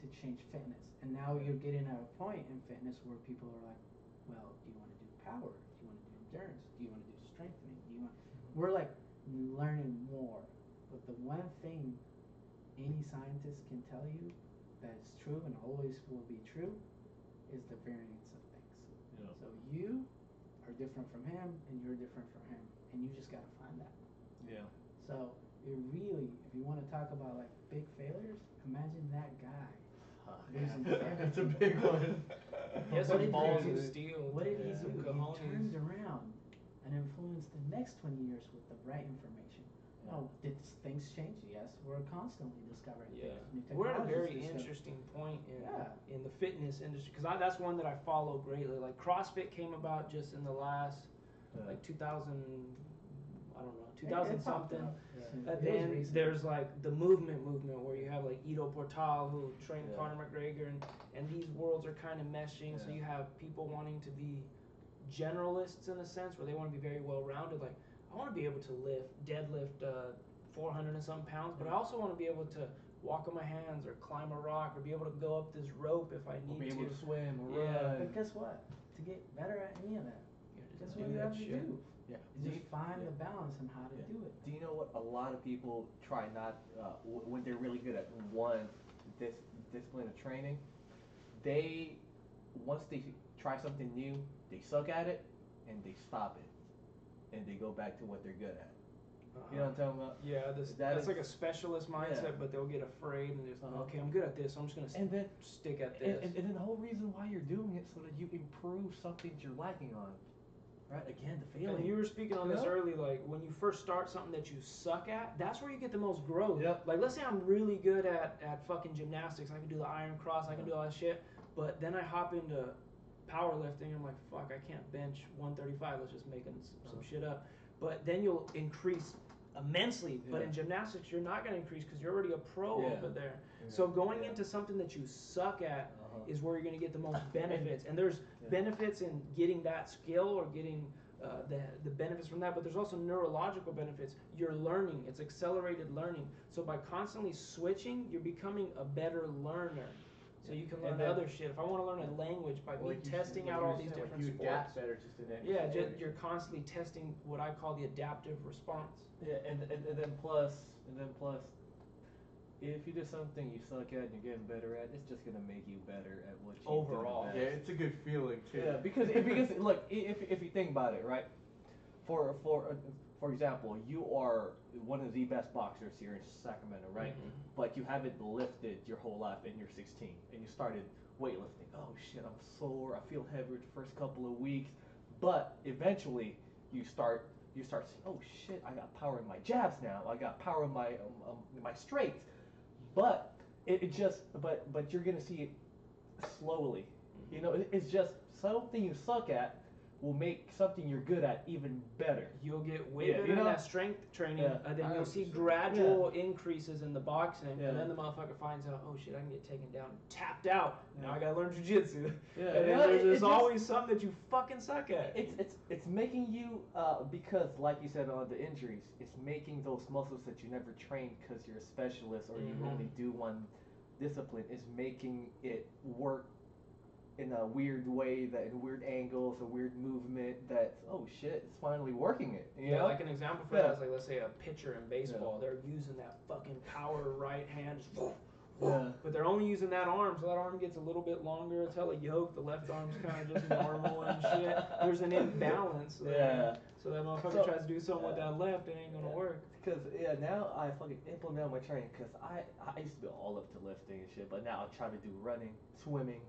to change fitness. And now you're getting at a point in fitness where people are like, well, do you want to do power? Do you want to do endurance? Do you want to do strengthening? We're like learning more. But the one thing any scientist can tell you that is true and always will be true is the variance of things. Yeah. So you are different from him and you're different from him. And you just got to find that. Yeah. So it really, if you want to talk about like big failures, imagine that guy. Losing That's a everything. big one. He has What some did he balls do? of steel. What did he some do? He cojones. turned around and influenced the next 20 years with the right information. Oh, did things change? Yes, we're constantly discovering Yeah, things. New we're at a very technologies discovered. interesting point Yeah. in the fitness industry because that's one that I follow greatly. Like CrossFit came about just in the last like 2000, I don't know, 2000 It popped something. up. And It was then recent. there's like the movement where you have like Ido Portal who trained Yeah. Conor McGregor and these worlds are kind of meshing. So Yeah. you have people wanting to be generalists in a sense where they want to be very well rounded. Like I want to be able to deadlift 400 and some pounds, but I also want to be able to walk on my hands or climb a rock or be able to go up this rope if I Or need be able to to. swim or Yeah. run. But guess what? To get better at any of that, Yeah, just guess do what you that have to shit. do? Yeah. You just find yeah. the balance and how to Yeah. do it. Do you know what a lot of people try not when they're really good at one discipline of training? They once they try something new, they suck at it and they stop it and they go back to what they're good at. You know what I'm talking about? Yeah, That that's is- like a specialist mindset, Yeah. but they'll get afraid and just Uh-huh. okay, I'm good at this, so I'm just gonna And then stick at and, this. and then the whole reason why you're doing it so that you improve something that you're lacking on. Right? Again, the failing. And you were speaking on You this know? early, like when you first start something that you suck at, that's where you get the most growth. Yep. Like let's say I'm really good at fucking gymnastics, I can do the iron cross, I can do all that shit, but then I hop into powerlifting, I'm like, fuck, I can't bench 135, let's just make some shit up. But then you'll increase immensely, but Yeah. in gymnastics you're not going to increase because you're already a pro Yeah. over there. So going Yeah. into something that you suck at Uh-huh. is where you're going to get the most benefits. And there's Yeah. benefits in getting that skill or getting the benefits from that, but there's also neurological benefits. You're learning, it's accelerated learning. So by constantly switching, you're becoming a better learner. So you can And learn then- other shit. If I want to learn a language by me testing out all these different you sports. adapt better just in every Yeah, situation. you're constantly testing what I call the adaptive response. Yeah, and then plus, if you do something you suck at and you're getting better at, it's just gonna make you better at what you Overall. do. Yeah, it's a good feeling too. Yeah, because look, if you think about it, right? For example, you are one of the best boxers here in Sacramento, right? Mhm. But you haven't lifted your whole life, and you're 16, and you started weightlifting. Oh shit, I'm sore. I feel heavy the first couple of weeks, but eventually you start you start seeing, oh shit, I got power in my jabs now. I got power in my straights. But it just, but you're gonna see it slowly. You know, it's just something you suck at will make something you're good at even better. You'll get way better in that strength training, and then you'll see 100%. gradual increases in the boxing, and then the motherfucker finds out, oh shit, I can get taken down, tapped out. Now I gotta learn jujitsu. And then there's always something that you fucking suck at. It's making you because like you said on the injuries, it's making those muscles that you never trained because you're a specialist or you only do one discipline, is making it work in a weird way, that in weird angles, a weird movement, that, oh shit, it's finally working it. You know? Like an example for that is, like, let's say a pitcher in baseball, they're using that fucking power right hand, but they're only using that arm, so that arm gets a little bit longer. It's hella yoked, the left arm's kind of just normal and shit. There's an imbalance there. So that motherfucker tries to do something with that left, it ain't gonna work. Because now I fucking implement my training, because I used to be all up to lifting and shit, but now I try to do running, swimming.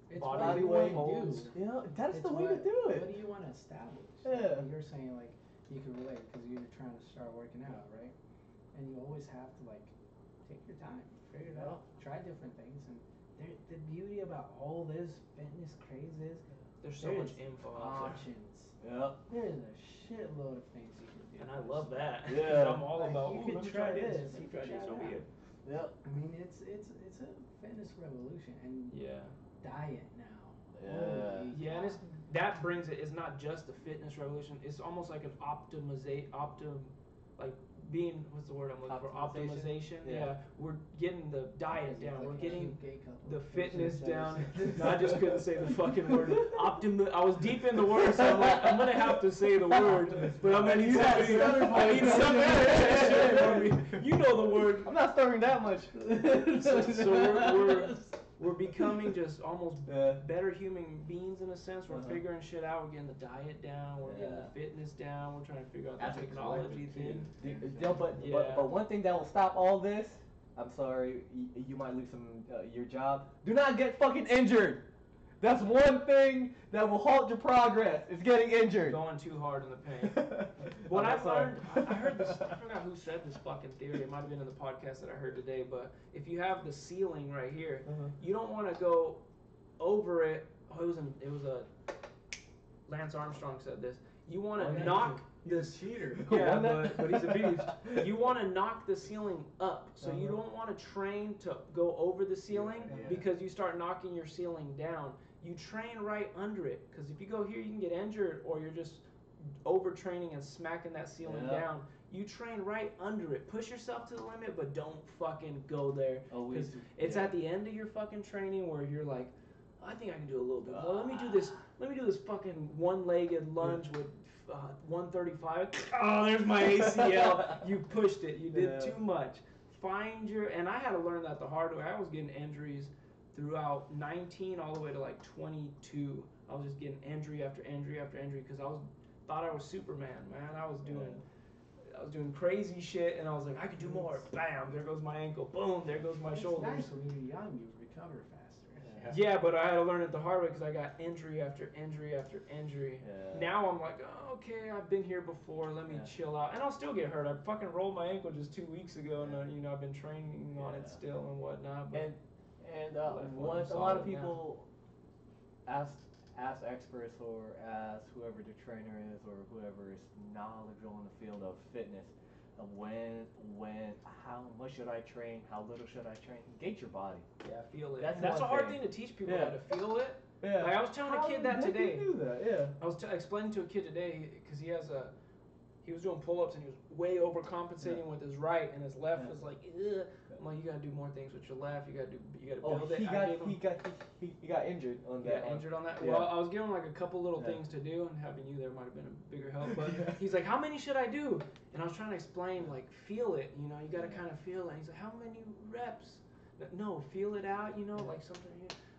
It's body what weight you want to do. You know, that's It's the way to do it. What do you want to establish? Yeah. Like you're saying, like, you can relate because you're trying to start working out, right? And you always have to, like, take your time, figure it out, try different things. And the beauty about all this fitness craze is There's so much info out there. options. Yeah. There's a shitload of things you can do. And I love that. Yeah. I'm all Like, about, you ooh, could let me try this. this, Let me you try could this try over that. here. Yep. I mean, it's a fitness revolution and diet now. Yeah. And that brings it. It's not just a fitness revolution. It's almost like an like being, what's the word I'm looking for? Optimization. Yeah. We're getting the diet down. We're getting the fitness down. No, I just couldn't say the fucking word. I was deep in the word, so I'm like, I'm gonna have to say the word, but I'm gonna need somebody. I need somebody. You know the word. I'm not starting that much. So we're becoming just almost better human beings in a sense. We're figuring shit out. We're getting the diet down. We're getting the fitness down. We're trying to figure out the technology thing. But one thing that will stop all this, I'm sorry, you might lose your job. Do not get fucking injured. That's one thing that will halt your progress. Is getting injured. Going too hard in the paint. What I've learned, I heard this. I forgot who said this fucking theory. It might have been in the podcast that I heard today. But if you have the ceiling right here, you don't want to go over it. Oh, it was a Lance Armstrong said this. You want to knock this cheater. Yeah, but he's a beast. You want to knock the ceiling up, so you don't want to train to go over the ceiling because you start knocking your ceiling down. You train right under it, because if you go here, you can get injured, or you're just overtraining and smacking that ceiling down. You train right under it. Push yourself to the limit, but don't fucking go there. Because it's at the end of your fucking training where you're like, I think I can do a little bit more. Let me do this fucking one-legged lunge with 135. Oh, there's my ACL. You pushed it. You did too much. Find your, and I had to learn that the hard way. I was getting injuries throughout 19 all the way to like 22. I was just getting injury after injury after injury because thought I was Superman, man. I was doing crazy shit, and I was like, I could do more. Bam, there goes my ankle. Boom, there goes my shoulder. It's nice when you're young, you recover faster. Yeah, but I had to learn it the hard way because I got injury after injury after injury. Now I'm like, oh, okay, I've been here before. Let me chill out, and I'll still get hurt. I fucking rolled my ankle just 2 weeks ago, and I've been training on it still and whatnot. But a lot of people ask experts or ask whoever the trainer is or whoever is knowledgeable in the field of fitness, how much should I train? How little should I train? Gauge your body. Yeah, feel it. That's a hard thing to teach people how to feel it. Yeah. Like I was telling a kid that today. Do that? I was explaining to a kid today because he was doing pull-ups and he was way overcompensating with his right, and his left was like, ugh. I'm like, you gotta do more things with your left. You gotta build it. He got injured on that. Got injured on that. Yeah. Well, I was giving him like a couple little things to do, and having you there might have been a bigger help. But he's like, how many should I do? And I was trying to explain, like, feel it. You gotta kind of feel it. And he's like, how many reps? No, feel it out. Like something.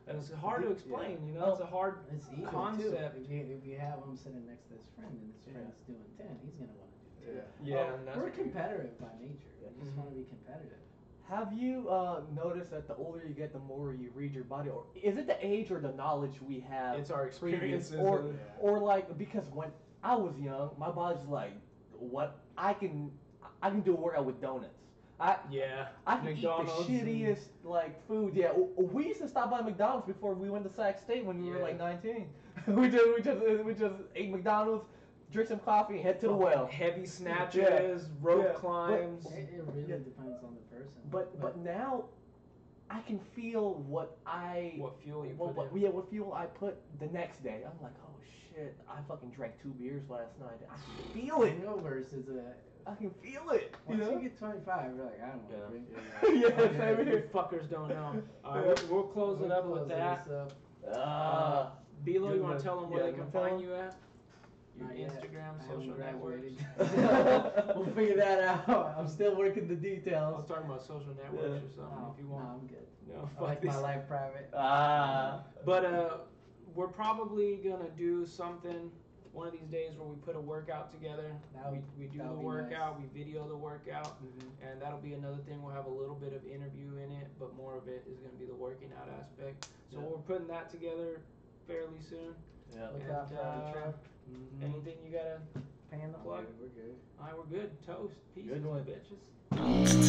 And it's hard to explain. It's a hard concept. If you have him sitting next to his friend and his friend's doing 10, he's gonna want to do 10. Yeah. We're competitive by nature. We just want to be competitive. Have you noticed that the older you get, the more you read your body, or is it the age or the knowledge we have? It's our experiences, or like because I was young, my body's like, what I can do a workout with donuts. I can McDonald's eat the shittiest like food. Yeah, we used to stop by McDonald's before we went to Sac State when we were like 19. we just ate McDonald's, drink some coffee, and head to the well. Heavy snatches, rope climbs. It really depends on the person. But now, I can feel what fuel you what, put in. yeah, what fuel I put the next day. I'm like, oh shit, I fucking drank 2 beers last night. I can feel it. Hangovers is a. I can feel it. Once You know? you get 25, you're like, I don't want to drink. Yeah, same You here. fuckers don't know. We'll close it up with that. Bilo, you want to tell them where they can find you at? Your Not yet. Instagram, I social haven't networks. graduated. We'll figure that out. I'm still working the I details. was talking about social networks or something if you No, want. I'm good. No, I fuck like this. my life private. But we're probably gonna do something one of these days where we put a workout together. We do the workout, we video the workout, and that'll be another thing. We'll have a little bit of interview in it, but more of it is gonna be the working out aspect. So we're putting that together fairly soon. Yeah. Look out for the trip. Anything you gotta Paying the plug? We're good. Alright, we're good. Toast. Peace, Good one. bitches.